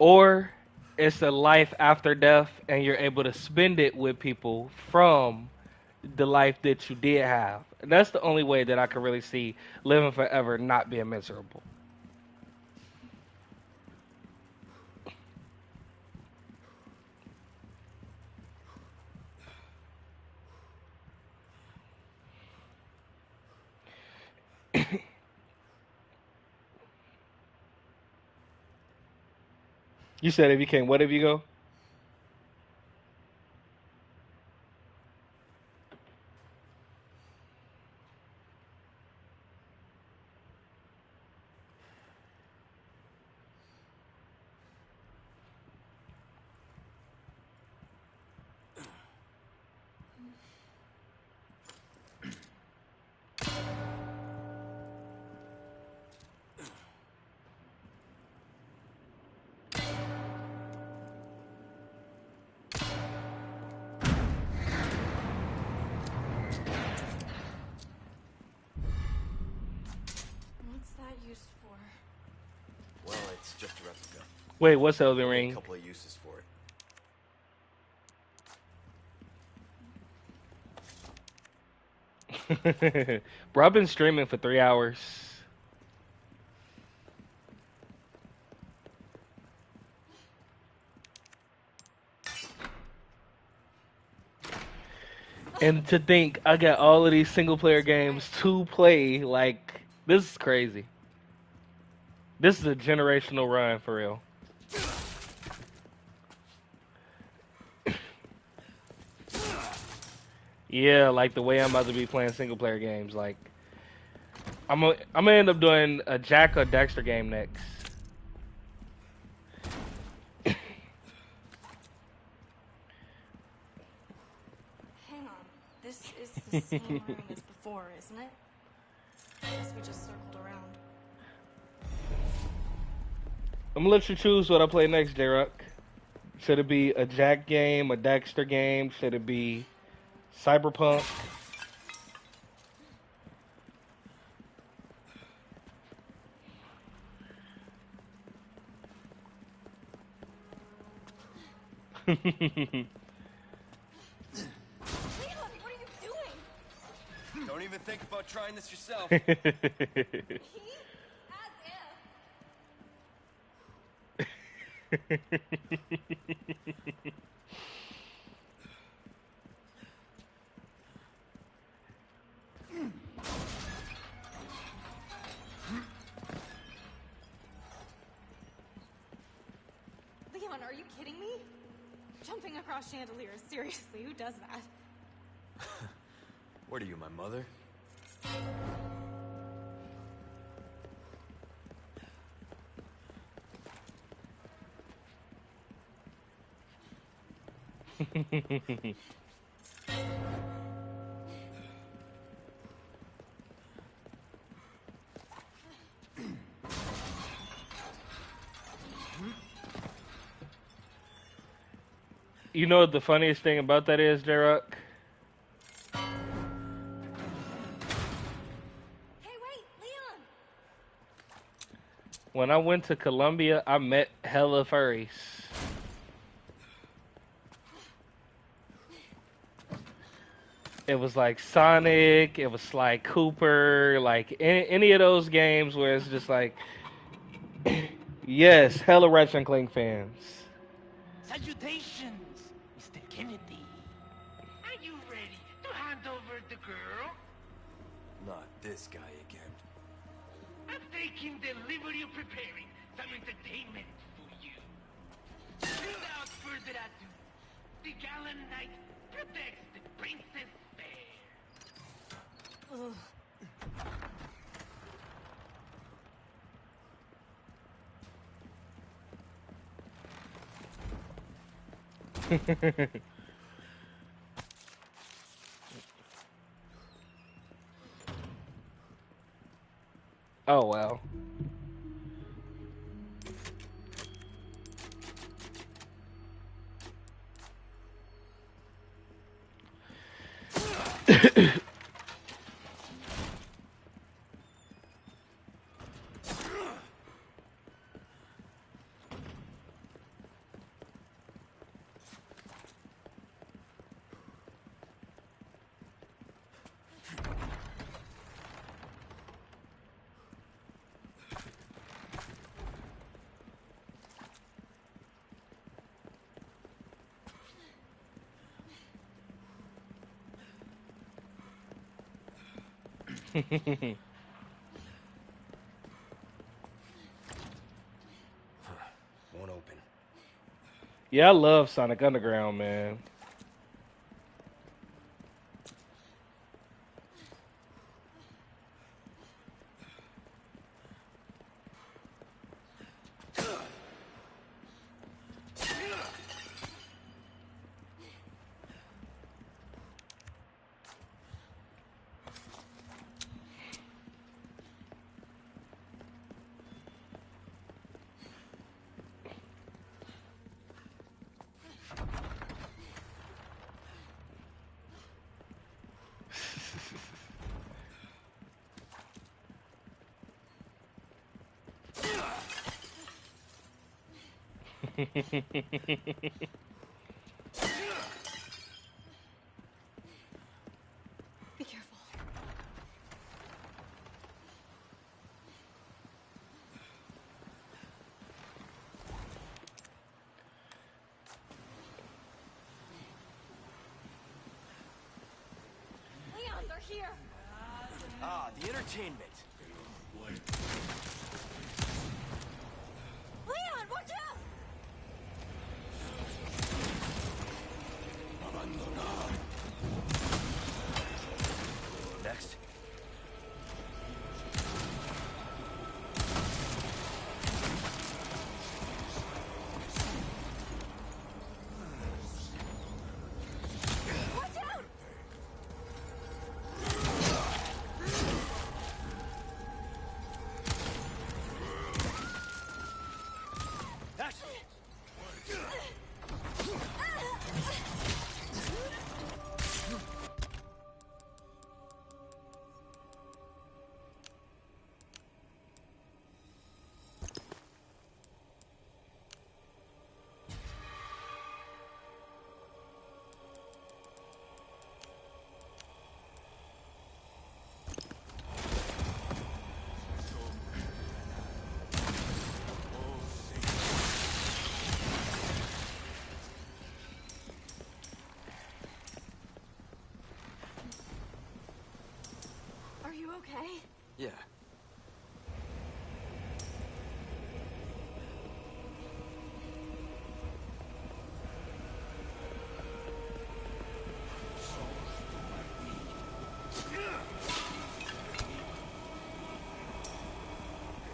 Or it's a life after death and you're able to spend it with people from the life that you did have. And that's the only way that I can really see living forever not being miserable. You said if you can, what if you go? What's that used for? Well, it's just a replica. Wait, what's Elden Only a Ring? couple of uses for Bro, I've been streaming for 3 hours. And to think I got all of these single player games to play, like, this is crazy. This is a generational run for real. Yeah, like the way I'm about to be playing single player games, like I'm gonna end up doing a Jack or Dexter game next. Hang on. This is the same room as before, isn't it? I guess we just circled around. I'm gonna let you choose what I play next, J-Rock. Should it be a Jack game, a Dexter game? Should it be Cyberpunk? Leon, what are you doing? it. Don't even think about trying this yourself. He? As if. Leon, are you kidding me? Jumping across chandeliers, seriously, who does that? What are you, my mother? You know what the funniest thing about that is, J-Rock? Hey, wait, Leon! When I went to Colombia, I met hella furries. It was like Sonic, it was like Cooper, like any of those games where it's just like, yes, hella Ratchet and Clank fans. Salutations, Mr. Kennedy. Are you ready to hand over the girl? Not this guy again. I'm taking the liberty of preparing some entertainment for you. Without further ado, the gallant knight protects the princess fair. Ugh. Oh well. Won't open. Yeah, I love Sonic Underground, man. Be careful. Leon, they're here. Ah, the entertainment. Leon, watch out! Next. Watch out! Action. Are you okay? Yeah.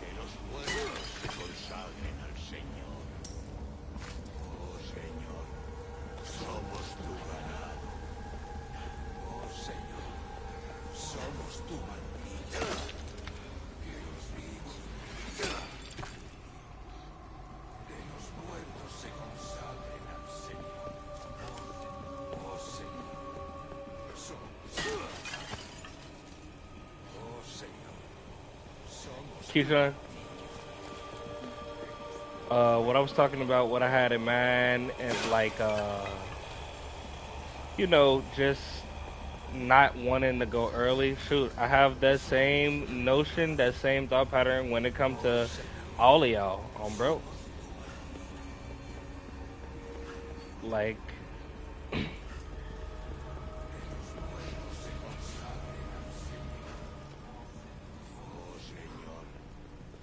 Que los pueblos se consagren al Señor. Oh Señor, somos tu ganado. Oh Señor, somos tu bandilla. Que los vivos, que los muertos se consagren al Señor. Oh Señor, somos. Oh Señor, somos. Keyshawn, what I was talking about, what I had in mind, and like, you know, just not wanting to go early. Shoot, I have that same notion, that same thought pattern when it comes to all of y'all, bro. Like,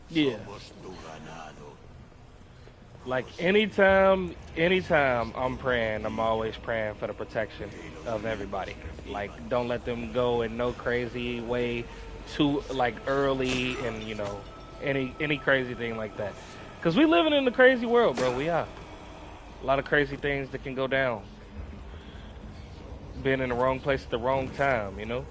yeah. Somos tu ganado. Like anytime I'm praying, I'm always praying for the protection of everybody. Like don't let them go in no crazy way too like early and you know any crazy thing like that. Cuz we living in a crazy world, bro. We are. A lot of crazy things that can go down. Being in the wrong place at the wrong time, you know?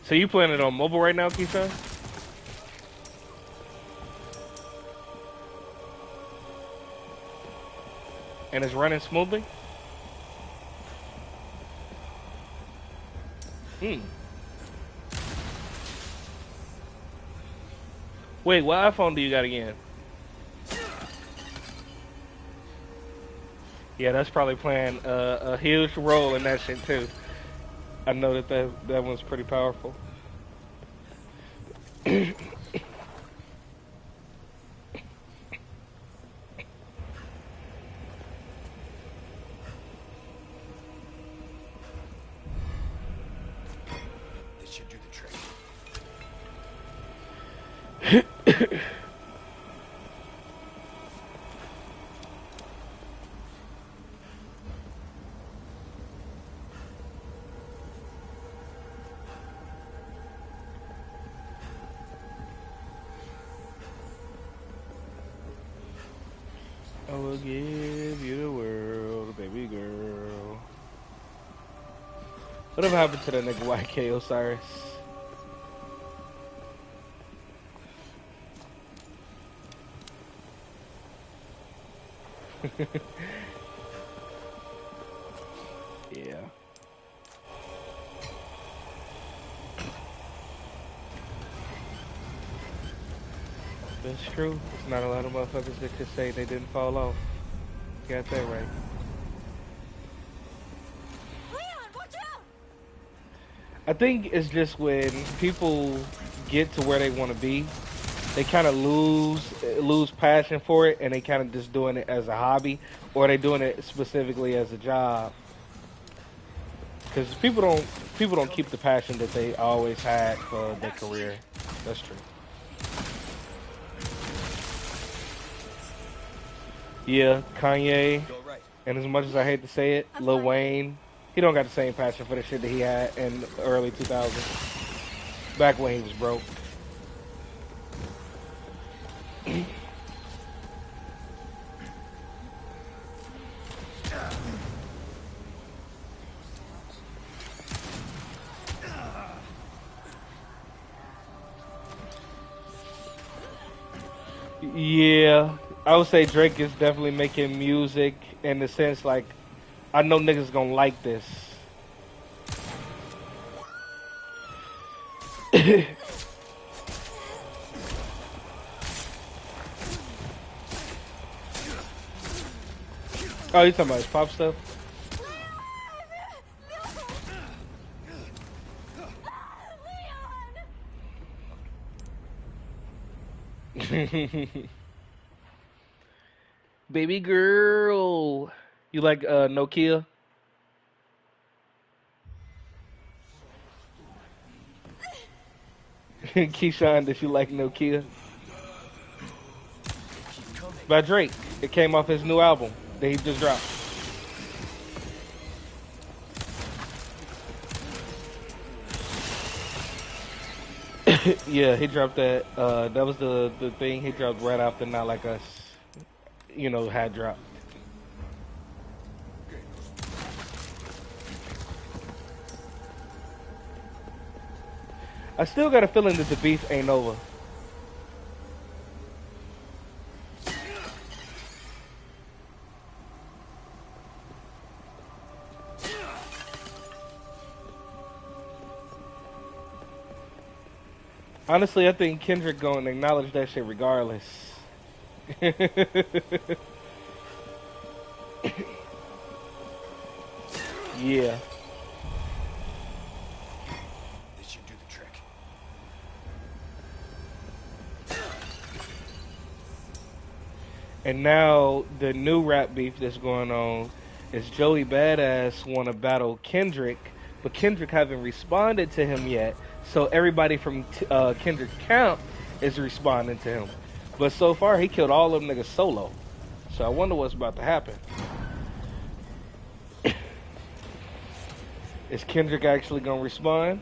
So you playing it on mobile right now, Keisha? And it's running smoothly? Wait, what iPhone do you got again? Yeah, that's probably playing a huge role in that shit too. I know that one's pretty powerful. This should do the trick. I will give you the world, baby girl. Whatever happened to that nigga YK Osiris? Yeah. That's true. There's not a lot of motherfuckers that could say they didn't fall off. Got that right. Leon, watch out! I think it's just when people get to where they want to be, they kind of lose passion for it, and they kind of just doing it as a hobby, or they doing it specifically as a job. Because people don't keep the passion that they always had for their career. That's true. Yeah, Kanye, and as much as I hate to say it, Lil Wayne, he don't got the same passion for the shit that he had in the early 2000s, back when he was broke. Yeah, I would say Drake is definitely making music in the sense like, I know niggas gonna like this. Oh, you talking about his pop stuff? Baby girl, you like Nokia? Keyshawn, did you like Nokia? By Drake. It came off his new album that he just dropped. Yeah, he dropped that. That was the thing he dropped right after Not Like Us, had dropped. I still got a feeling that the beef ain't over. Honestly, I think Kendrick going to acknowledge that shit regardless. Yeah. This should do the trick. And now the new rap beef that's going on is Joey Badass want to battle Kendrick, but Kendrick haven't responded to him yet. So everybody from Kendrick camp is responding to him. But so far, he killed all of them niggas solo. So I wonder what's about to happen. Is Kendrick actually going to respond?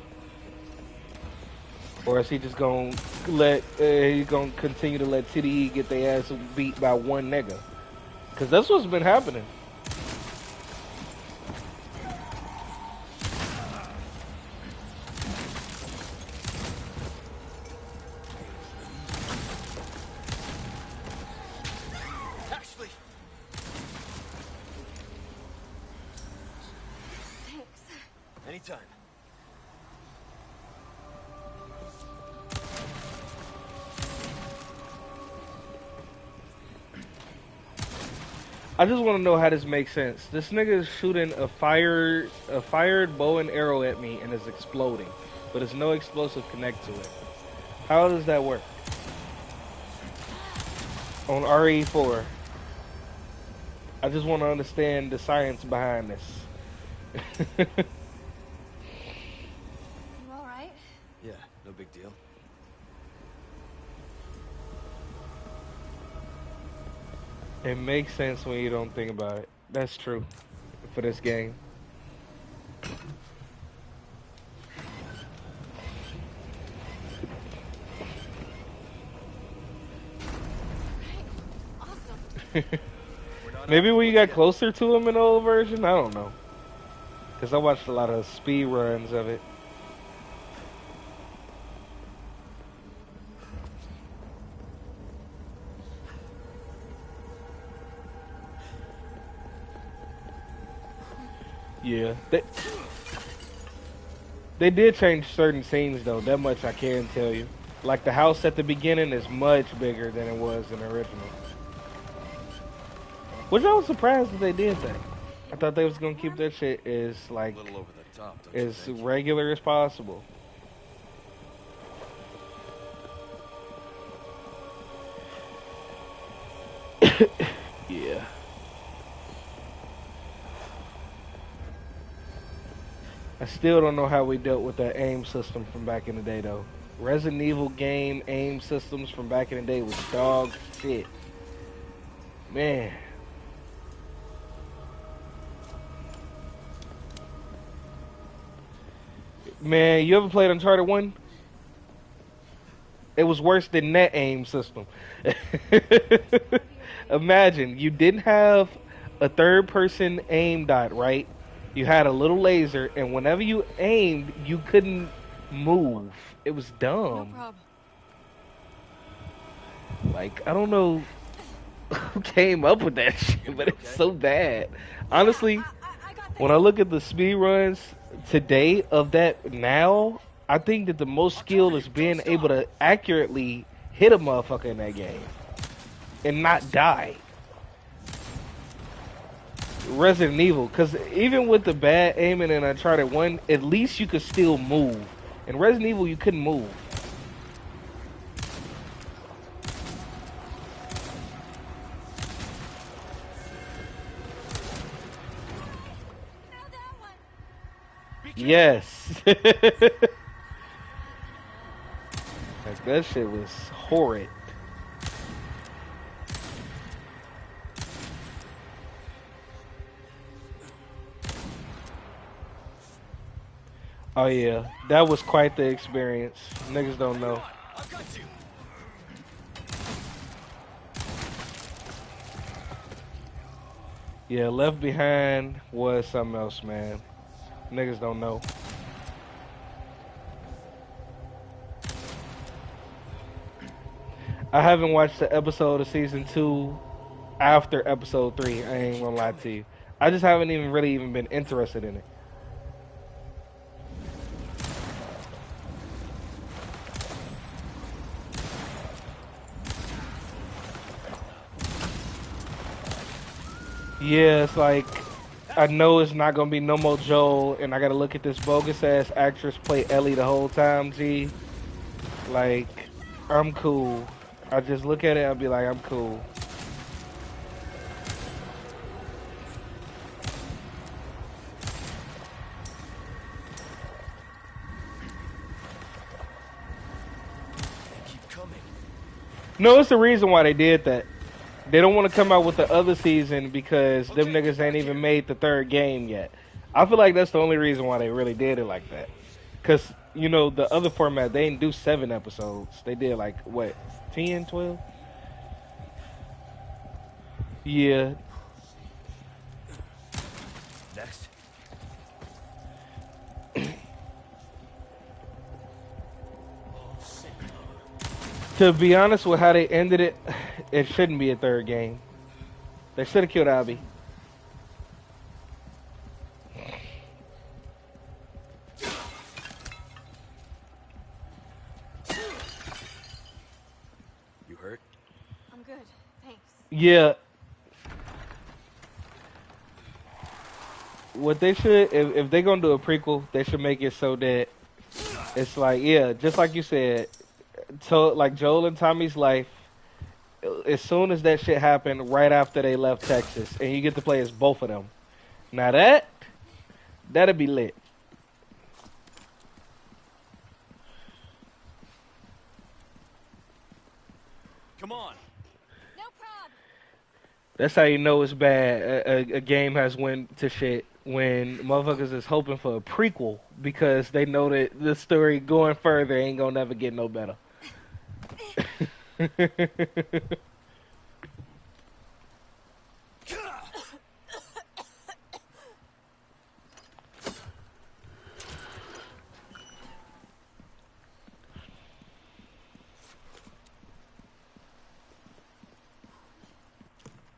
Or is he just going to continue to let TDE get their ass beat by one nigga? Because that's what's been happening. Anytime. I just want to know how this makes sense. This nigga is shooting a fired bow and arrow at me and is exploding, but there's no explosive connect to it. How does that work? On RE4. I just want to understand the science behind this. You alright? Yeah, no big deal. It makes sense when you don't think about it. That's true for this game. Maybe when you got closer to him in the old version, I don't know. Because I watched a lot of speed runs of it. Yeah. They did change certain scenes, though. That much I can tell you. Like, the house at the beginning is much bigger than it was in the original. Which I was surprised that they did that. I thought they was gonna keep that shit as like A little over the top, don't you as think? regular as possible. Yeah. I still don't know how we dealt with that aim system from back in the day, though. Resident Evil game aim systems from back in the day was dog shit. Man. Man, you ever played Uncharted 1? It was worse than that aim system. Imagine, you didn't have a third person aim dot, right? You had a little laser, and whenever you aimed, you couldn't move. It was dumb. Like, I don't know who came up with that shit, but it's so bad. Honestly, when I look at the speed runs today of that now, I think that the most skill is being able to accurately hit a motherfucker in that game and not die. Resident Evil, because even with the bad aiming in Uncharted 1, at least you could still move. In Resident Evil, you couldn't move. Yes. Like, that shit was horrid. Oh yeah, that was quite the experience. Niggas don't know. Yeah, Left Behind was something else, man. Niggas don't know. I haven't watched the episode of season 2 after episode 3. I ain't gonna lie to you. I just haven't even really been interested in it. Yeah, it's like, I know it's not gonna be no more Joel, and I gotta look at this bogus ass actress play Ellie the whole time, G. Like, I'm cool. I just look at it, I'll be like, I'm cool. Keep coming. No, it's the reason why they did that. They don't want to come out with the other season because them niggas ain't even made the third game yet. I feel like that's the only reason why they really did it like that. Because, you know, the other format, they didn't do 7 episodes. They did like, what, 10, 12? Yeah. Next. To be honest with how they ended it, it shouldn't be a third game. They should have killed Abby. You hurt? I'm good, thanks. Yeah. what they should, if they're gonna do a prequel, they should make it so that it's like, yeah, just like you said, so like Joel and Tommy's life. As soon as that shit happened, right after they left Texas, and you get to play as both of them. Now that'd be lit. Come on. No prob. That's how you know it's bad. A game has went to shit when motherfuckers is hoping for a prequel because they know that the story going further ain't gonna never get no better.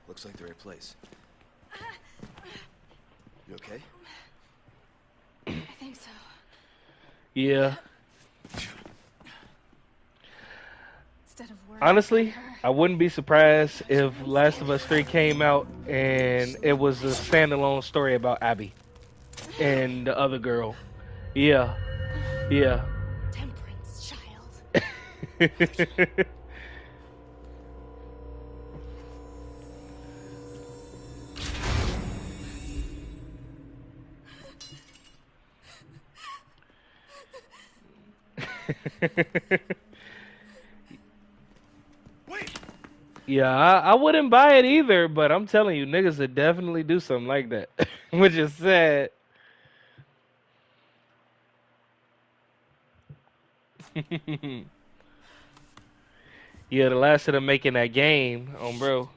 Looks like the right place. You okay? I think so. Yeah. Instead of worrying Honestly, about her, I wouldn't be surprised if Last of Us 3 came out and it was a standalone story about Abby and the other girl. Yeah. Yeah. temperance, child. Yeah, I wouldn't buy it either, but I'm telling you, niggas would definitely do something like that, which is sad. Yeah, the last of them making that game, bro.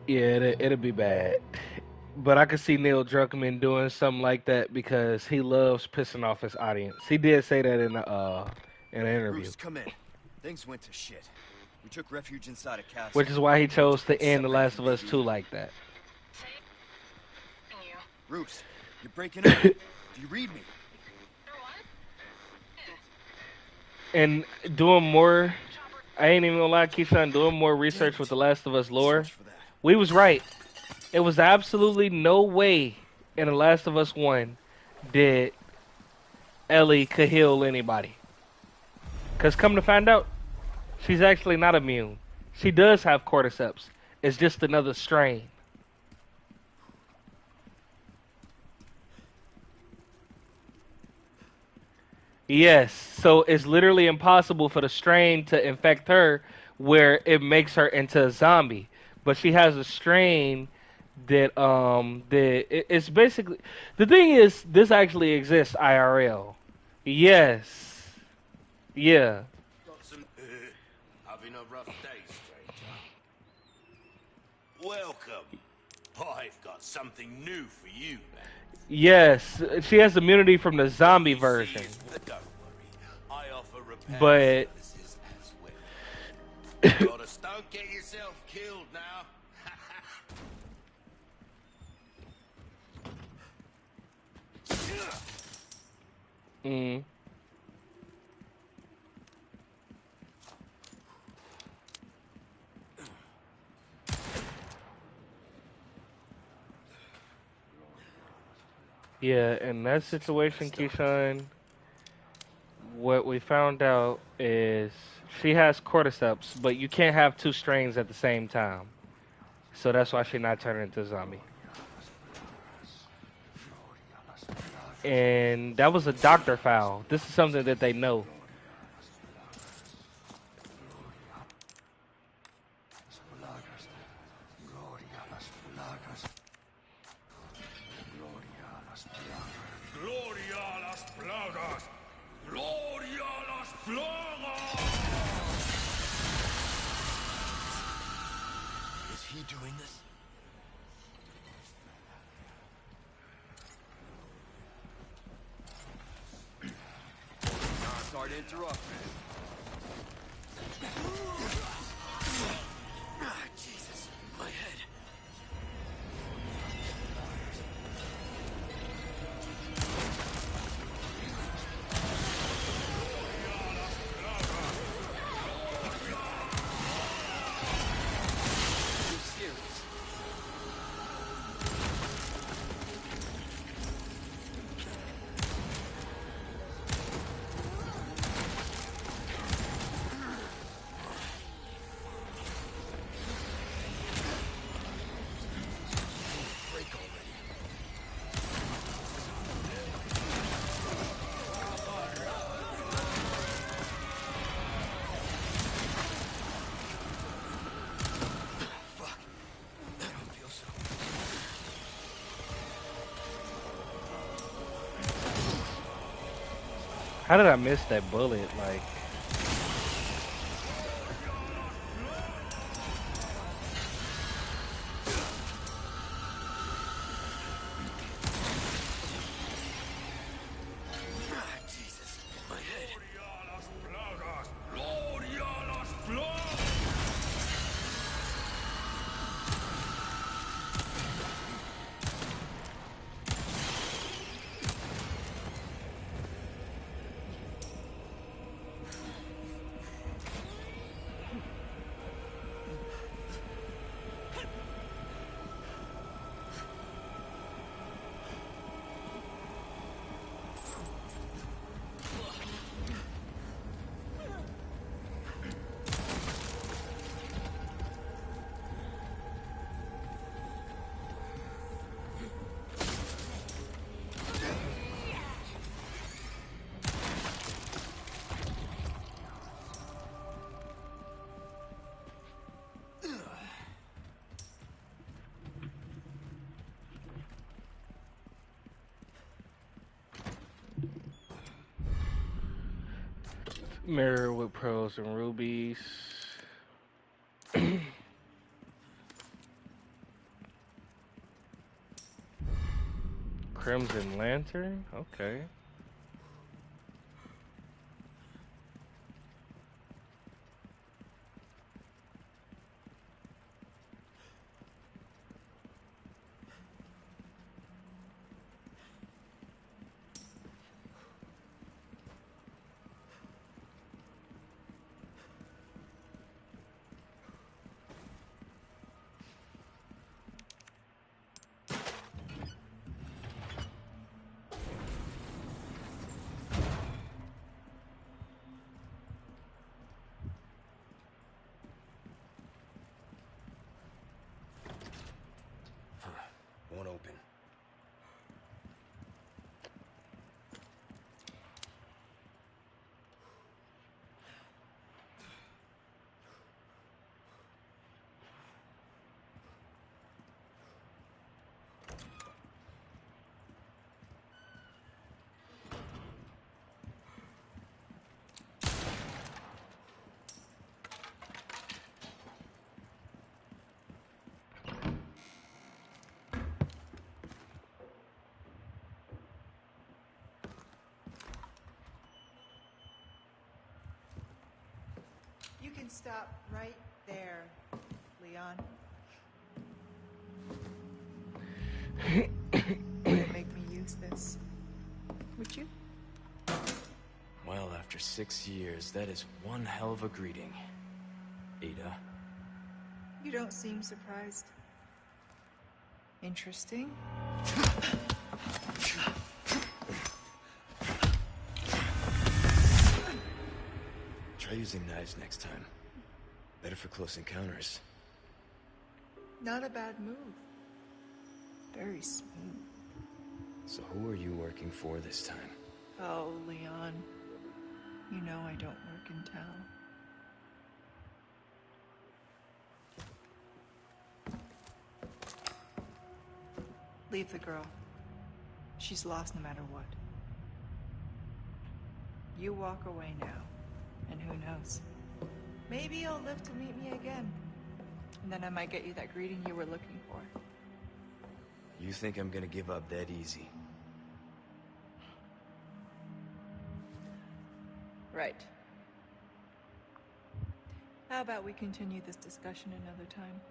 Yeah, it'll be bad. But I could see Neil Druckmann doing something like that because he loves pissing off his audience. He did say that in an interview, Bruce, come in. Things went to shit. We took refuge inside a castle. which is why he chose to end The Separate Last from of Us BB. 2 like that. You. Bruce, you're breaking up. Do you read me? And doing more, I ain't even gonna lie, Keyshawn, doing more research with The Last of Us lore, Search for that. we was right. It was absolutely no way in The Last of Us 1 that Ellie could heal anybody. Because come to find out, she's actually not immune. She does have cordyceps. It's just another strain. Yes, so it's literally impossible for the strain to infect her where it makes her into a zombie. But she has a strain it's basically, the thing is, this actually exists IRL. Yes. Yeah. Got some... having a rough day, stranger. Welcome. I've got something new for you, man. Yes, she has immunity from the zombie version. Don't worry. I offer repair But services as well. Gotta don't get yourself killed now. mm, yeah, in that situation, Keyshawn, what we found out is she has cordyceps, but you can't have two strains at the same time. So that's why she's not turning into a zombie. And that was a doctor foul. This is something that they know. Gloria a las plagas! Gloria a las plagas! Is he doing this? Sorry to interrupt, man. How did I miss that bullet? Like, Jesus, my head. mirror with pearls and rubies. Crimson Lantern? Okay. Won't open. You can stop right there, Leon. Wouldn't make me use this. Would you? Well, after 6 years, that is one hell of a greeting. Ada. You don't seem surprised. Interesting. Try using knives next time. Better for close encounters. Not a bad move. Very smooth. So who are you working for this time? Oh, Leon. You know I don't work in town. Leave the girl. She's lost no matter what. You walk away now, and who knows? Maybe you'll live to meet me again. And then I might get you that greeting you were looking for. You think I'm gonna give up that easy? Right. How about we continue this discussion another time?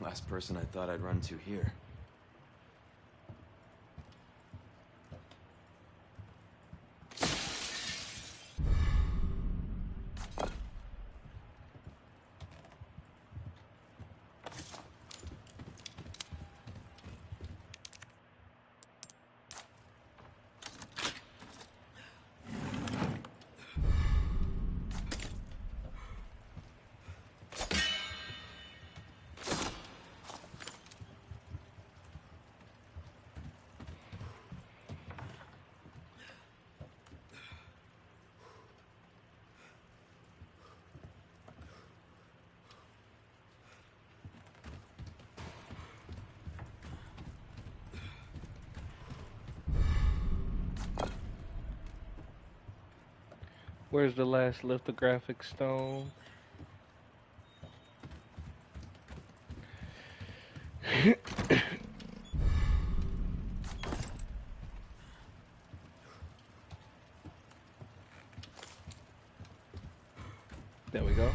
Last person I thought I'd run to here. Where's the last lithographic stone? There we go.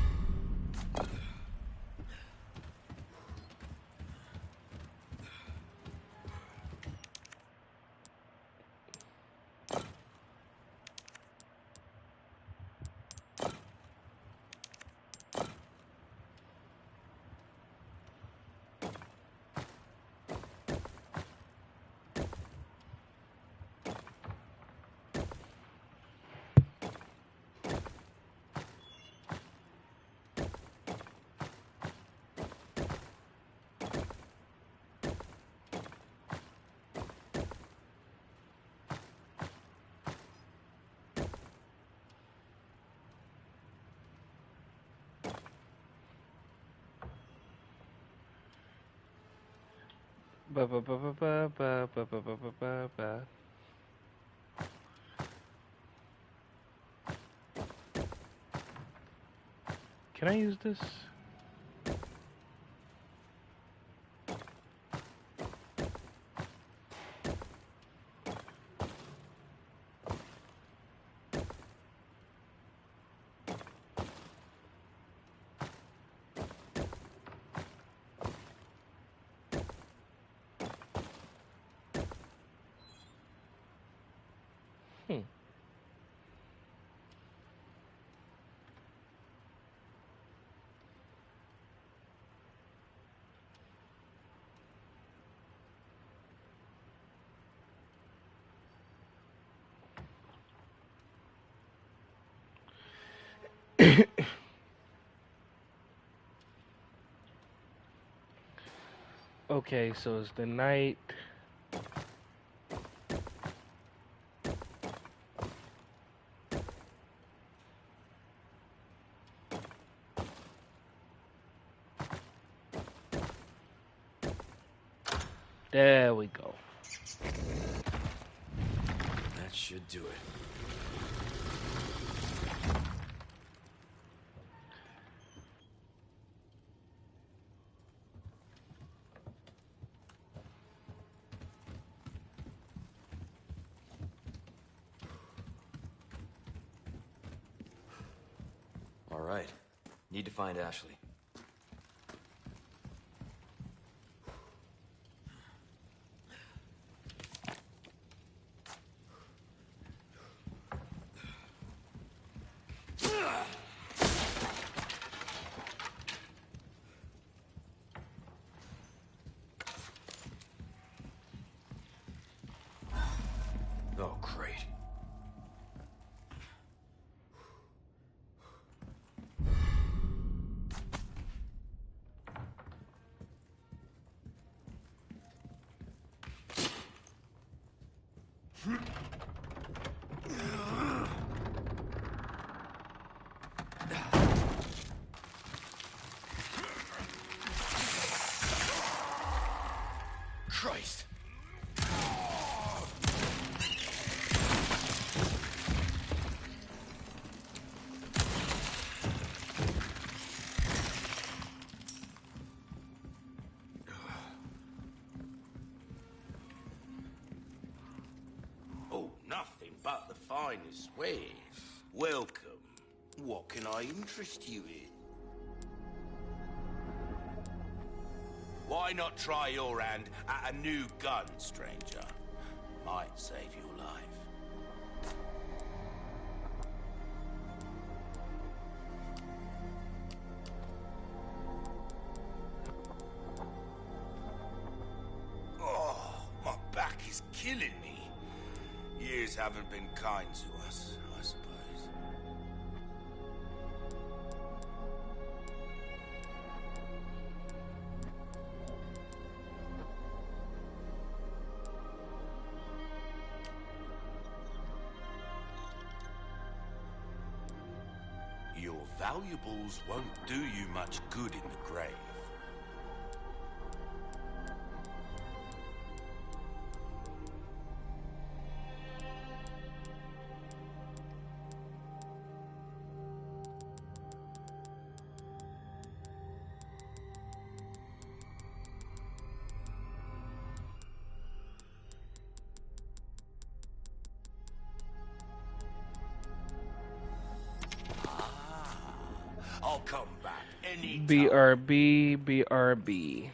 Ba ba ba ba ba ba ba ba ba ba ba ba. Can I use this? Hmm. Okay, so it's the night. There we go. That should do it. All right. Need to find Ashley. Oh, great. Christ. Oh, nothing but the finest wares. Welcome. What can I interest you in? Why not try your hand at a new gun, stranger? Might save your life. Oh, my back is killing me. Years haven't been kind to us, I suppose. Your valuables won't do you much good in the grave. I'll come back any time. BRB, BRB.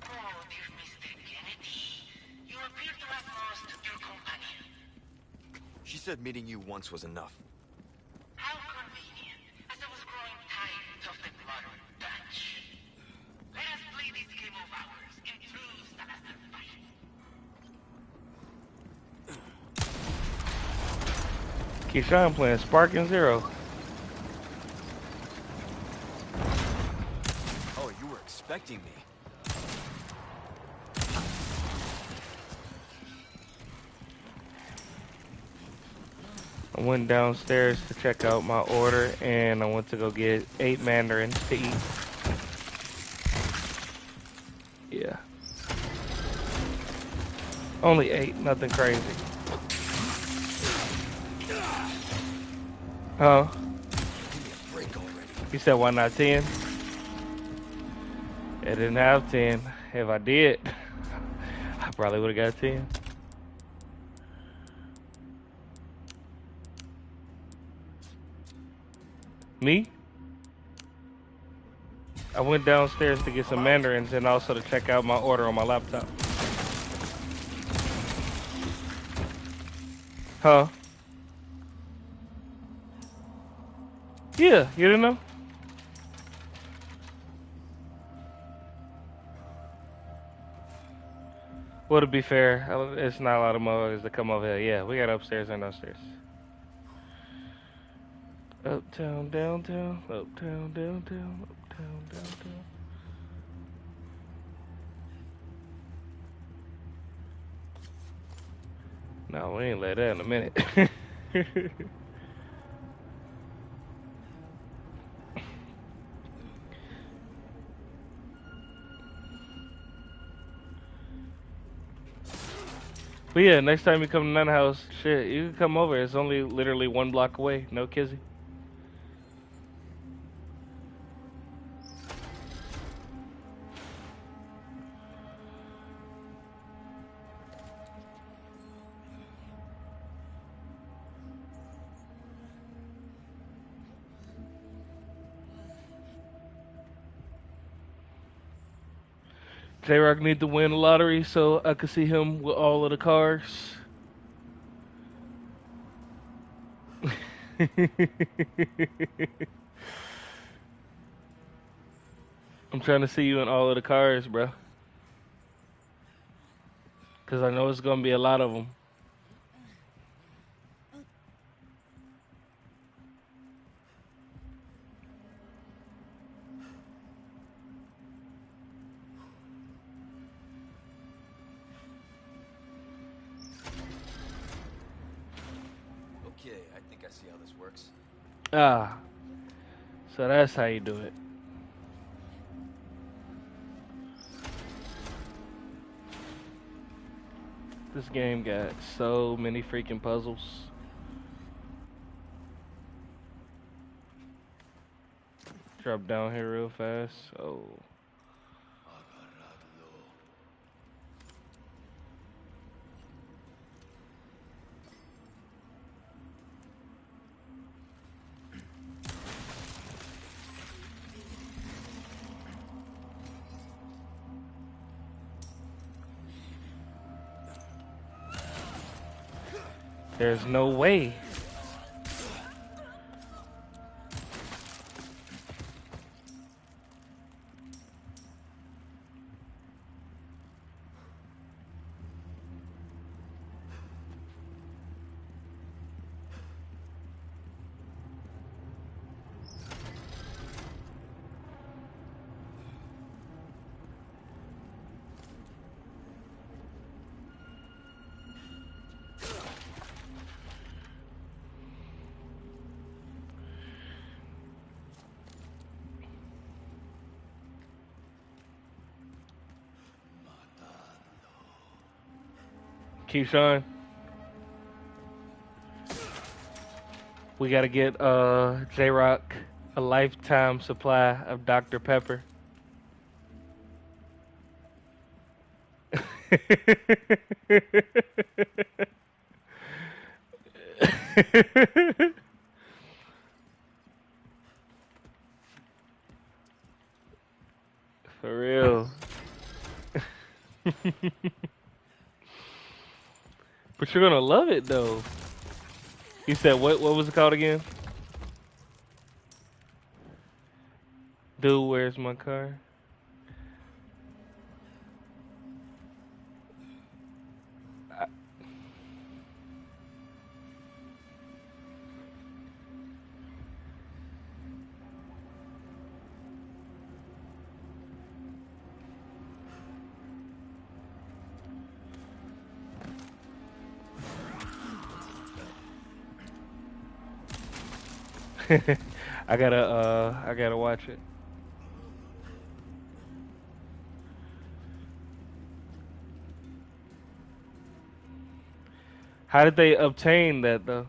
Oh, dear Mr. Kennedy. You appear to have lost your companion. She said meeting you once was enough. How convenient, as I was growing tired of the modern Dutch. Let us play this game of ours in true Salazar fashion. Keyshawn playing Sparking Zero. Oh, you were expecting me. I went downstairs to check out my order, and I went to go get 8 mandarins to eat. Yeah. Only 8, nothing crazy. Huh? You said why not 10? It didn't have 10. If I did, I probably would have got 10. Me? I went downstairs to get some mandarins and also to check out my order on my laptop. Huh? Yeah, you didn't know? Well, to be fair, it's not a lot of motherfuckers that come over here. Yeah, we got upstairs and downstairs. Uptown, downtown, uptown, downtown, uptown, downtown. No, we ain't let that in a minute. But yeah, next time you come to Nana House, shit, you can come over. It's only literally 1 block away. No kizzy. J-Rock need to win the lottery so I could see him with all of the cars. I'm trying to see you in all of the cars, bro. Because I know it's going to be a lot of them. Okay, I think I see how this works. Ah, so that's how you do it. This game got so many freaking puzzles. Drop down here real fast. Oh. There's no way. Keyshawn, we gotta get J-Rock a lifetime supply of Dr. Pepper. But you're gonna love it though. He said, what was it called again? Dude, where's my car? I, I gotta watch it. How did they obtain that though?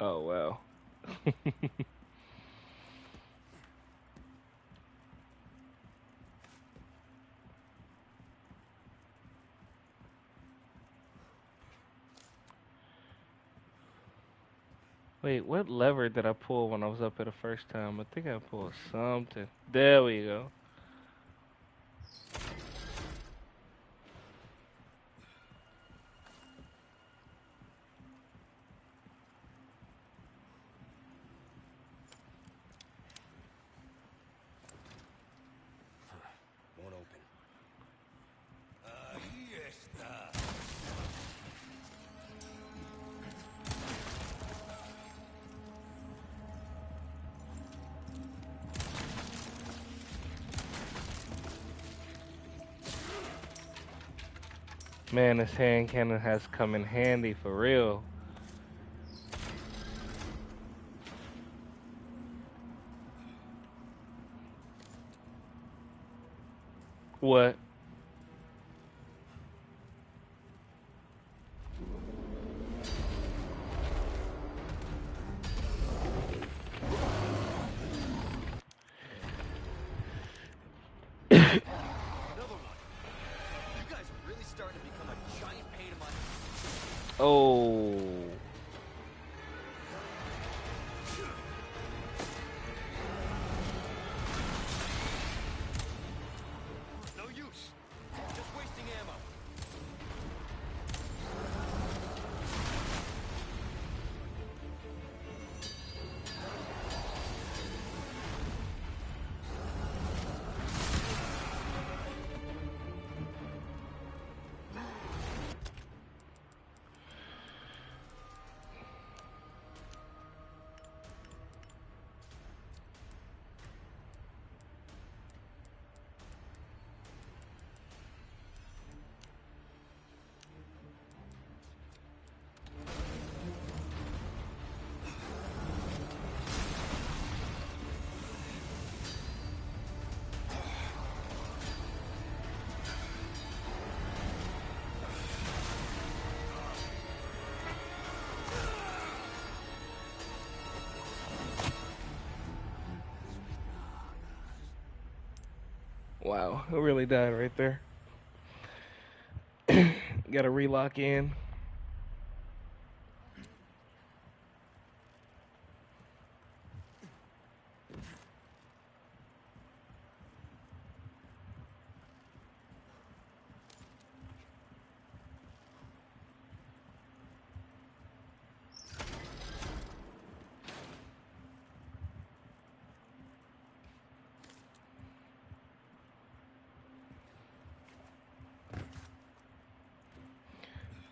Oh wow. Wait, what lever did I pull when I was up here the first time? I think I pulled something. There we go. Won't open. Man, this hand cannon has come in handy for real. What? Oh. No use. Just wasting ammo. Wow, it really died right there. Gotta relock in.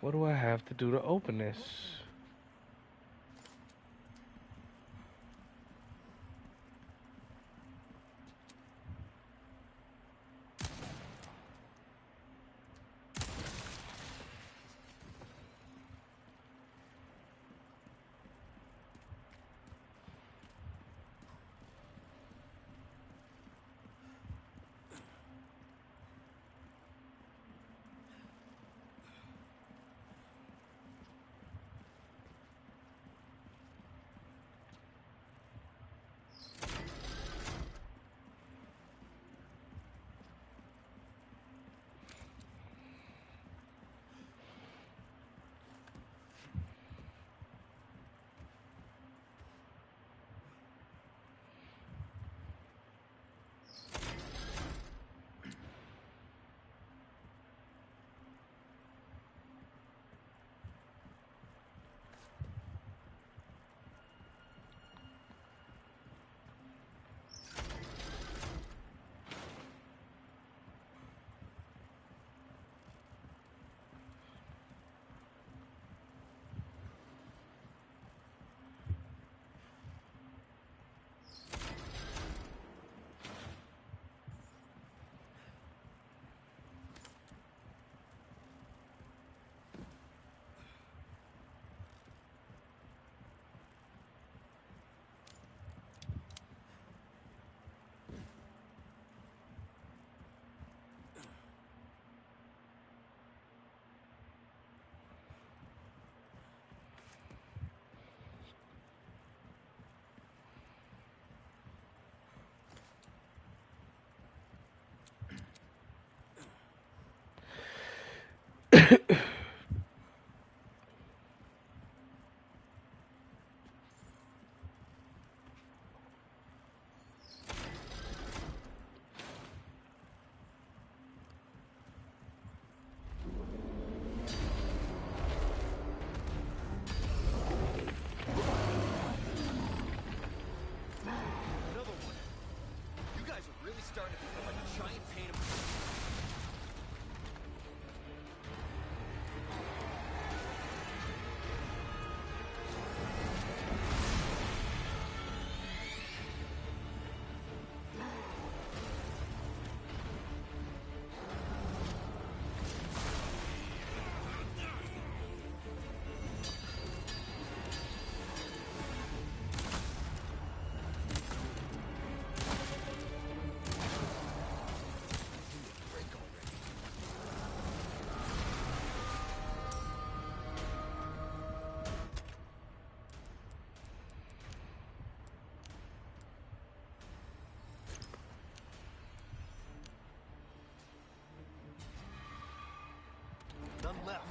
What do I have to do to open this? Another one. You guys are really starting to become like a giant pain in the... None left.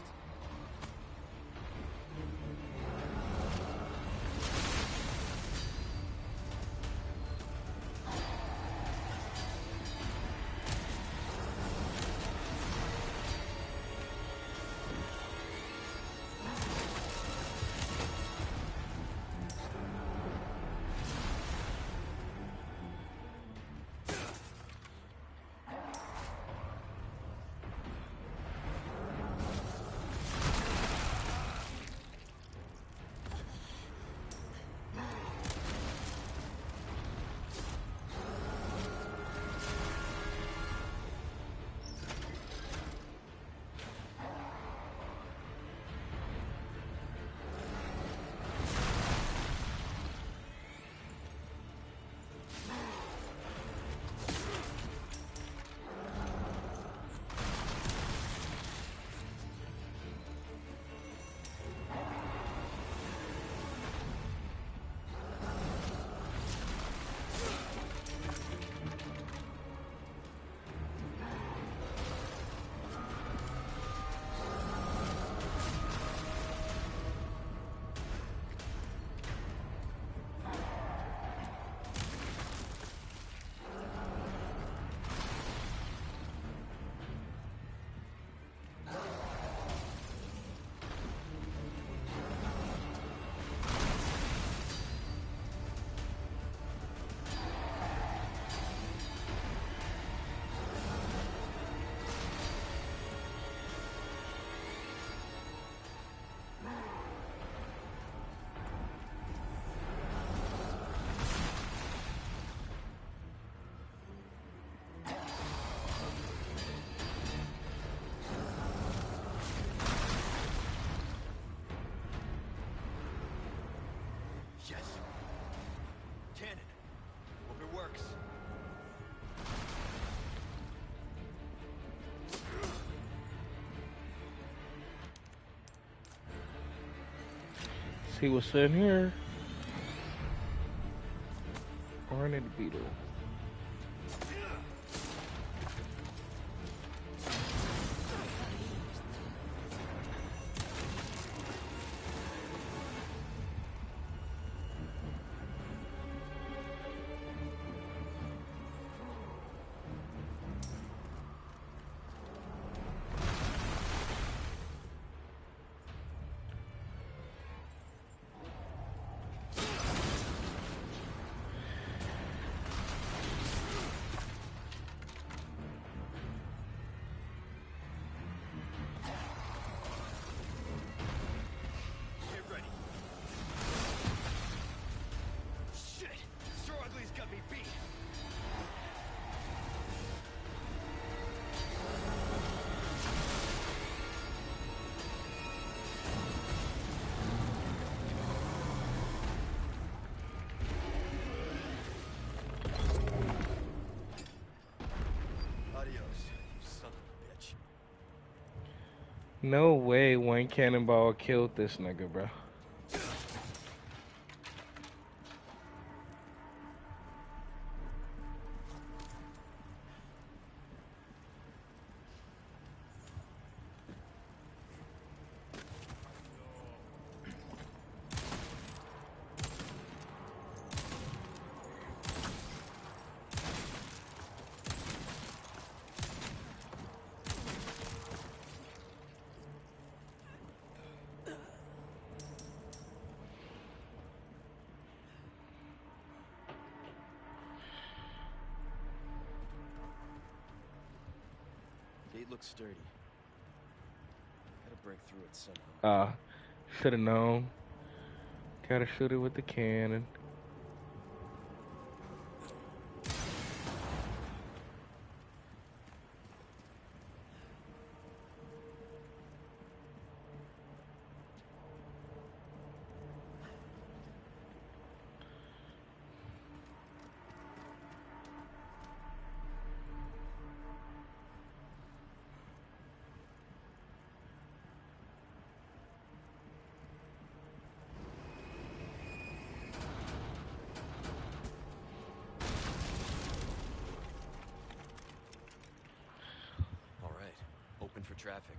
Yes. Cannon. Hope it works. See what's in here. Horned beetle. Get ready. Shit! Sir Ugly's got me beat. Adios, you son of a bitch. No way one cannonball killed this nigga, bro. looks sturdy. Gotta break through it somehow. Should have known. Gotta shoot it with the cannon. All right, open for traffic.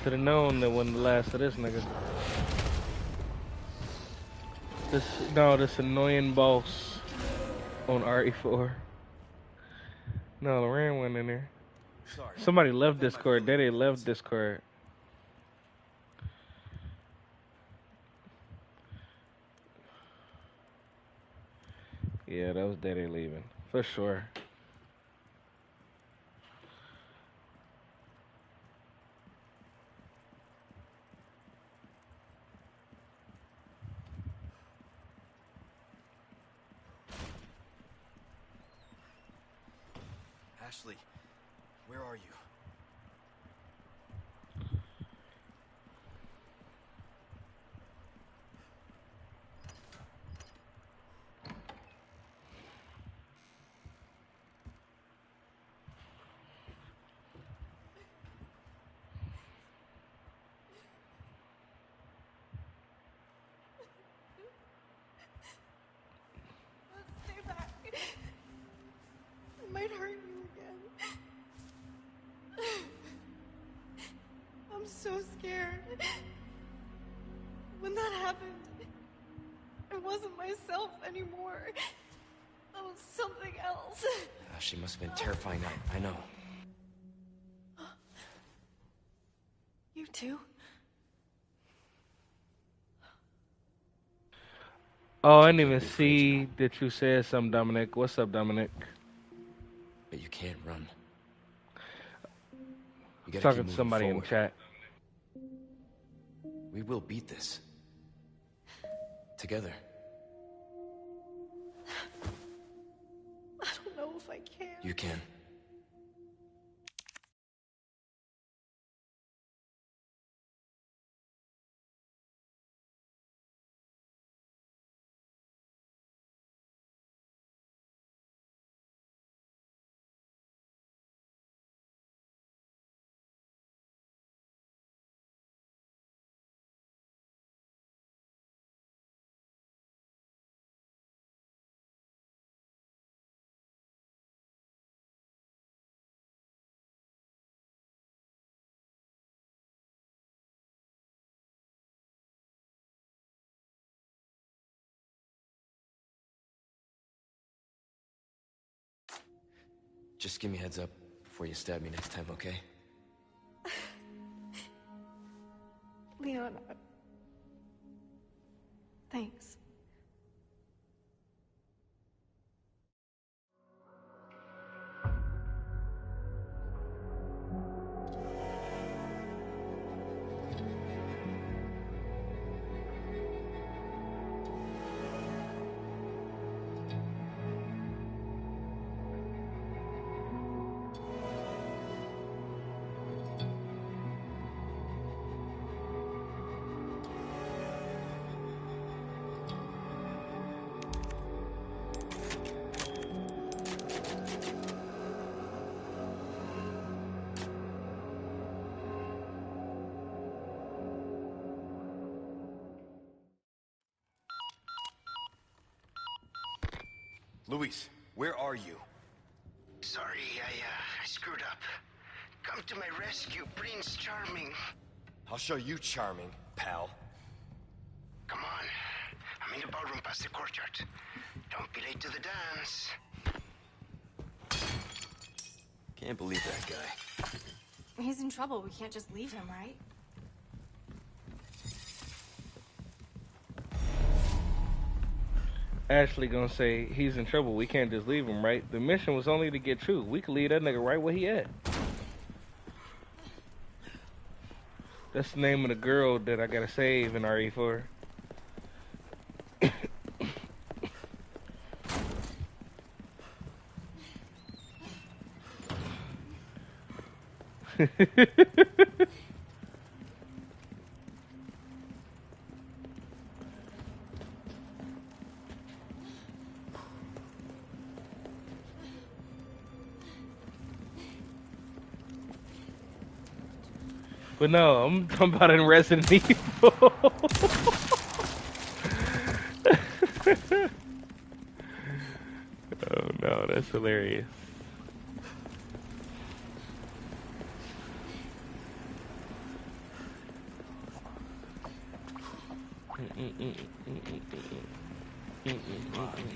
Should have known that wasn't the last of this nigga. This annoying boss on RE4. No, Loran went in there. Sorry. Somebody left Discord. They left Discord. Yeah, that was Daddy leaving. For sure. Ashley, where are you? Stay back. It might hurt you again. I'm so scared. When that happened, I wasn't myself anymore. I was something else. She must have been terrifying. I know. You too? Oh, I didn't even see that you said something, Dominic. What's up, Dominic? But you can't run. You gotta Talking keep to somebody moving in chat. We will beat this. Together. I don't know if I can. You can. Just give me a heads up before you stab me next time, okay? Leon, thanks. Luis, where are you? Sorry, I screwed up. Come to my rescue, Prince Charming. I'll show you charming, pal. Come on. I'm in the ballroom past the courtyard. Don't be late to the dance. Can't believe that guy. He's in trouble. We can't just leave him, right? Ashley gonna say he's in trouble. We can't just leave him, right? The mission was only to get True. We could leave that nigga right where he at. That's the name of the girl that I gotta save in RE4. But no, I'm talking about in Resident Evil. Oh no, that's hilarious.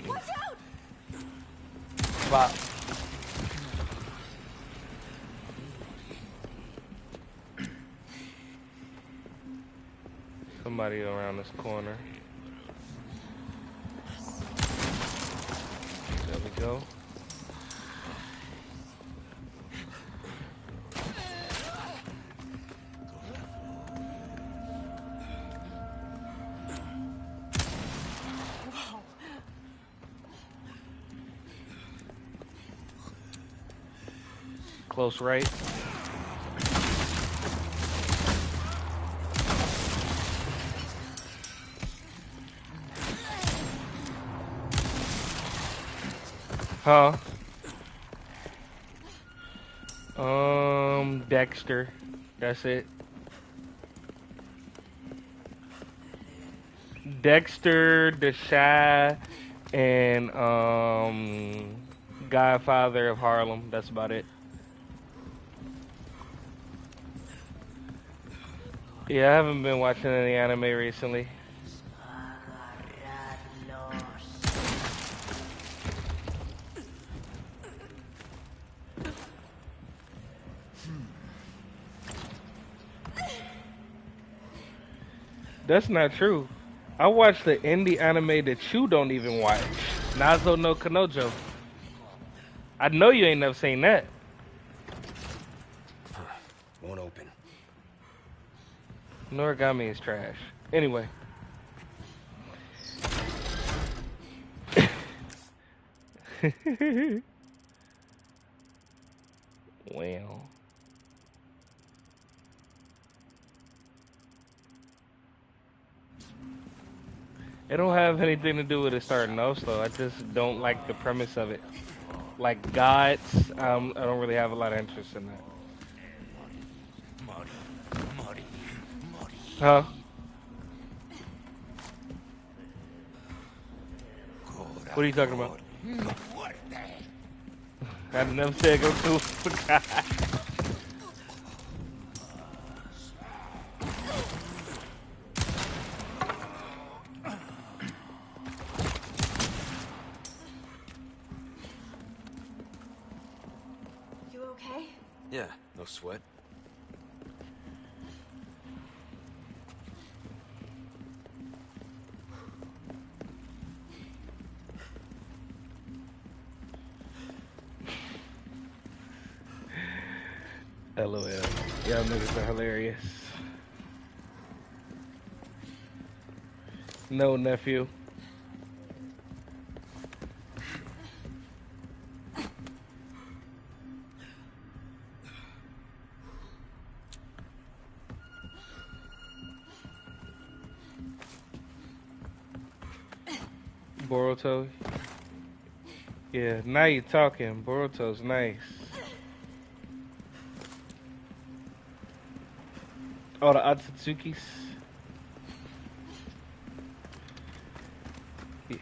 Watch out! Bop. Somebody around this corner. There we go. Close right. Huh? Dexter. That's it. Dexter, the Shy, and Godfather of Harlem. That's about it. Yeah, I haven't been watching any anime recently. That's not true. I watched the indie anime that you don't even watch. Nazo no Kanojo. I know you ain't never seen that. Won't open. Noragami is trash. Anyway. Well. It don't have anything to do with it starting off, though. I just don't like the premise of it. Like gods, I don't really have a lot of interest in that. Huh? What are you talking about? I never said go to for God. You okay? Yeah, no sweat. LOL. Y'all niggas are hilarious. No, nephew. Boruto. Yeah, now you're talking. Boruto's nice. Oh, the Atsutsukis. Yeah.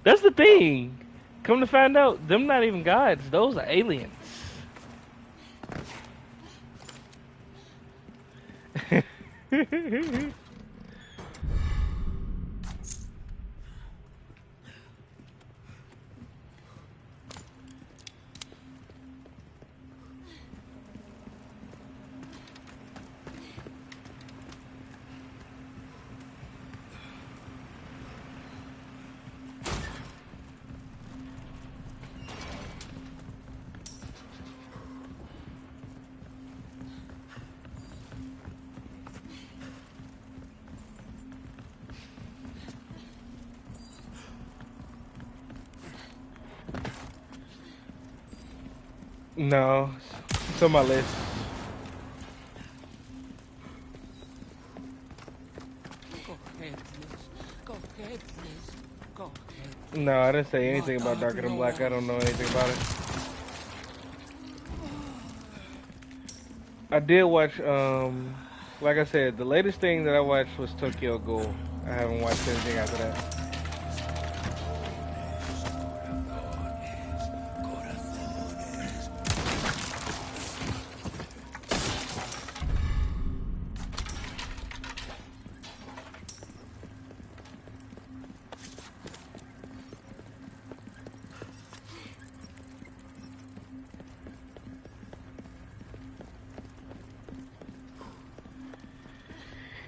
That's the thing. Come to find out, them not even gods. Those are aliens. No, it's on my list. Go ahead, Liz. Go ahead, Liz. Go ahead. No, I didn't say anything What about are Darker Than Black. I don't know anything about it. I did watch, like I said, the latest thing that I watched was Tokyo Ghoul. I haven't watched anything after that.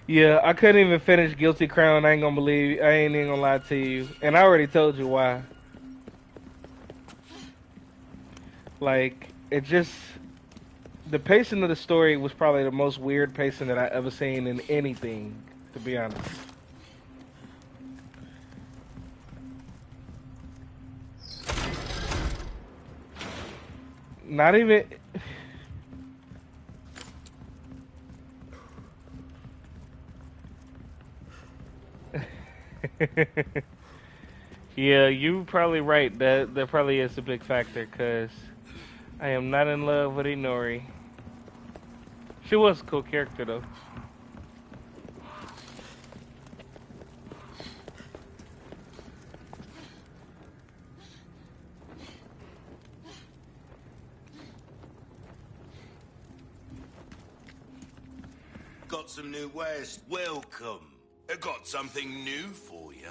Yeah, I couldn't even finish Guilty Crown. I ain't even gonna lie to you. And I already told you why. Like, the pacing of the story was probably the most weird pacing that I ever seen in anything, to be honest. Not even... Yeah, you probably right. That probably is a big factor, because I am not in love with Inori. She was a cool character, though. Got some new wares. Welcome. I got something new for you.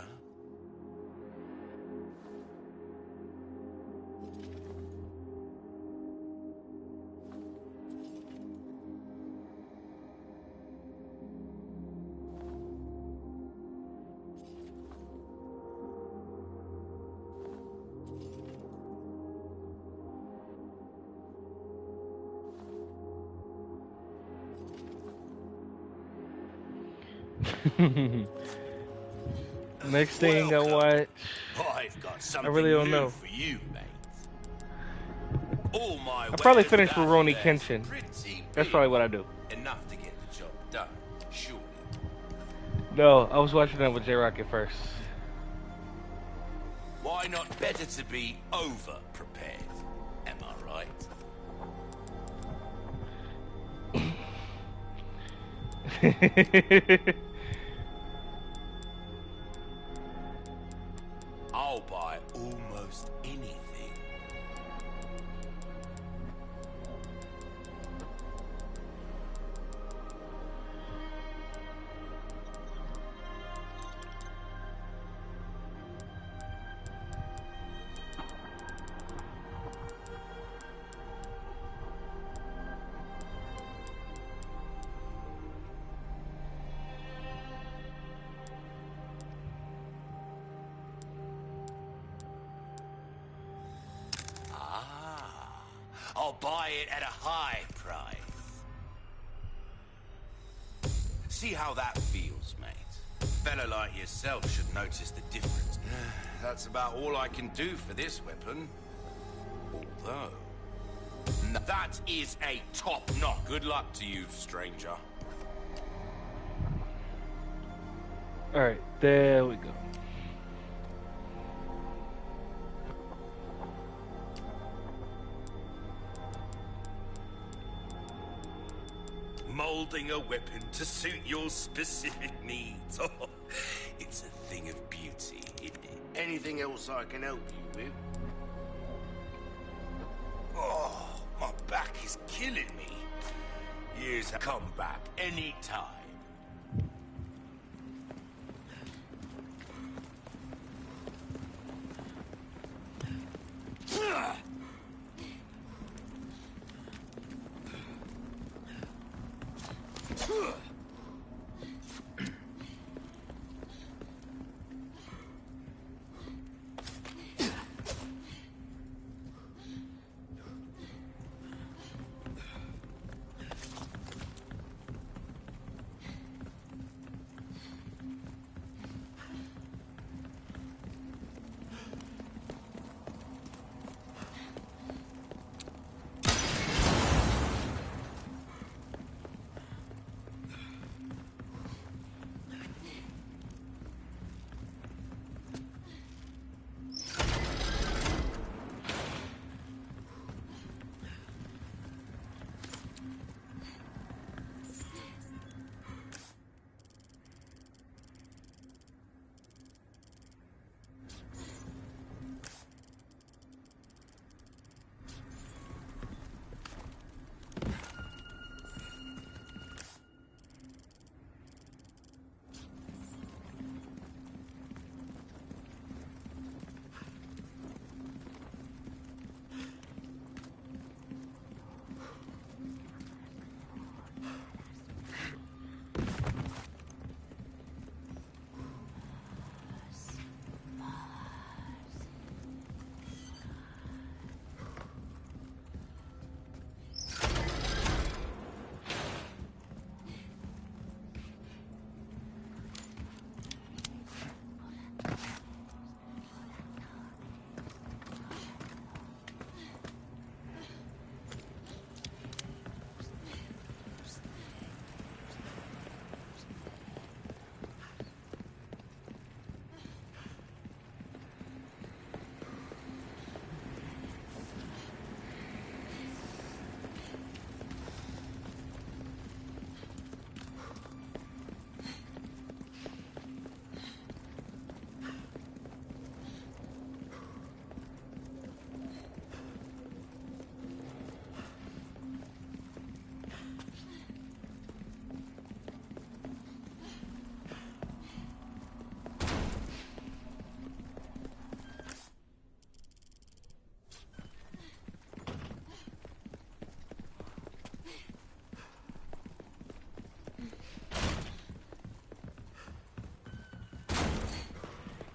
Next thing I watch, I've got I something really don't new know. for you, mate. All my I probably wares finished down Rurouni there's Kenshin. pretty That's big. probably what I do. Enough to get the job done, surely. No, I was watching that with J-Rocket first. Why not better to be over-prepared? Am I right? I'll buy almost anything. I'll buy it at a high price. See how that feels, mate. A fella like yourself should notice the difference. That's about all I can do for this weapon. Although... that is a top-notch. Good luck to you, stranger. Alright, there we go. Molding a weapon to suit your specific needs. Oh, it's a thing of beauty, isn't it? Anything else I can help you with? Oh, my back is killing me. Years have come back any time.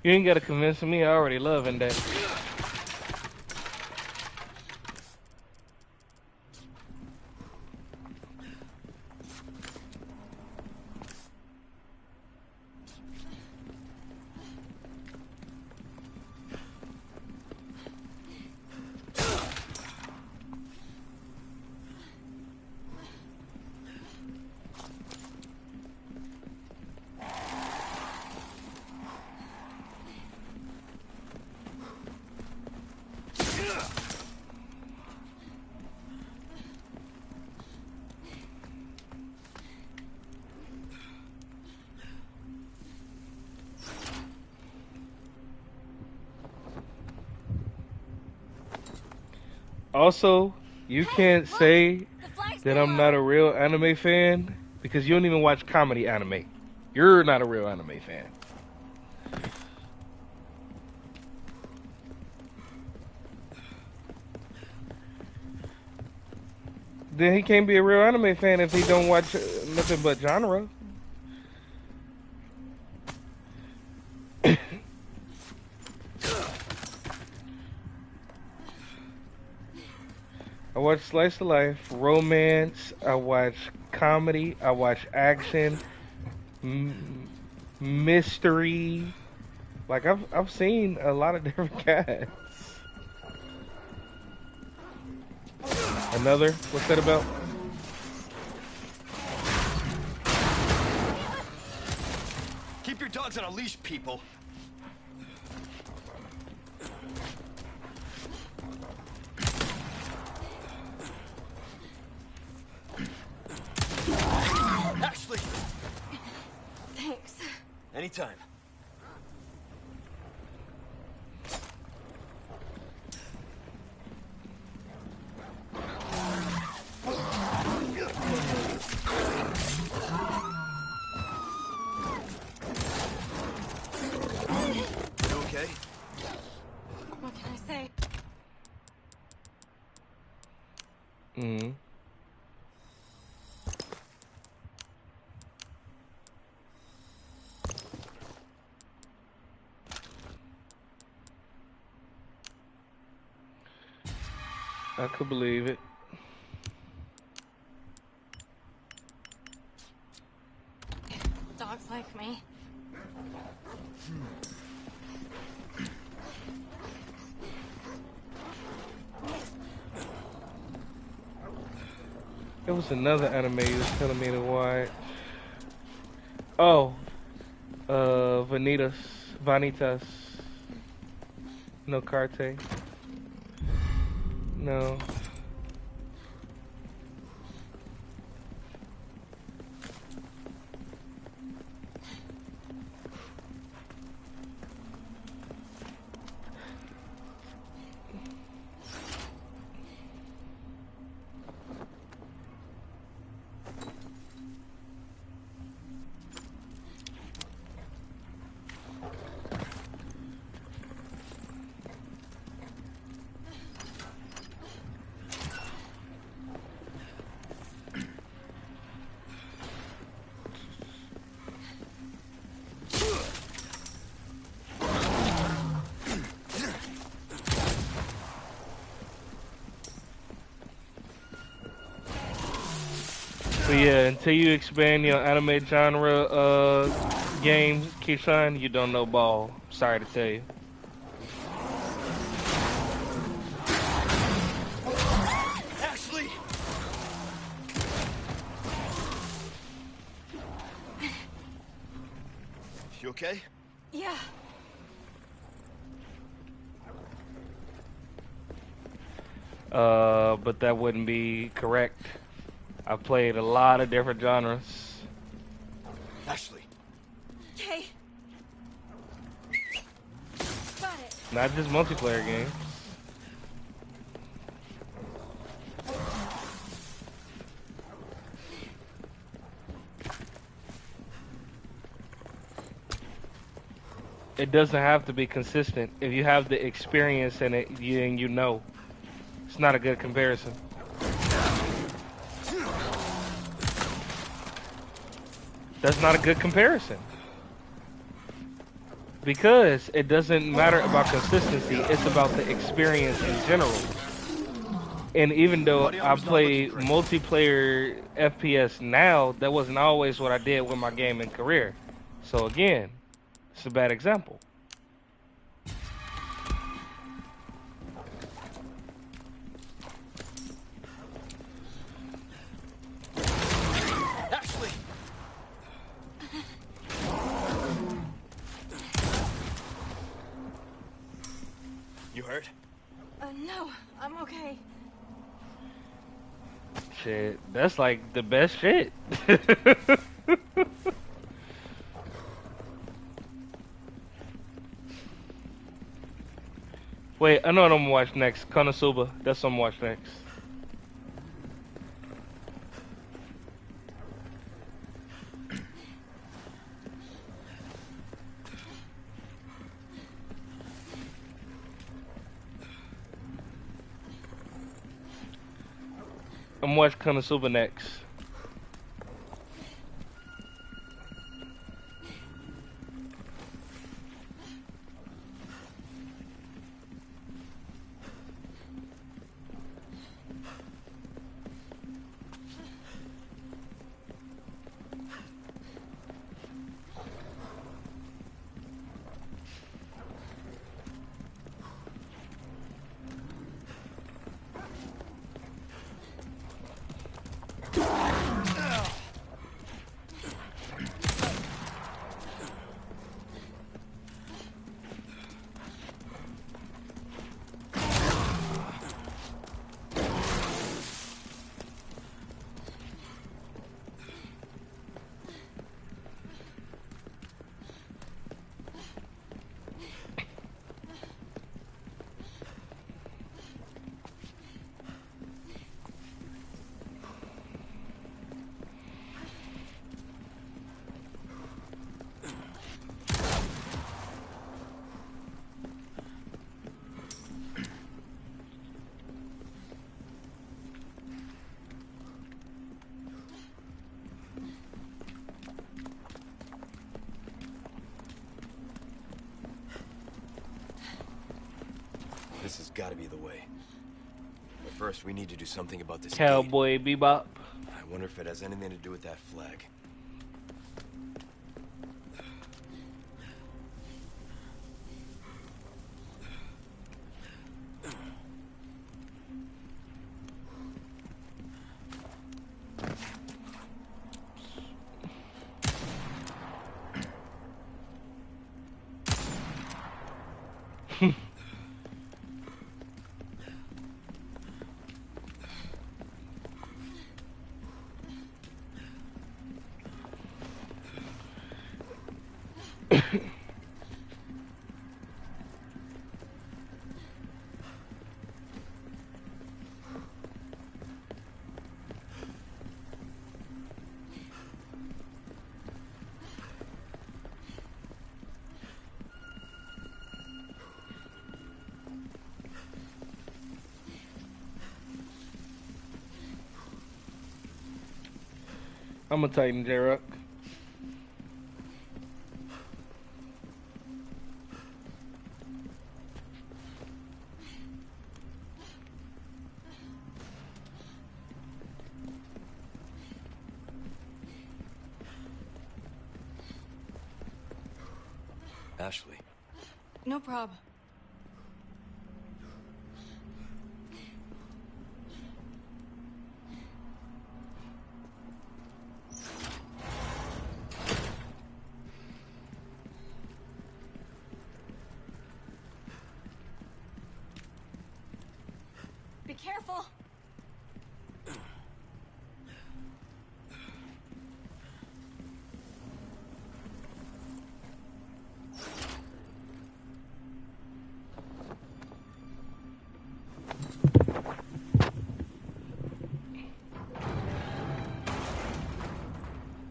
You ain't gotta convince me. I already loving that. Also, you can't say that I'm not a real anime fan because you don't even watch comedy anime. You're not a real anime fan. Then he can't be a real anime fan if he don't watch nothing but genre. I watch slice of life, romance, I watch comedy, I watch action, mystery. Like I've seen a lot of different cats. Another? What's that about? Keep your dogs on a leash, people. Ashley! Thanks. Anytime. You okay? What can I say? I could believe it. Dogs like me. There was another anime you was telling me to watch. Oh, Vanitas. No Carte. No. But yeah, until you expand your anime genre games, Keyshawn, you don't know ball. Sorry to tell you. Ashley! You okay? Yeah. But that wouldn't be correct. I've played a lot of different genres. Ashley. Okay. Got it. Not just multiplayer games. It doesn't have to be consistent. If you have the experience in it, you know. It's not a good comparison. That's not a good comparison. Because it doesn't matter about consistency, it's about the experience in general. And even though I play multiplayer FPS now, that wasn't always what I did with my gaming career. So again, it's a bad example. Ashley! You hurt? No, I'm okay. Shit, that's like the best shit. Wait, I know what I'm gonna watch next. Konosuba. That's what I'm gonna watch next. I'm gonna watch Konosuba next. This has got to be the way. But First, we need to do something about this gate. Cowboy Bebop. I wonder if it has anything to do with that flag. I'm a Titan, J-Rock. Ashley. No problem. Be careful.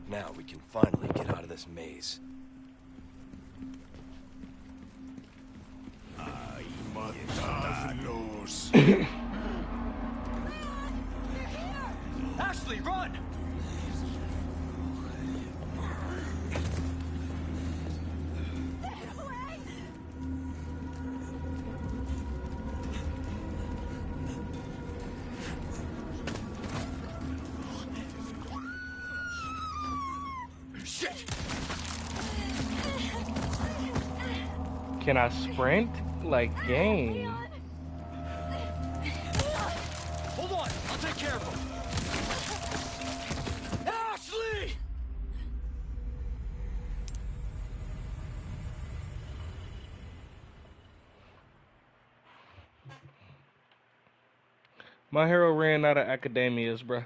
Now we can finally get out of this maze. Ashley, run! Shit! Can I sprint? Like game. Hold on, I'll take care of him. Ashley! My hero ran out of academias, bruh.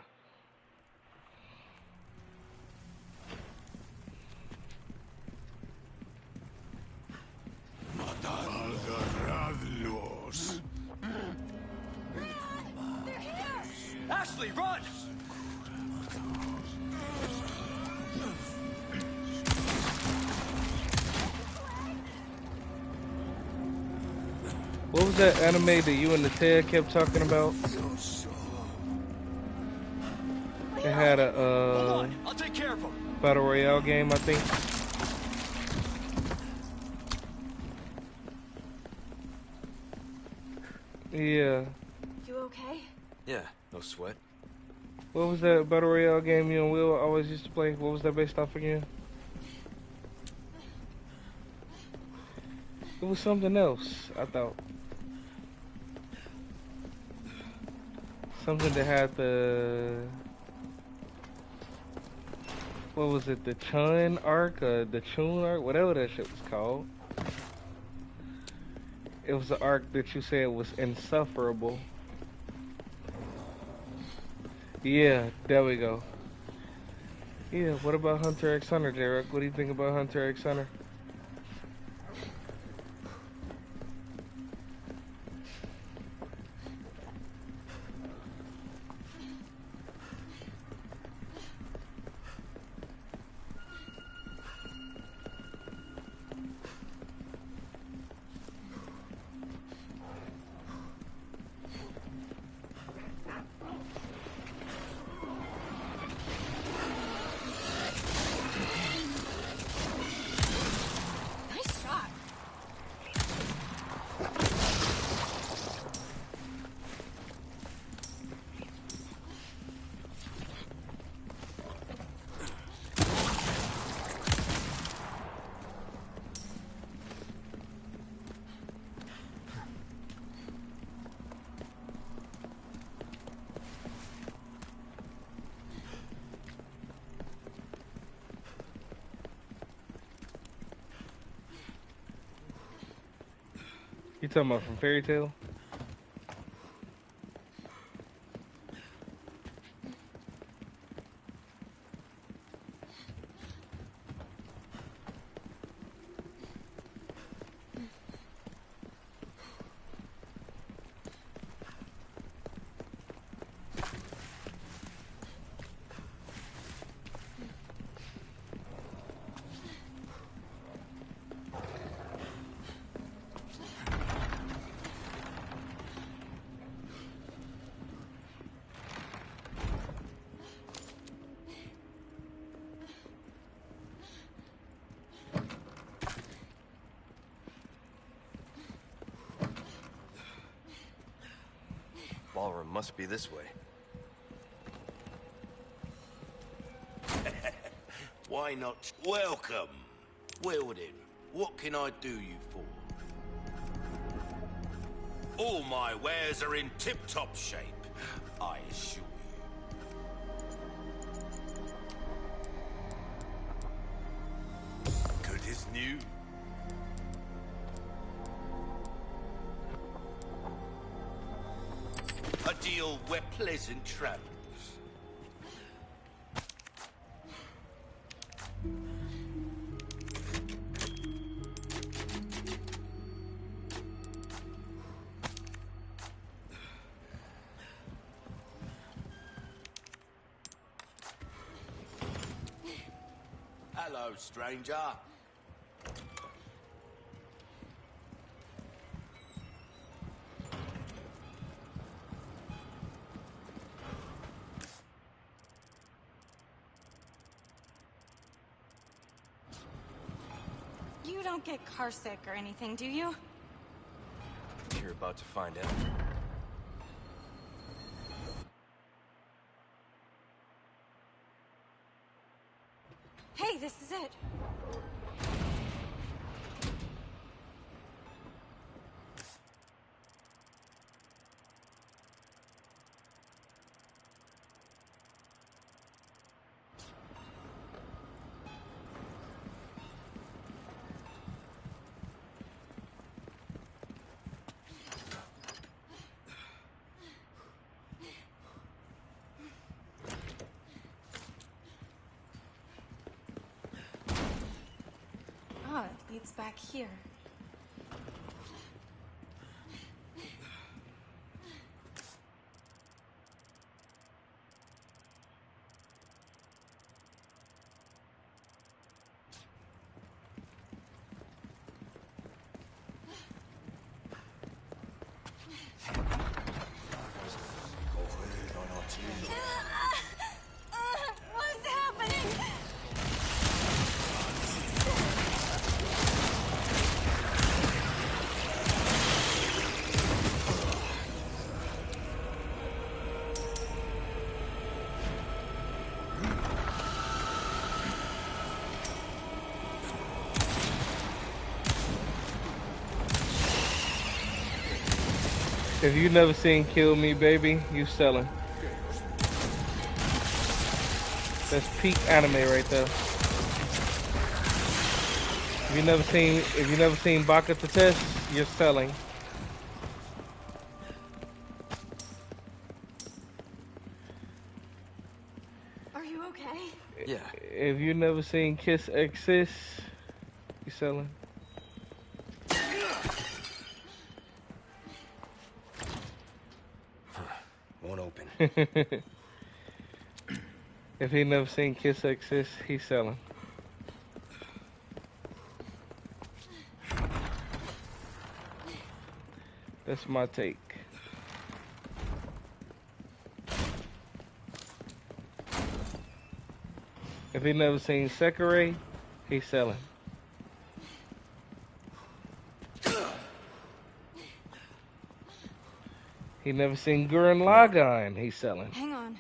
Ashley, run! What was that anime that you and the Ted kept talking about? It had a I'll take care of him. battle royale game, I think. Yeah. You okay? Yeah, no sweat. What was that battle royale game you and Will always used to play? What was that based off again? It was something else, I thought. Something that had the... What was it? The Chun arc? The Chun arc? Whatever that shit was called. It was the arc that you said was insufferable. Yeah, there we go. Yeah, what about Hunter x Hunter, J-Rock? What do you think about Hunter x Hunter? talking about from Fairy Tale? Ballroom must be this way. Why not? Welcome. Well then, what can I do you for? All my wares are in tip-top shape, I assure you. Good as new. A deal where pleasant travels. Hello, stranger. You don't get carsick or anything, do you? You're about to find out. Hey, this is it. Oh, it leads back here. What's happening? If you never seen Kill Me Baby, you selling. That's peak anime right there. If you never seen Baka to Test, you're selling. Are you okay? Yeah. If you never seen Kiss Exist, you selling. Won't open. If he never seen Kiss Exist, he's selling. That's my take. If he never seen Sekirei, he's selling. He never seen Gurren Lagann, he's selling. Hang on.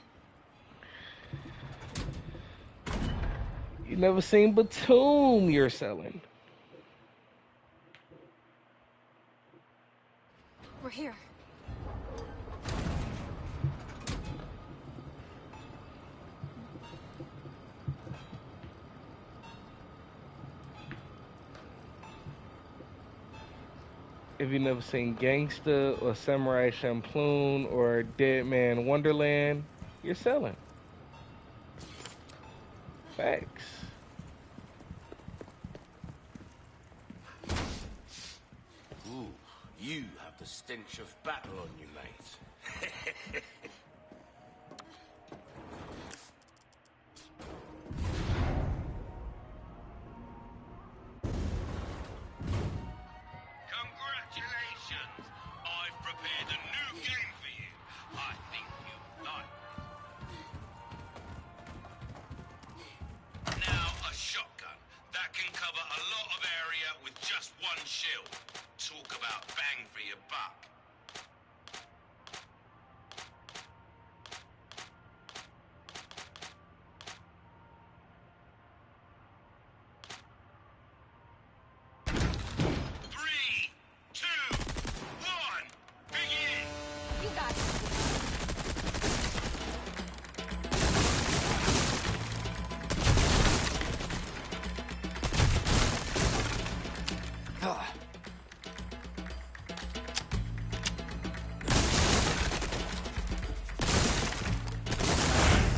You never seen Batum, you're selling. We're here. If you never seen Gangsta or Samurai Champloo or Dead Man Wonderland, you're selling. Facts. Ooh, you have the stench of battle on you, mate. Congratulations! I've prepared a new game for you. I think you'll like it. Now, a shotgun. That can cover a lot of area with just one shell. Talk about bang for your buck. Three, two, one, begin! You got it. Ah.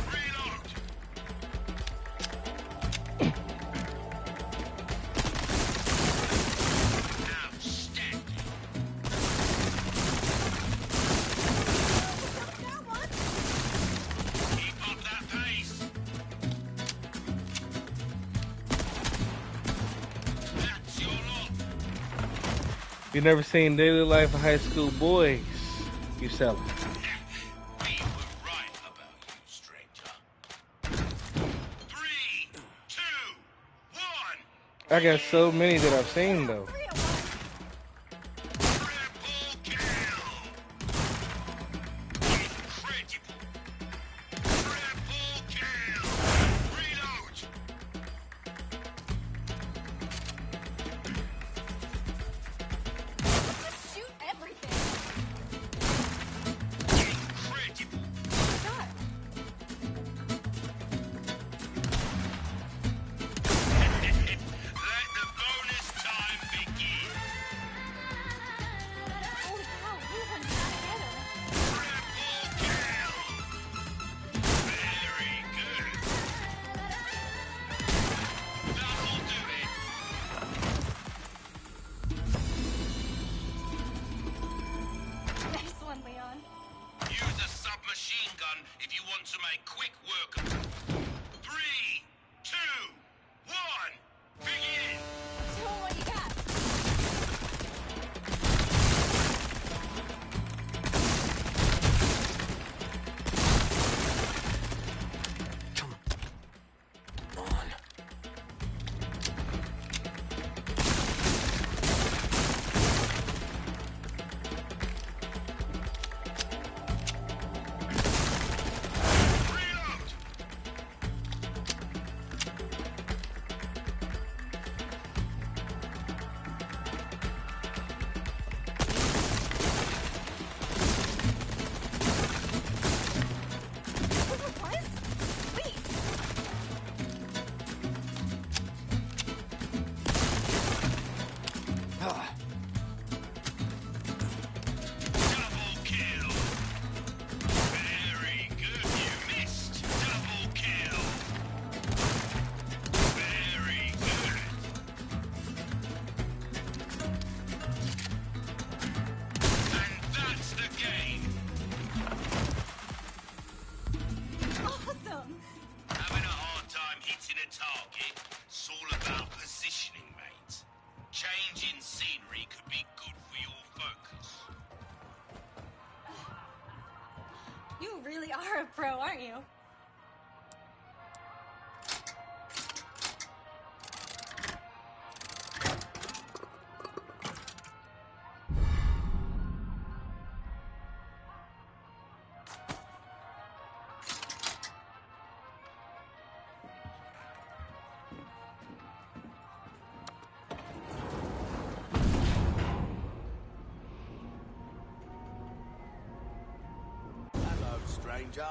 Reload! Outstanding! Keep up that pace! That's your lot! You never seen Daily Life of High School Boys, you selling. We were right about you, stranger. Three, two, one! I got so many that I've seen though. Triple kill! Incredible! Triple kill! Reload! Just shoot everything. Incredible! God. Let the bonus time begin! Holy cow, we went back together. Triple kill! Very good! That'll do it! Nice one, Leon. Use a submachine gun if you want to make quick work of it. Three, two, one, begin! Show 'em what you got. On. Reload! What? Wait. Ah. Double kill! Very good, you missed! Double kill! Very good! And that's the game! Awesome. Having a hard time hitting a target? It's all about positioning, mate. Changing scenery could be good for your focus. You really are a pro, aren't you? Hello, stranger.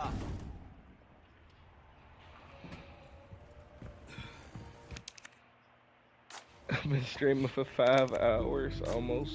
I've been streaming for 5 hours almost.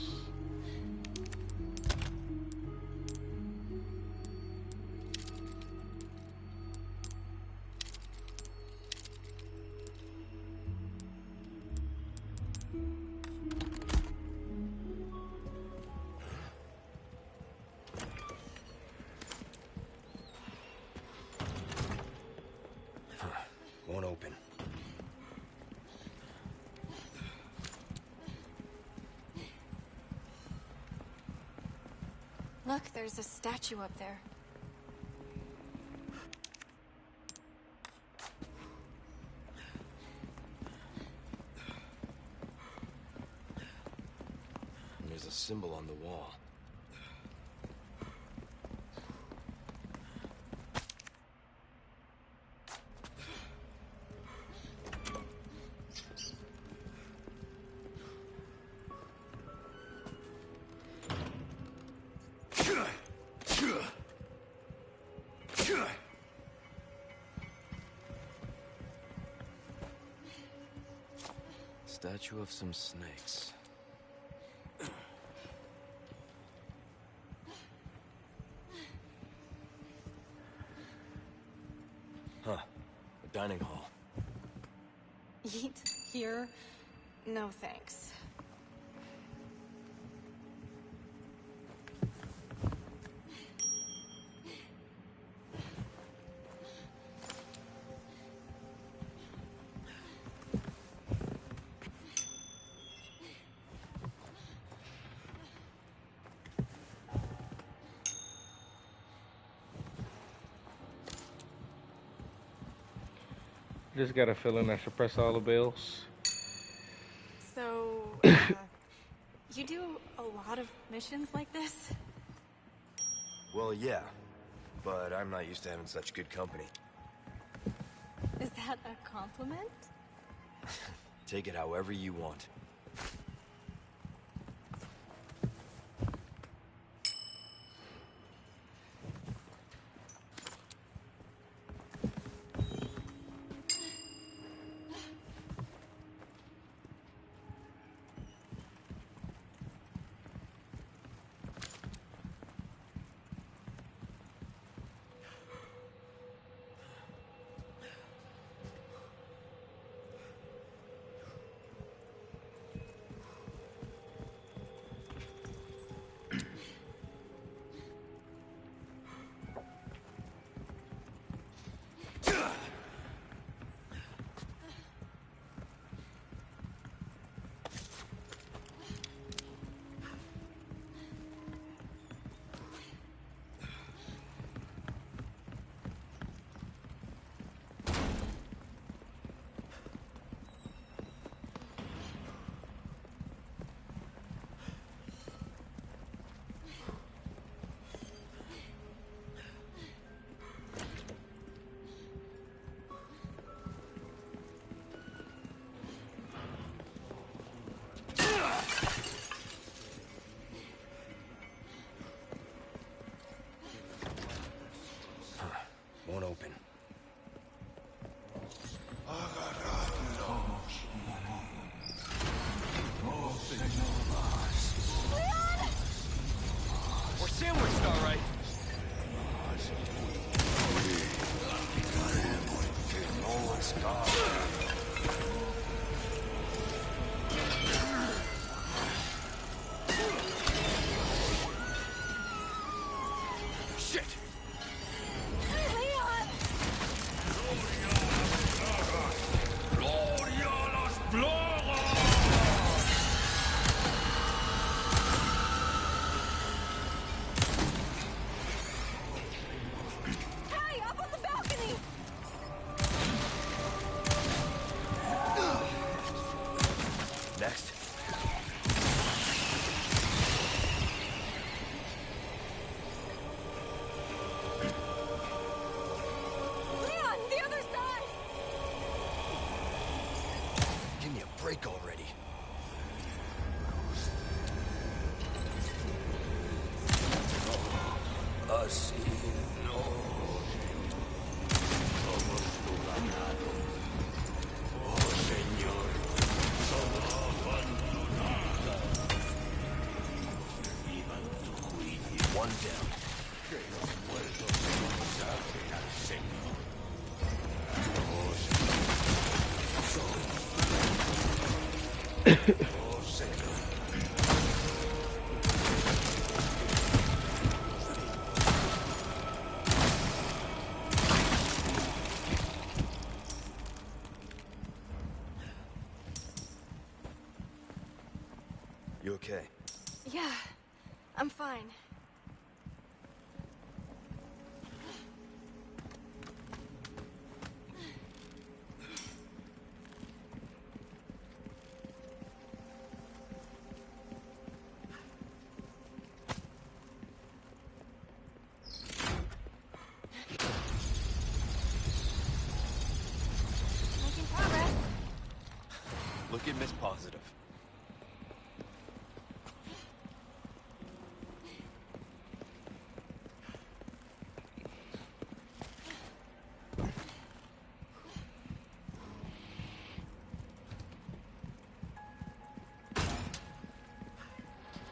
Won't open. Look, there's a statue up there. And there's a symbol on the wall. Statue of some snakes. Huh. A dining hall. Eat here? No thanks. Just got a feeling I should press all the bells. So, you do a lot of missions like this? Well, yeah. But I'm not used to having such good company. Is that a compliment? Take it however you want. Won't open. We're sandwiched, all right. Shit! Leon! Hey, up on the balcony! Next. Leon, the other side! Give me a break already. Así no. Somos tu ganado. Oh, Señor. Somos abandonados. Vivan tu juicio. One down. Que los muertos se consagren al Señor. Oh, Señor. Oh, Señor. okay? Yeah, I'm fine. Making progress. Look at Miss Positive.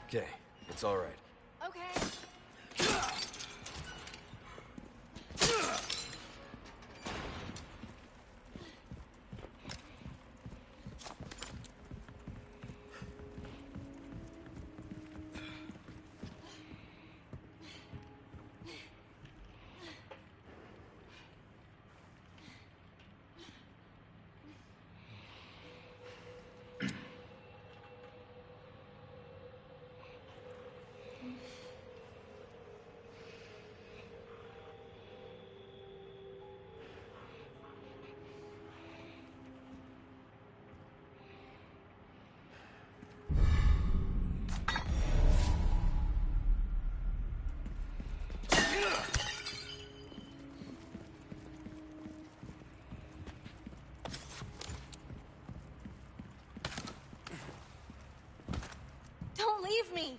Okay, it's all right. Okay. Don't leave me!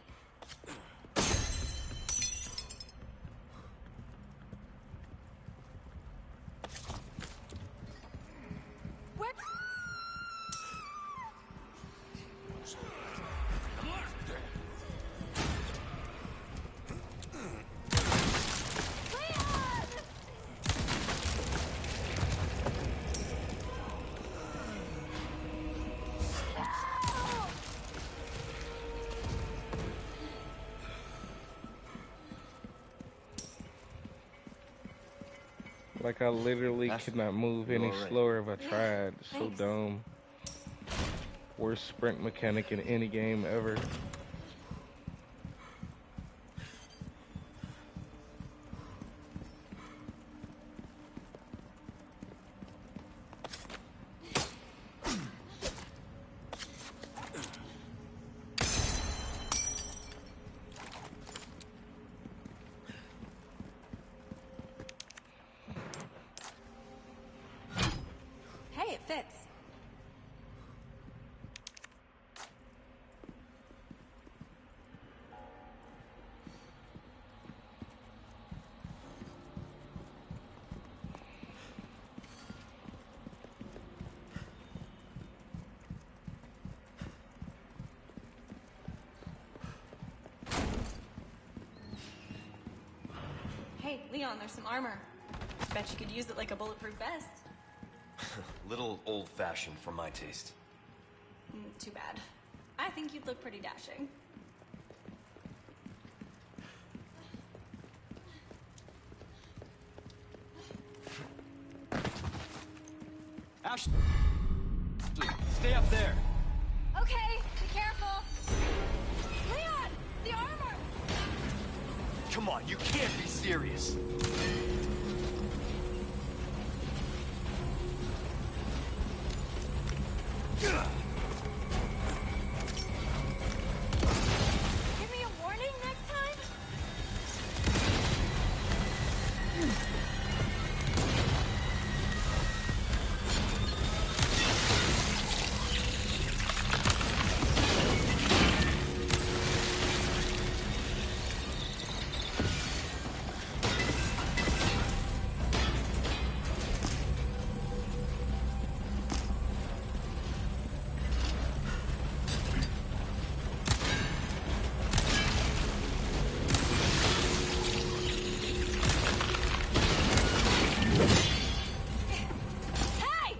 Where? Like I literally Ashley, could not move you any all right? slower if I tried. It's so Thanks. dumb. Worst sprint mechanic in any game ever. Hey, it fits. Hey, Leon, there's some armor. Bet you could use it like a bulletproof vest. Little old-fashioned for my taste. Too bad. I think you'd look pretty dashing. Ashley, stay up there. Okay, be careful. Leon, the armor! Come on, you can't be serious. Give me a warning next time? Hey!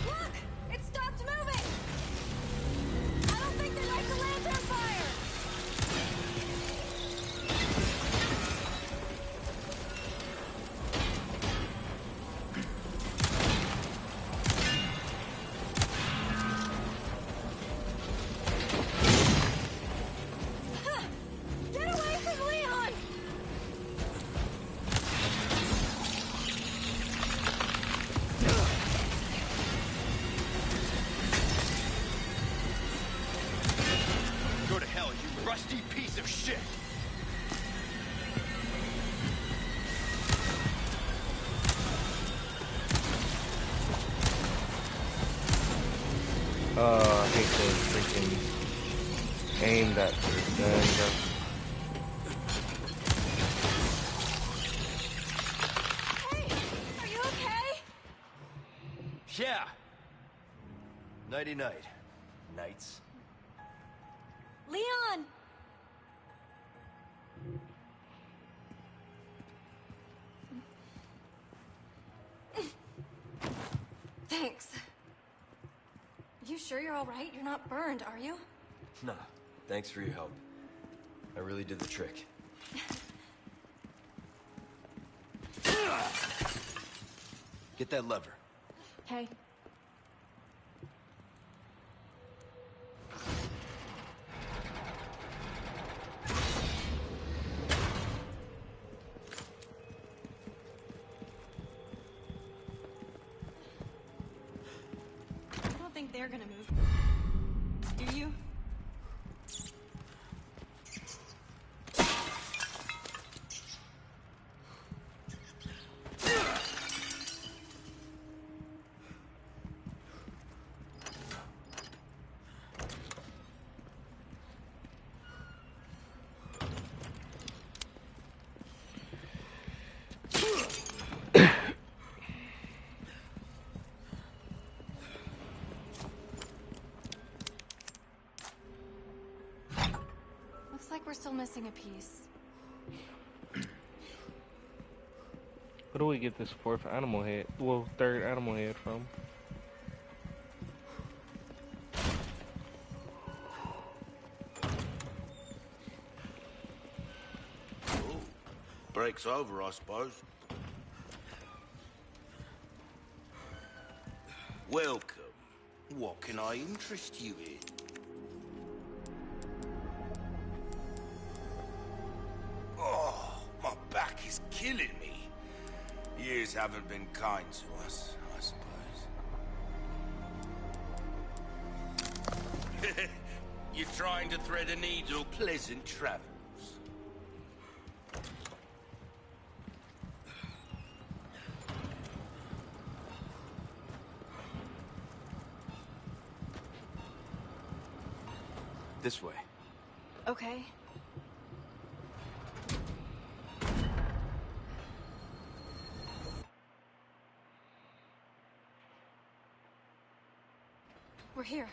Look! It stopped moving! I don't think they like the lantern fire! I hate the freaking aim that gun, bro. Hey, are you okay? Yeah. Nighty night. Nights. Leon! Thanks. You sure you're all right? You're not burned, are you? Nah. Thanks for your help. I really did the trick. Get that lever. Okay. I don't think they're gonna move. Do you? Looks like we're still missing a piece. Where do we get this fourth animal head? Well, third animal head from? Oh, break's over, I suppose. Welcome. What can I interest you in? Oh, my back is killing me. Years haven't been kind to us, I suppose. You're trying to thread a needle. Pleasant travels. This way. Okay. We're here.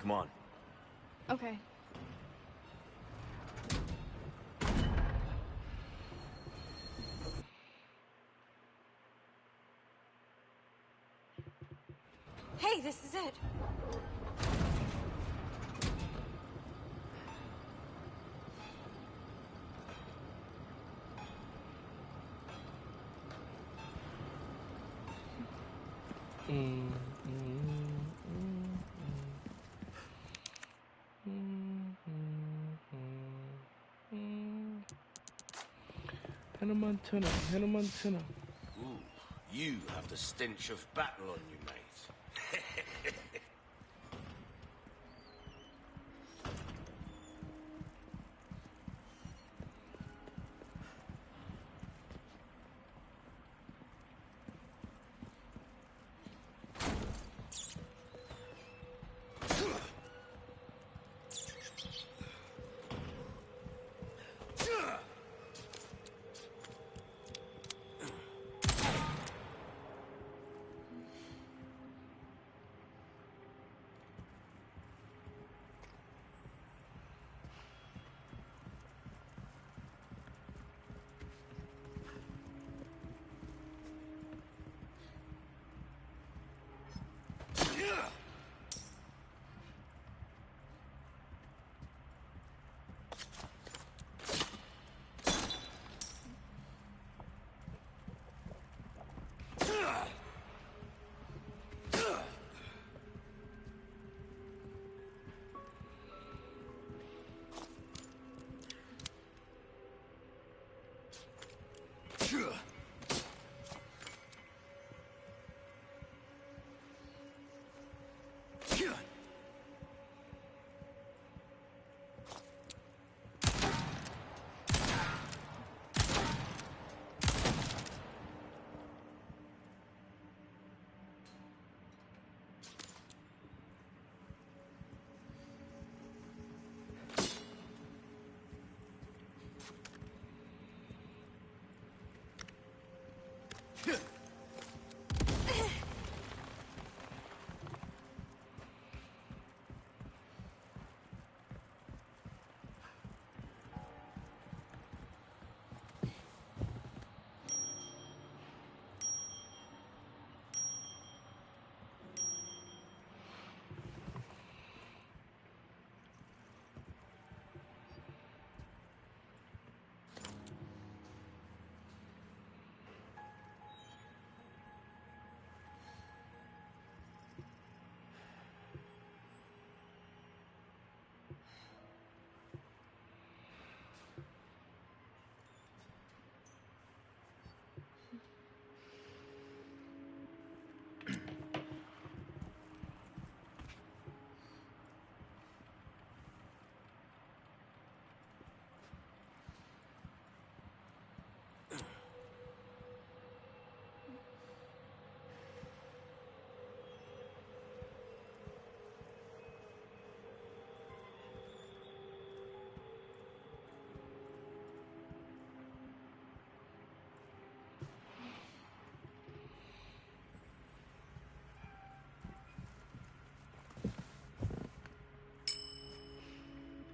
Come on. Okay. Hey, this is it. Hannah Montana, Hannah Montana. Ooh, you have the stench of battle on you, mate.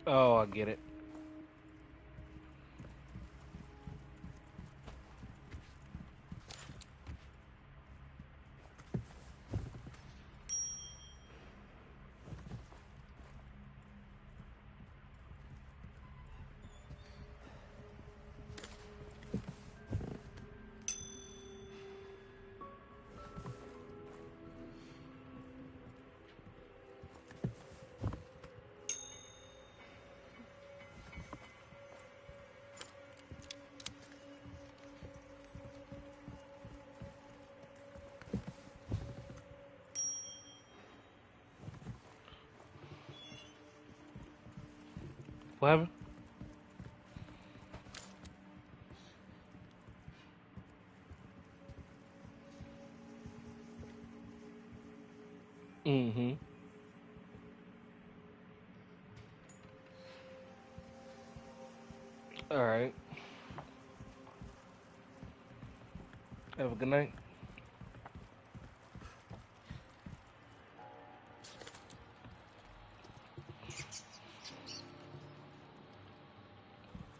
Oh, I get it. What happened? Mm-hmm. All right. Have a good night.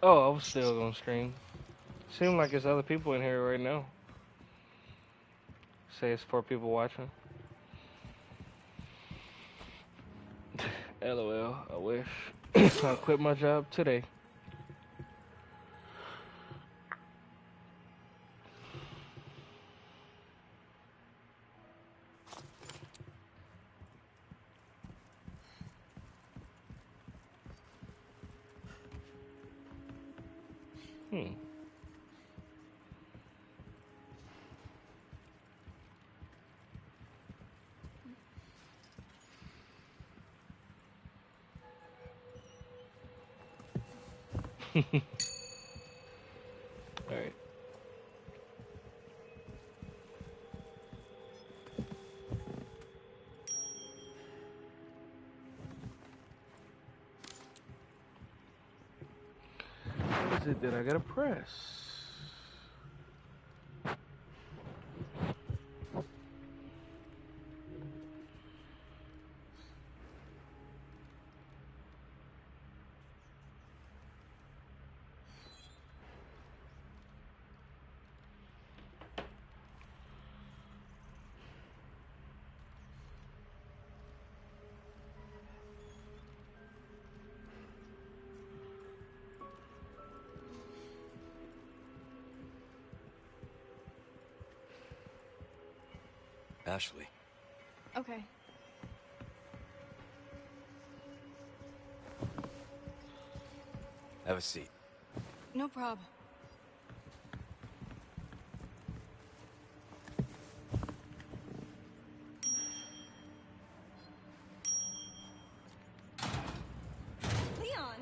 Oh, I was still gonna stream. Seem like there's other people in here right now. Say it's 4 people watching. LOL. I wish. I quit my job today. Hmm. All right. What is it that I gotta press? Ashley. Okay. Have a seat. No prob. Leon!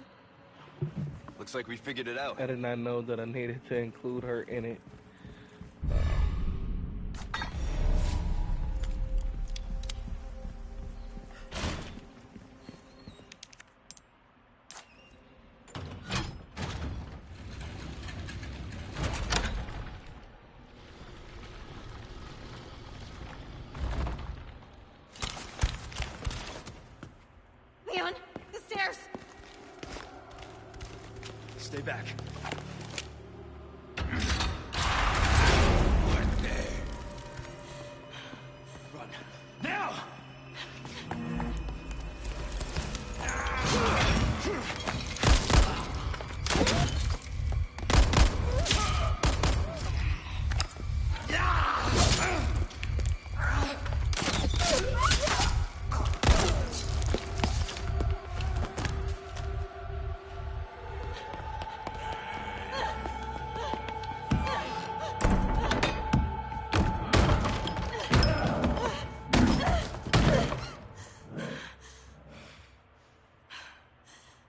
Looks like we figured it out. I did not know that I needed to include her in it. Leon! The stairs! Stay back. Run. Now!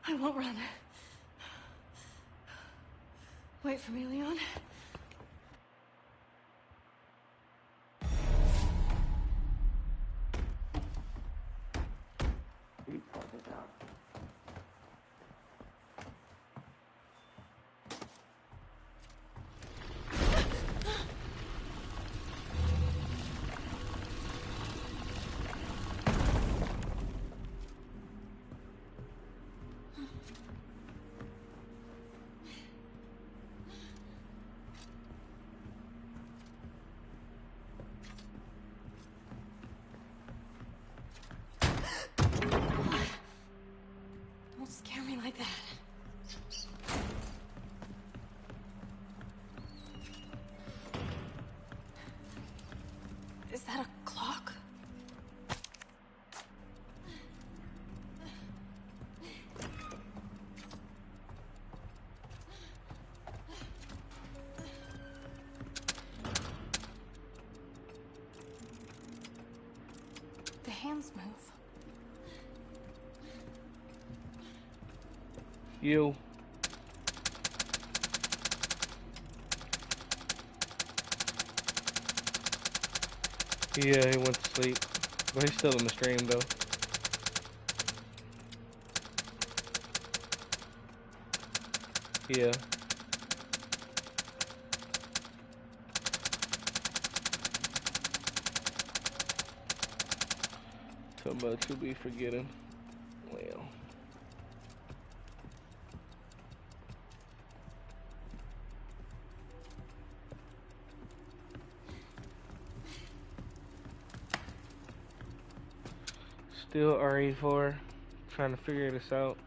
I won't run. Wait for me, Leon. Don't scare me like that. Is that a clock? The hands move. You. Yeah, he went to sleep. But he's still in the stream, though. Yeah. Talking about you be forgetting. Well. Still RE4. trying to figure this out.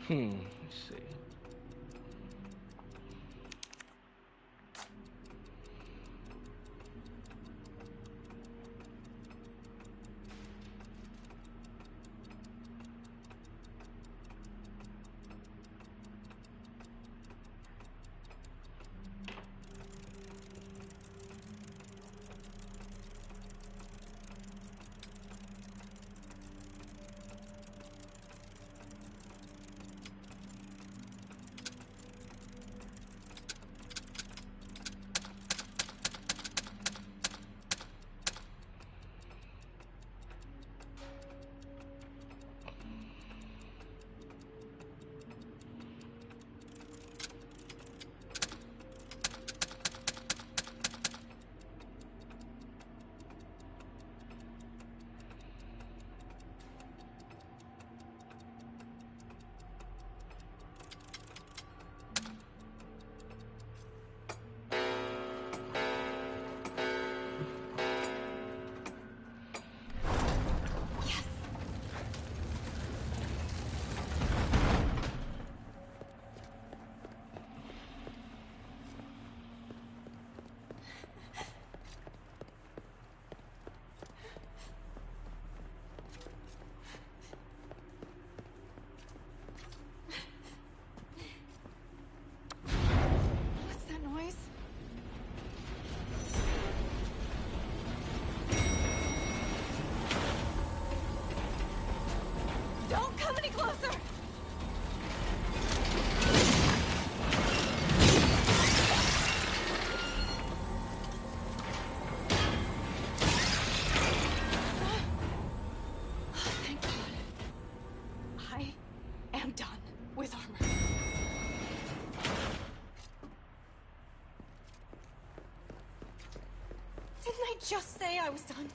Let's see. just say I was done?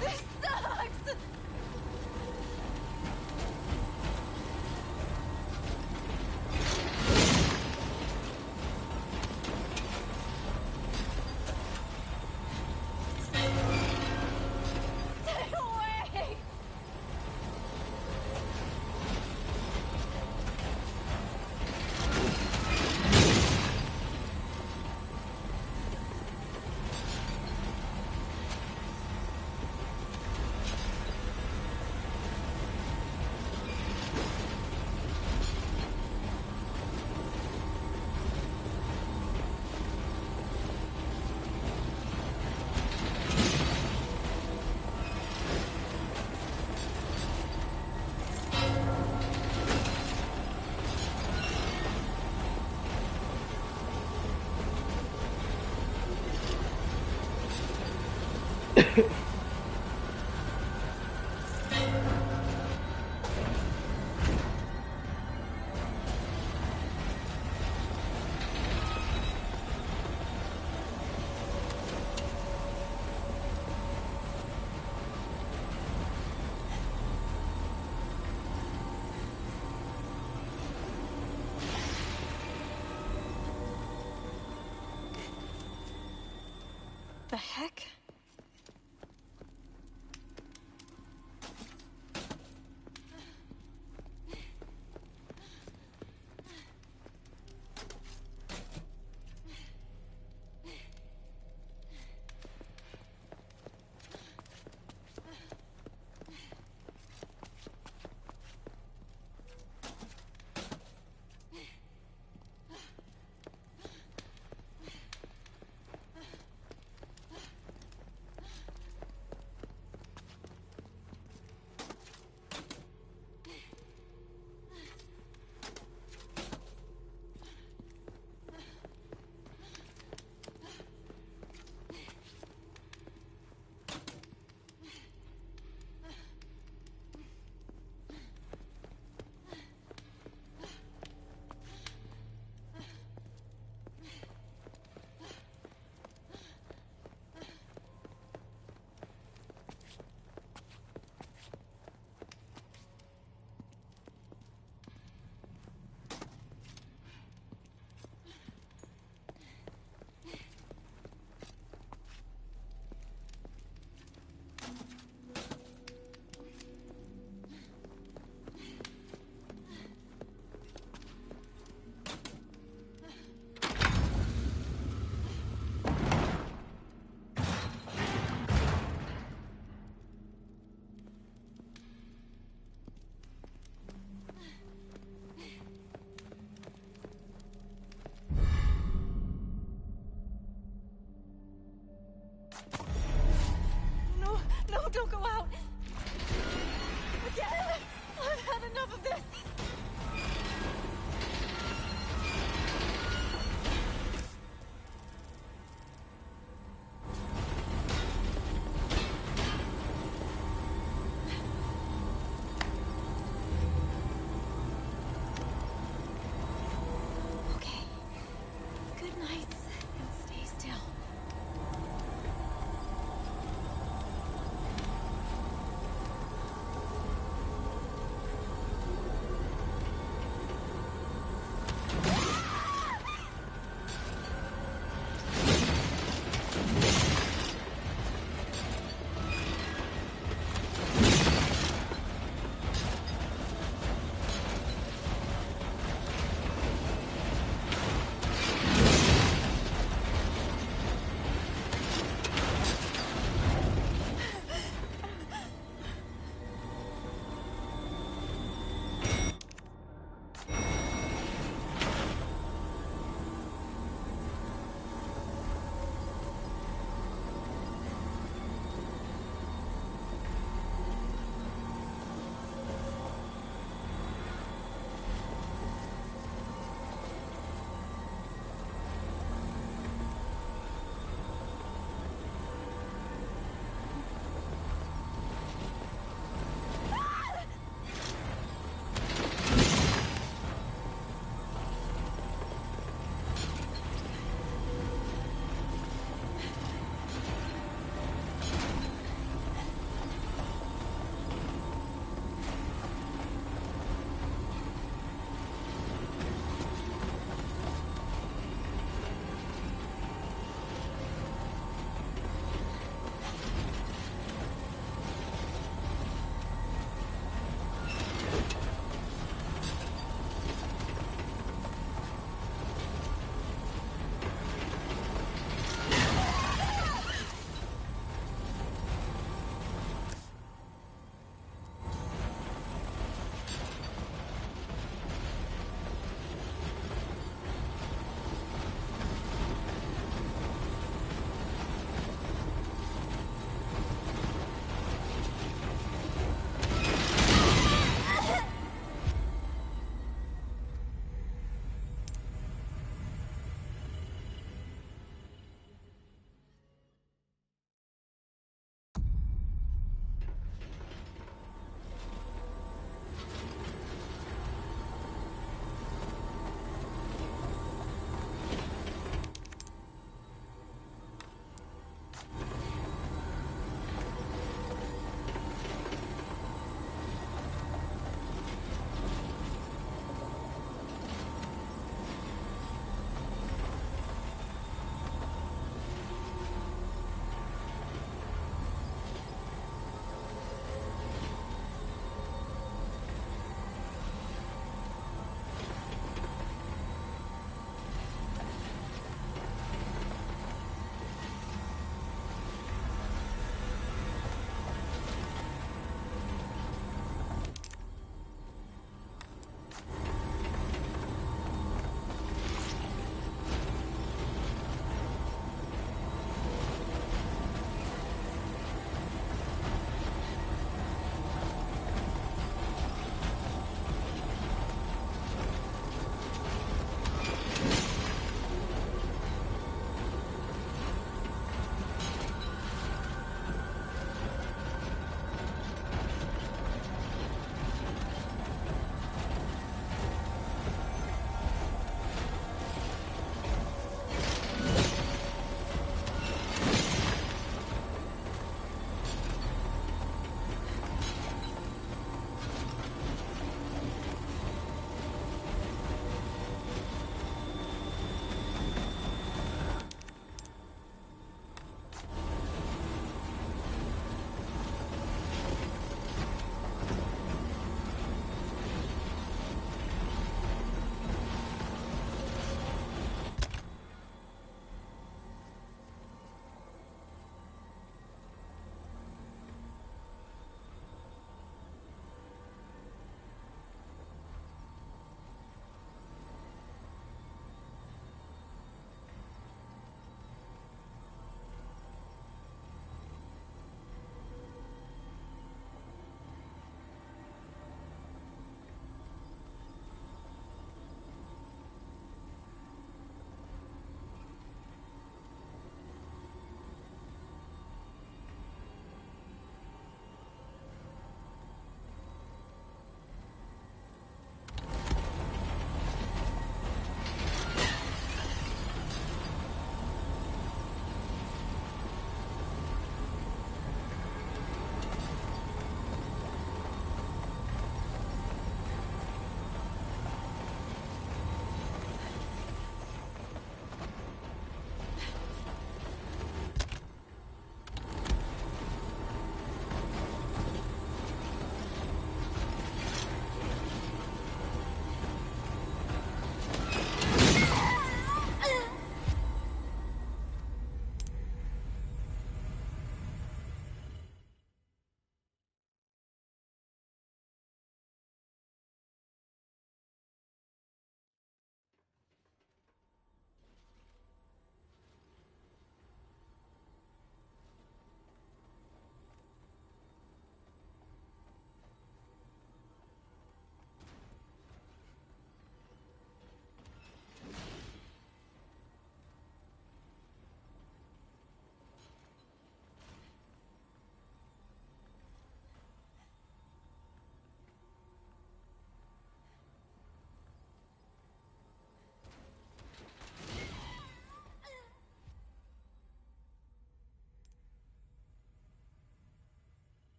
This sucks! Stay away! The heck? No, don't go out! Again! I've had enough of this! Okay. Good nights, and stay still.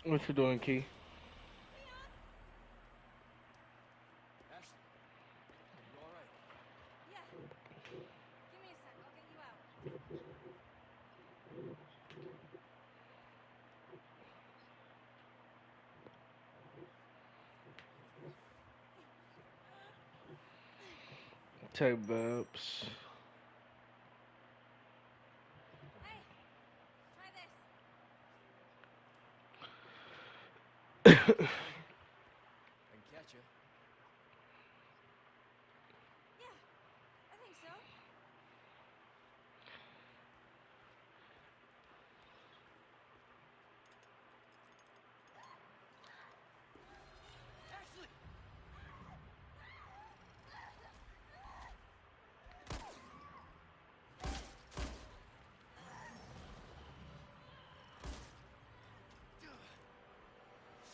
What you doing, Key? Ashley, you all right? Yeah. Give me a sec. I'll get you out. Take Babs. Hey, try this. I can catch you. Yeah, I think so. Ashley!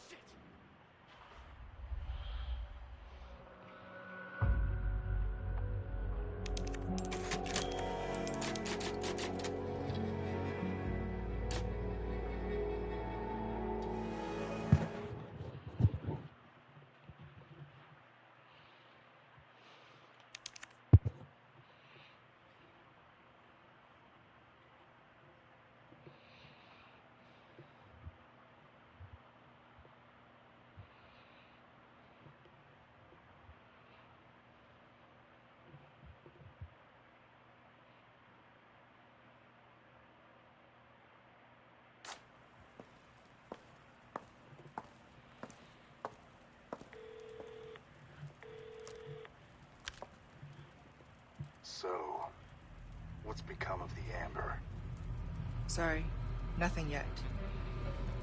Shit! So, what's become of the Amber? Sorry, nothing yet.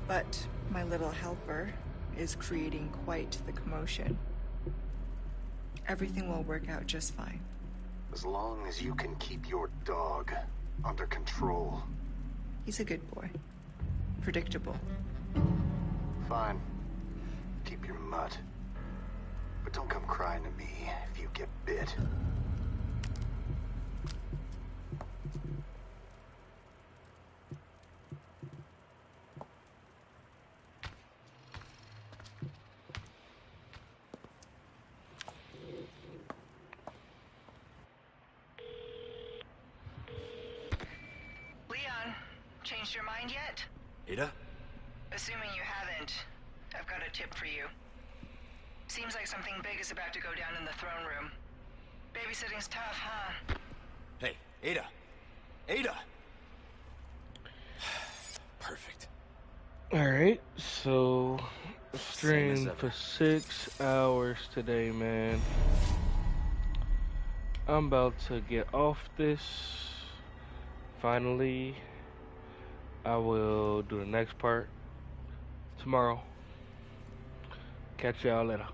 But my little helper is creating quite the commotion. Everything will work out just fine. As long as you can keep your dog under control. He's a good boy. Predictable. Fine. Keep your mutt. But don't come crying to me if you get bit. Leon, changed your mind yet? Ada? Assuming you haven't, I've got a tip for you. Seems like something big is about to go down in the throne room. Babysitting's tough, huh? Hey, Ada! Ada! Perfect. Alright, so Same as streamed ever. for 6 hours today, man. I'm about to get off this. Finally, I will do the next part tomorrow. Catch y'all later.